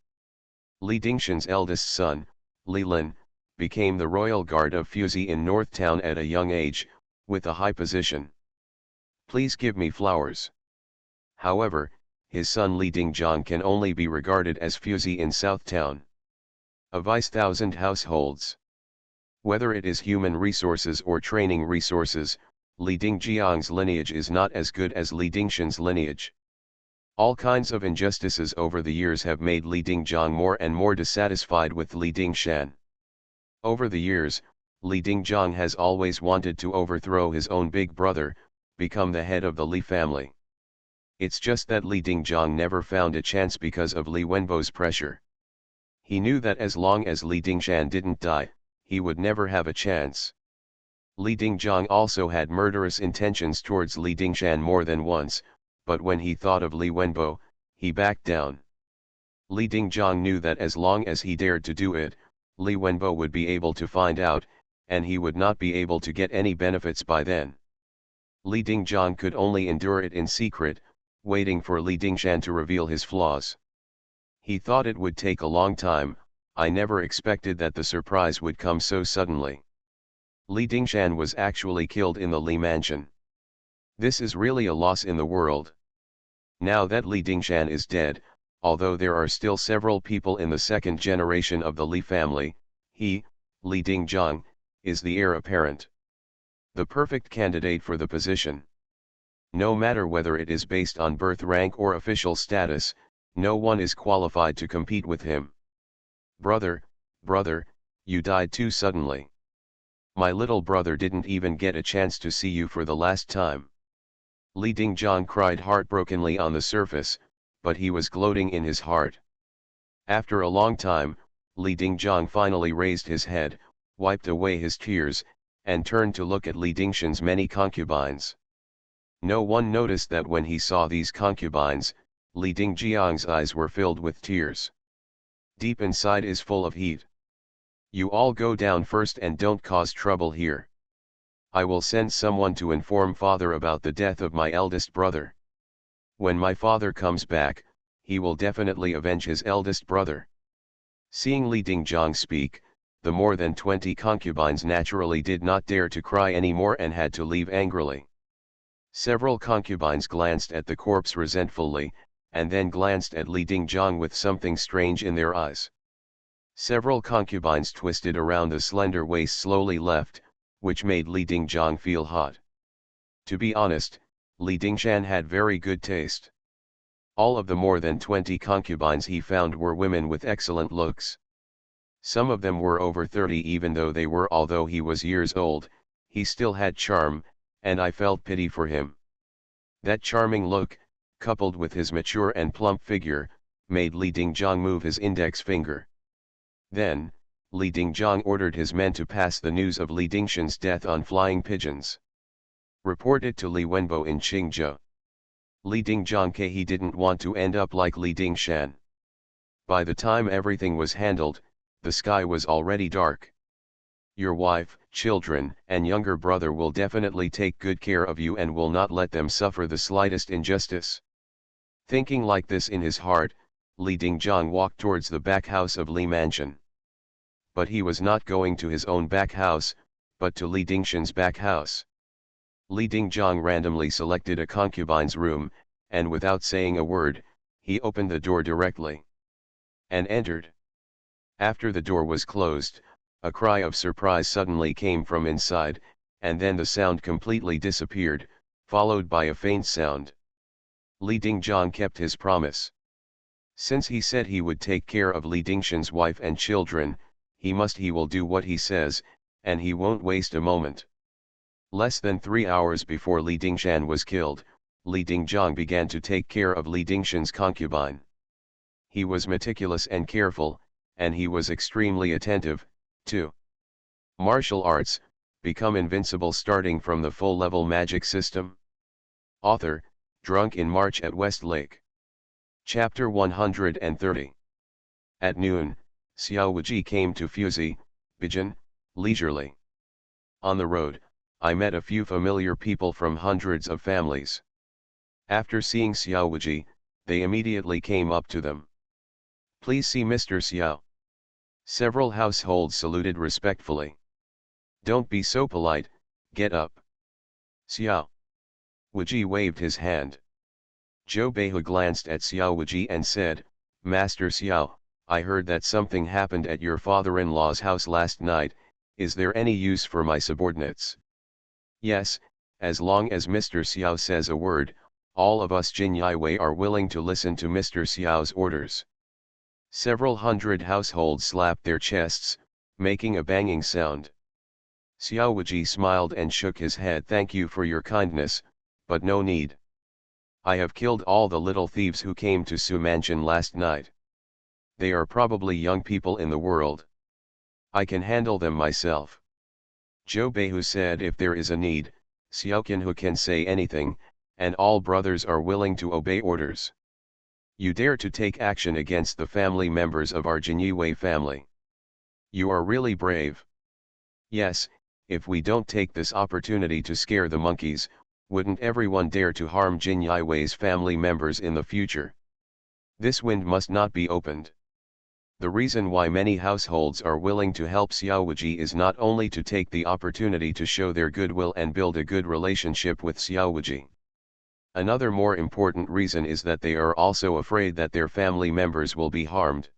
Li Dingshan's eldest son, Li Lin, became the royal guard of Fuzi in North Town at a young age, with a high position. Please give me flowers. However, his son Li Dingjiang can only be regarded as Fuzi in South Town. A vice thousand households. Whether it is human resources or training resources, Li Dingjiang's lineage is not as good as Li Dingshan's lineage. All kinds of injustices over the years have made Li Dingjiang more and more dissatisfied with Li Dingshan. Over the years, Li Dingjiang has always wanted to overthrow his own big brother, become the head of the Li family. It's just that Li Dingjiang never found a chance because of Li Wenbo's pressure. He knew that as long as Li Dingshan didn't die, he would never have a chance. Li Dingjiang also had murderous intentions towards Li Dingshan more than once, but when he thought of Li Wenbo, he backed down. Li Dingjiang knew that as long as he dared to do it, Li Wenbo would be able to find out, and he would not be able to get any benefits by then. Li Dingjiang could only endure it in secret, waiting for Li Dingshan to reveal his flaws. He thought it would take a long time. I never expected that the surprise would come so suddenly. Li Dingshan was actually killed in the Li mansion. This is really a loss in the world. Now that Li Dingshan is dead, although there are still several people in the second generation of the Li family, he, Li Dingjiang, is the heir apparent. The perfect candidate for the position. No matter whether it is based on birth rank or official status, no one is qualified to compete with him. Brother, you died too suddenly. My little brother didn't even get a chance to see you for the last time. Li Dingjiang cried heartbrokenly on the surface, but he was gloating in his heart. After a long time, Li Dingjiang finally raised his head, wiped away his tears, and turned to look at Li Dingshan's many concubines. No one noticed that when he saw these concubines, Li Dingjiang's eyes were filled with tears. Deep inside is full of heat. You all go down first and don't cause trouble here. I will send someone to inform father about the death of my eldest brother. When my father comes back, he will definitely avenge his eldest brother. Seeing Li Dingjiang speak, the more than 20 concubines naturally did not dare to cry anymore and had to leave angrily. Several concubines glanced at the corpse resentfully, and then glanced at Li Dingjiang with something strange in their eyes. Several concubines twisted around the slender waist slowly left, which made Li Dingjiang feel hot. To be honest, Li Dingshan had very good taste. All of the more than 20 concubines he found were women with excellent looks. Some of them were over 30 even though although he was years old, he still had charm, and I felt pity for him. That charming look, coupled with his mature and plump figure, made Li Dingjiang move his index finger. Then, Li Dingjiang ordered his men to pass the news of Li Dingshan's death on flying pigeons. Report it to Li Wenbo in Qingzhou. Li Dingjiang he didn't want to end up like Li Dingshan. By the time everything was handled, the sky was already dark. Your wife, children, and younger brother will definitely take good care of you and will not let them suffer the slightest injustice. Thinking like this in his heart, Li Dingjiang walked towards the back house of Li Mansion. But he was not going to his own back house, but to Li Dingshan's back house. Li Dingjiang randomly selected a concubine's room, and without saying a word, he opened the door directly. And entered. After the door was closed, a cry of surprise suddenly came from inside, and then the sound completely disappeared, followed by a faint sound. Li Dingjiang kept his promise. Since he said he would take care of Li Dingshan's wife and children, he will do what he says, and he won't waste a moment. Less than 3 hours before Li Dingshan was killed, Li Dingjiang began to take care of Li Dingshan's concubine. He was meticulous and careful, and he was extremely attentive, too. Martial arts, become invincible starting from the full-level magic system. Author, Drunk in March at Westlake. Chapter 130. At noon, Xiao Wuji came to Fuzi, Bijan, leisurely. On the road, I met a few familiar people from hundreds of families. After seeing Xiao Wuji, they immediately came up to them. Please see Mr. Xiao. Several households saluted respectfully. Don't be so polite, get up. Xiao Wuji waved his hand. Zhou Beihu glanced at Xiao Wuji and said, Master Xiao, I heard that something happened at your father-in-law's house last night, is there any use for my subordinates? Yes, as long as Mr. Xiao says a word, all of us Jin Yiwei are willing to listen to Mr. Xiao's orders. Several hundred households slapped their chests, making a banging sound. Xiao Wuji smiled and shook his head. Thank you for your kindness, but no need. I have killed all the little thieves who came to Su Mansion last night. They are probably young people in the world. I can handle them myself. Zhou Beihu said if there is a need, Xiao Qinhu can say anything, and all brothers are willing to obey orders. You dare to take action against the family members of our Jinyiwei family. You are really brave. Yes, if we don't take this opportunity to scare the monkeys, wouldn't everyone dare to harm Jin Yiwei's family members in the future? This wind must not be opened. The reason why many households are willing to help Xiao Wuji is not only to take the opportunity to show their goodwill and build a good relationship with Xiao Wuji. Another more important reason is that they are also afraid that their family members will be harmed.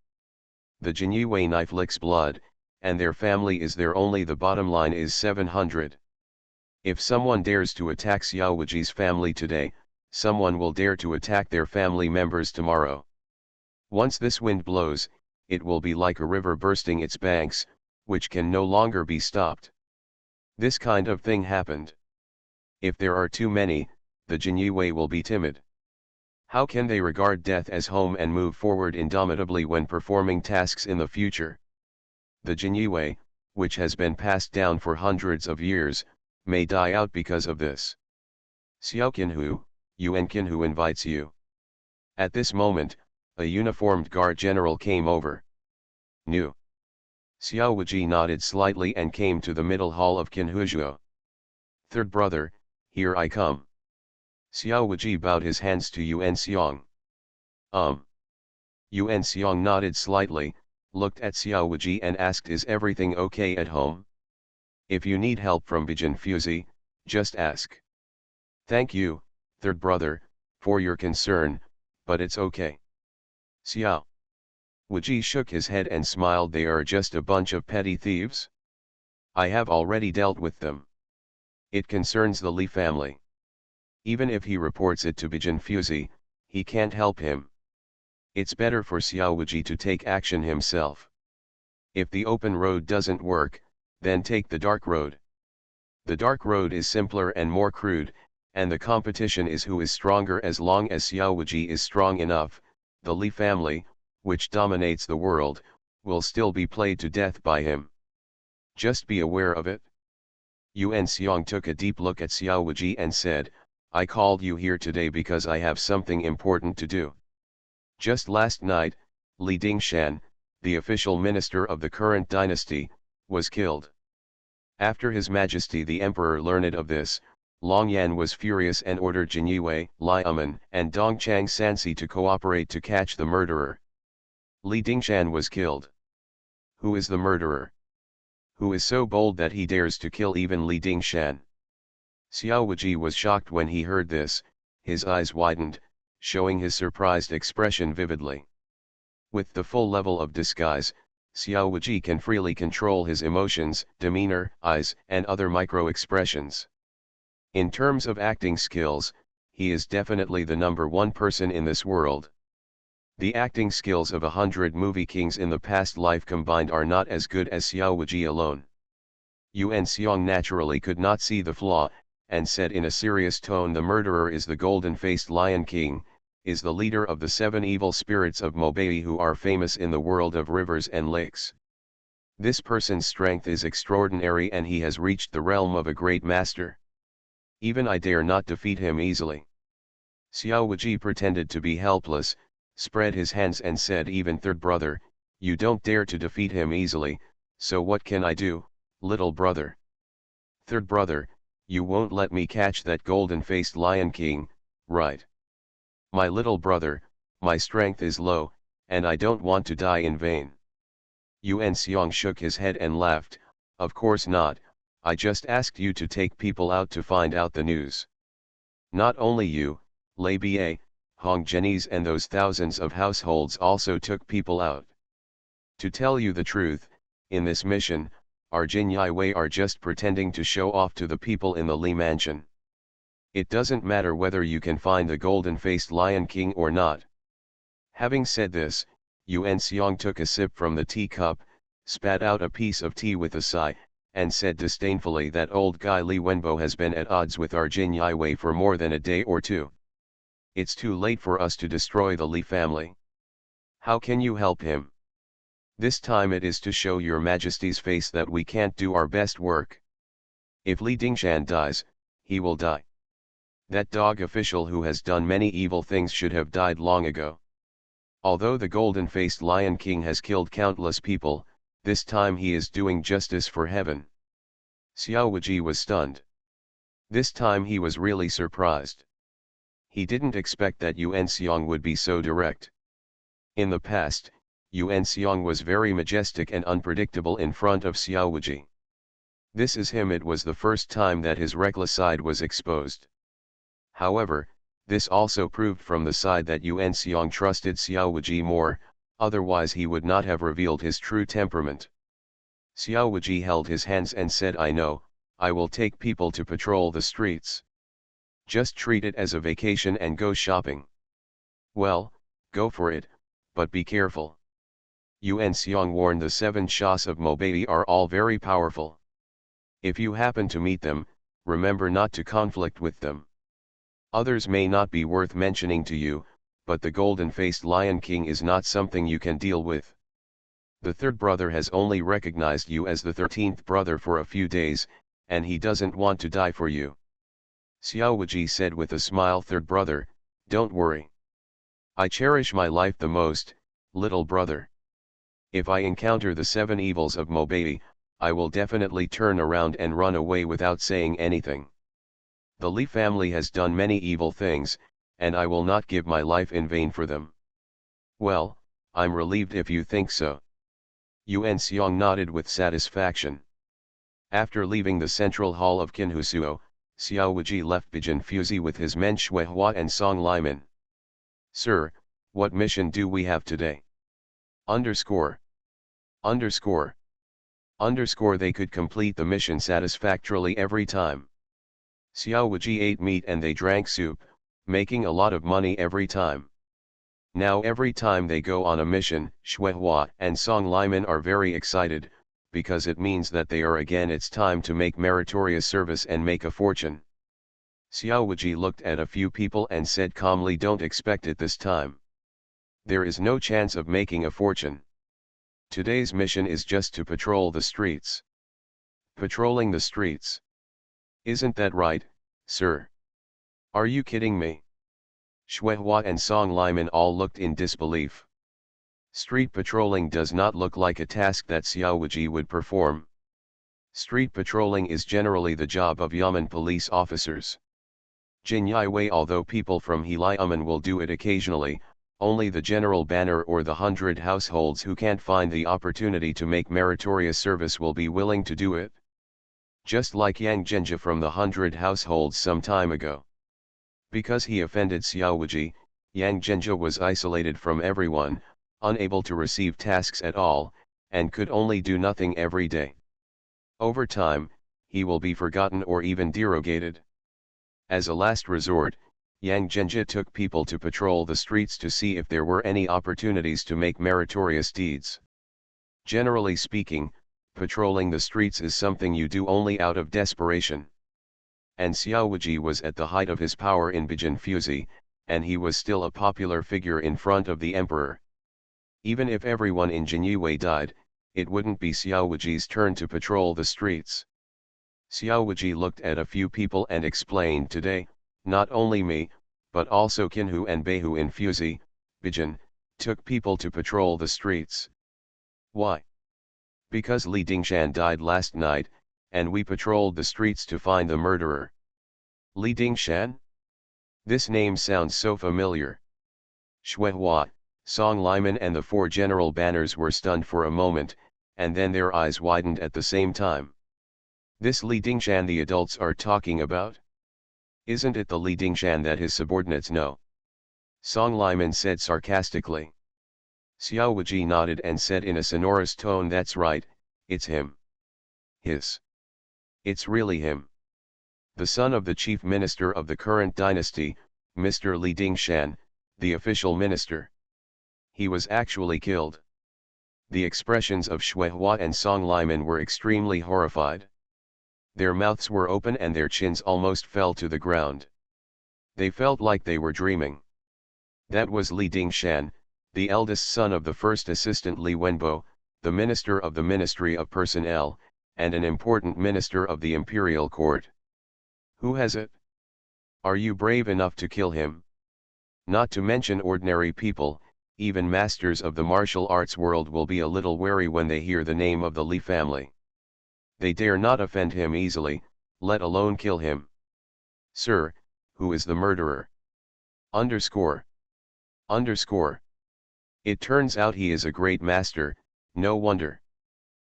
The Jinyiwei knife licks blood, and their family is there only the bottom line is 700. If someone dares to attack Xiao Wuji's family today, someone will dare to attack their family members tomorrow. Once this wind blows, it will be like a river bursting its banks, which can no longer be stopped. This kind of thing happened. If there are too many, the Jinyiwei will be timid. How can they regard death as home and move forward indomitably when performing tasks in the future? The Jinyiwei, which has been passed down for hundreds of years, may die out because of this. Xiao Qinhu, Yuan Qinhu invites you. At this moment, a uniformed guard general came over. Nu. Xiao Wuji nodded slightly and came to the middle hall of Qinhuzhuo. Third brother, here I come. Xiao Wuji bowed his hands to Yuan Xiong. Yuan Xiong nodded slightly, looked at Xiao Wuji and asked, is everything okay at home? If you need help from Bijan Fuzi, just ask. Thank you, third brother, for your concern, but it's okay. Xiao Wuji shook his head and smiled. They are just a bunch of petty thieves. I have already dealt with them. It concerns the Li family. Even if he reports it to Bijan Fuzi, he can't help him. It's better for Xiao Wuji to take action himself. If the open road doesn't work, then take the dark road. The dark road is simpler and more crude, and the competition is who is stronger. As long as Xiao Wuji is strong enough, the Li family, which dominates the world, will still be played to death by him. Just be aware of it. Yuan Xiong took a deep look at Xiao Wuji and said, I called you here today because I have something important to do. Just last night, Li Dingshan, the official minister of the current dynasty, was killed. After His Majesty the Emperor learned of this, Long Yan was furious and ordered Jin Yiwei, Li Amen and Dongchang Sansi to cooperate to catch the murderer. Li Dingshan was killed. Who is the murderer? Who is so bold that he dares to kill even Li Dingshan? Xiao Wuji was shocked when he heard this, his eyes widened, showing his surprised expression vividly. With the full level of disguise, Xiao Wuji can freely control his emotions, demeanor, eyes, and other micro-expressions. In terms of acting skills, he is definitely the #1 person in this world. The acting skills of 100 movie kings in the past life combined are not as good as Xiao Wuji alone. Yuan Xiong naturally could not see the flaw, and said in a serious tone, the murderer is the golden-faced Lion King, is the leader of the 7 evil spirits of Mobei who are famous in the world of rivers and lakes. This person's strength is extraordinary and he has reached the realm of a great master. Even I dare not defeat him easily. Xiao Wuji pretended to be helpless, spread his hands and said, even third brother, You don't dare to defeat him easily, so what can I do, little brother? Third brother, you won't let me catch that golden-faced Lion King, right? My little brother, my strength is low, and I don't want to die in vain. Yuan Xiong shook his head and laughed, of course not, I just asked you to take people out to find out the news. Not only you, Lei Bie, Hong Zhenese and those thousands of households also took people out. To tell you the truth, in this mission, our Jin Yi Wei are just pretending to show off to the people in the Li Mansion. It doesn't matter whether you can find the golden-faced Lion King or not. Having said this, Yuan Xiong took a sip from the teacup, spat out a piece of tea with a sigh, and said disdainfully that old guy Li Wenbo has been at odds with our Jin Yi Wei for more than a day or two. It's too late for us to destroy the Li family. How can you help him? This time it is to show your majesty's face that we can't do our best work. If Li Dingshan dies, he will die. That dog official who has done many evil things should have died long ago. Although the golden-faced Lion King has killed countless people, this time he is doing justice for heaven. Xiao Wuji was stunned. This time he was really surprised. He didn't expect that Yuan Xiong would be so direct. In the past, Yuan Xiong was very majestic and unpredictable in front of Xiao Wuji. This is him. It was the first time that his reckless side was exposed. However, this also proved from the side that Yuan Xiong trusted Xiao Wuji more, otherwise he would not have revealed his true temperament. Xiao Wuji held his hands and said, I know, I will take people to patrol the streets. Just treat it as a vacation and go shopping. Well, go for it, but be careful. Yuan Xiong warned the 7 Shahs of Mobei are all very powerful. If you happen to meet them, remember not to conflict with them. Others may not be worth mentioning to you, but the golden-faced Lion King is not something you can deal with. The third brother has only recognized you as the 13th brother for a few days, and he doesn't want to die for you. Xiao Wuji said with a smile, third brother, don't worry. I cherish my life the most, little brother. If I encounter the 7 evils of Mobei, I will definitely turn around and run away without saying anything. The Li family has done many evil things, and I will not give my life in vain for them. Well, I'm relieved if you think so. Yuan Xiong nodded with satisfaction. After leaving the central hall of Qinhusuo, Xiao Wuji left Bijin Fuzi with his men Shuihua and Song Liman. Sir, what mission do we have today? Underscore. Underscore. Underscore. They could complete the mission satisfactorily every time. Xiao Wuji ate meat and they drank soup, making a lot of money every time. Now every time they go on a mission, Shuihua and Song Liman are very excited, because it means that it's time to make meritorious service and make a fortune. Xiao Wuji looked at a few people and said calmly, don't expect it this time. There is no chance of making a fortune. Today's mission is just to patrol the streets. Patrolling the streets. Isn't that right, sir? Are you kidding me? Shuihua and Song Liman all looked in disbelief. Street patrolling does not look like a task that Xiao Wuji would perform. Street patrolling is generally the job of Yamen police officers. Jin Yi Wei, although people from Heli Yamen will do it occasionally, only the general banner or the 100 households who can't find the opportunity to make meritorious service will be willing to do it. Just like Yang Zhenjia from the 100 households some time ago. Because he offended Xiao Wuji, Yang Zhenjia was isolated from everyone, unable to receive tasks at all, and could only do nothing every day. Over time, he will be forgotten or even derogated. As a last resort, Yang Zhenjia took people to patrol the streets to see if there were any opportunities to make meritorious deeds. Generally speaking, patrolling the streets is something you do only out of desperation. And Xiao Wuji was at the height of his power in Bijin Fuzi, and he was still a popular figure in front of the emperor. Even if everyone in Jinyue died, it wouldn't be Xiao Wuji's turn to patrol the streets. Xiao Wuji looked at a few people and explained, today, not only me, but also Qinhu and Beihu in Fuzi, Bijin, took people to patrol the streets. Why? Because Li Dingshan died last night, and we patrolled the streets to find the murderer. Li Dingshan? This name sounds so familiar. Shuehua, Song Liman and the four general banners were stunned for a moment, and then their eyes widened at the same time. This Li Dingshan the adults are talking about? Isn't it the Li Dingshan that his subordinates know? Song Liman said sarcastically. Xiao Wuji nodded and said in a sonorous tone, that's right, it's him. It's really him. The son of the chief minister of the current dynasty, Mr. Li Dingshan, the official minister. He was actually killed. The expressions of Shuehua and Song Liman were extremely horrified. Their mouths were open and their chins almost fell to the ground. They felt like they were dreaming. That was Li Dingshan, the eldest son of the first assistant Li Wenbo, the minister of the Ministry of Personnel, and an important minister of the imperial court. Who has it? Are you brave enough to kill him? Not to mention ordinary people, even masters of the martial arts world will be a little wary when they hear the name of the Li family. They dare not offend him easily, let alone kill him. Sir, who is the murderer? Underscore. It turns out he is a great master, no wonder.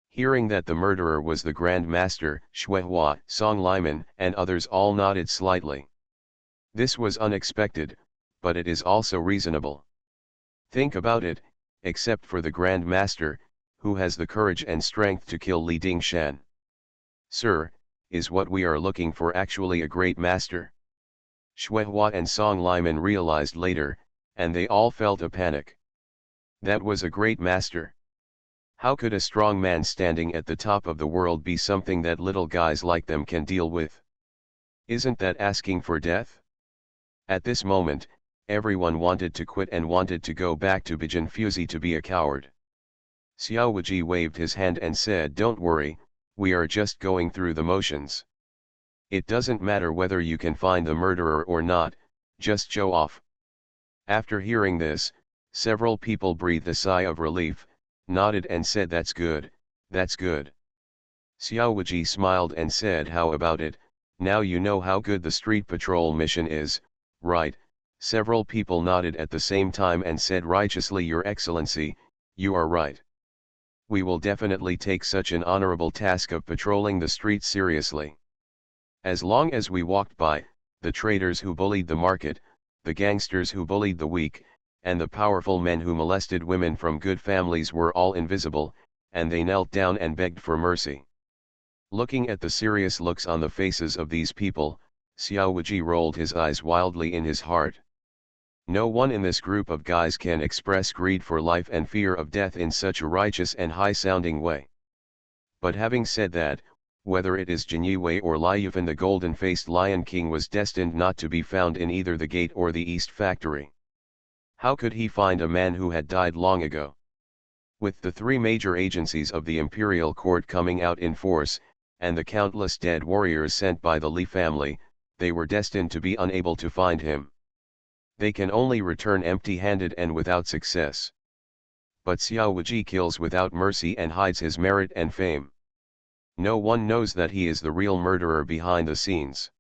Hearing that the murderer was the Grand Master, Shuehua, Song Liman, and others all nodded slightly. This was unexpected, but it is also reasonable. Think about it, except for the Grand Master, who has the courage and strength to kill Li Dingshan. Sir, is what we are looking for actually a great master? Shuehua and Song Liman realized later, and they all felt a panic. That was a great master. How could a strong man standing at the top of the world be something that little guys like them can deal with? Isn't that asking for death? At this moment, everyone wanted to quit and wanted to go back to Bijin Fuzi to be a coward. Xiao Wuji waved his hand and said, don't worry, we are just going through the motions. It doesn't matter whether you can find the murderer or not, just show off. After hearing this, several people breathed a sigh of relief, nodded and said that's good, that's good. Xiao Wuji smiled and said, how about it, now you know how good the street patrol mission is, right? Several people nodded at the same time and said righteously, Your Excellency, you are right. We will definitely take such an honorable task of patrolling the streets seriously. As long as we walked by, the traders who bullied the market, the gangsters who bullied the weak, and the powerful men who molested women from good families were all invisible, and they knelt down and begged for mercy. Looking at the serious looks on the faces of these people, Xiao Wuji rolled his eyes wildly in his heart. No one in this group of guys can express greed for life and fear of death in such a righteous and high-sounding way. But having said that, whether it is Jin Wei or Lai Yufan, the golden-faced Lion King was destined not to be found in either the gate or the East Factory. How could he find a man who had died long ago? With the three major agencies of the imperial court coming out in force, and the countless dead warriors sent by the Li family, they were destined to be unable to find him. They can only return empty-handed and without success. But Xiao Wuji kills without mercy and hides his merit and fame. No one knows that he is the real murderer behind the scenes.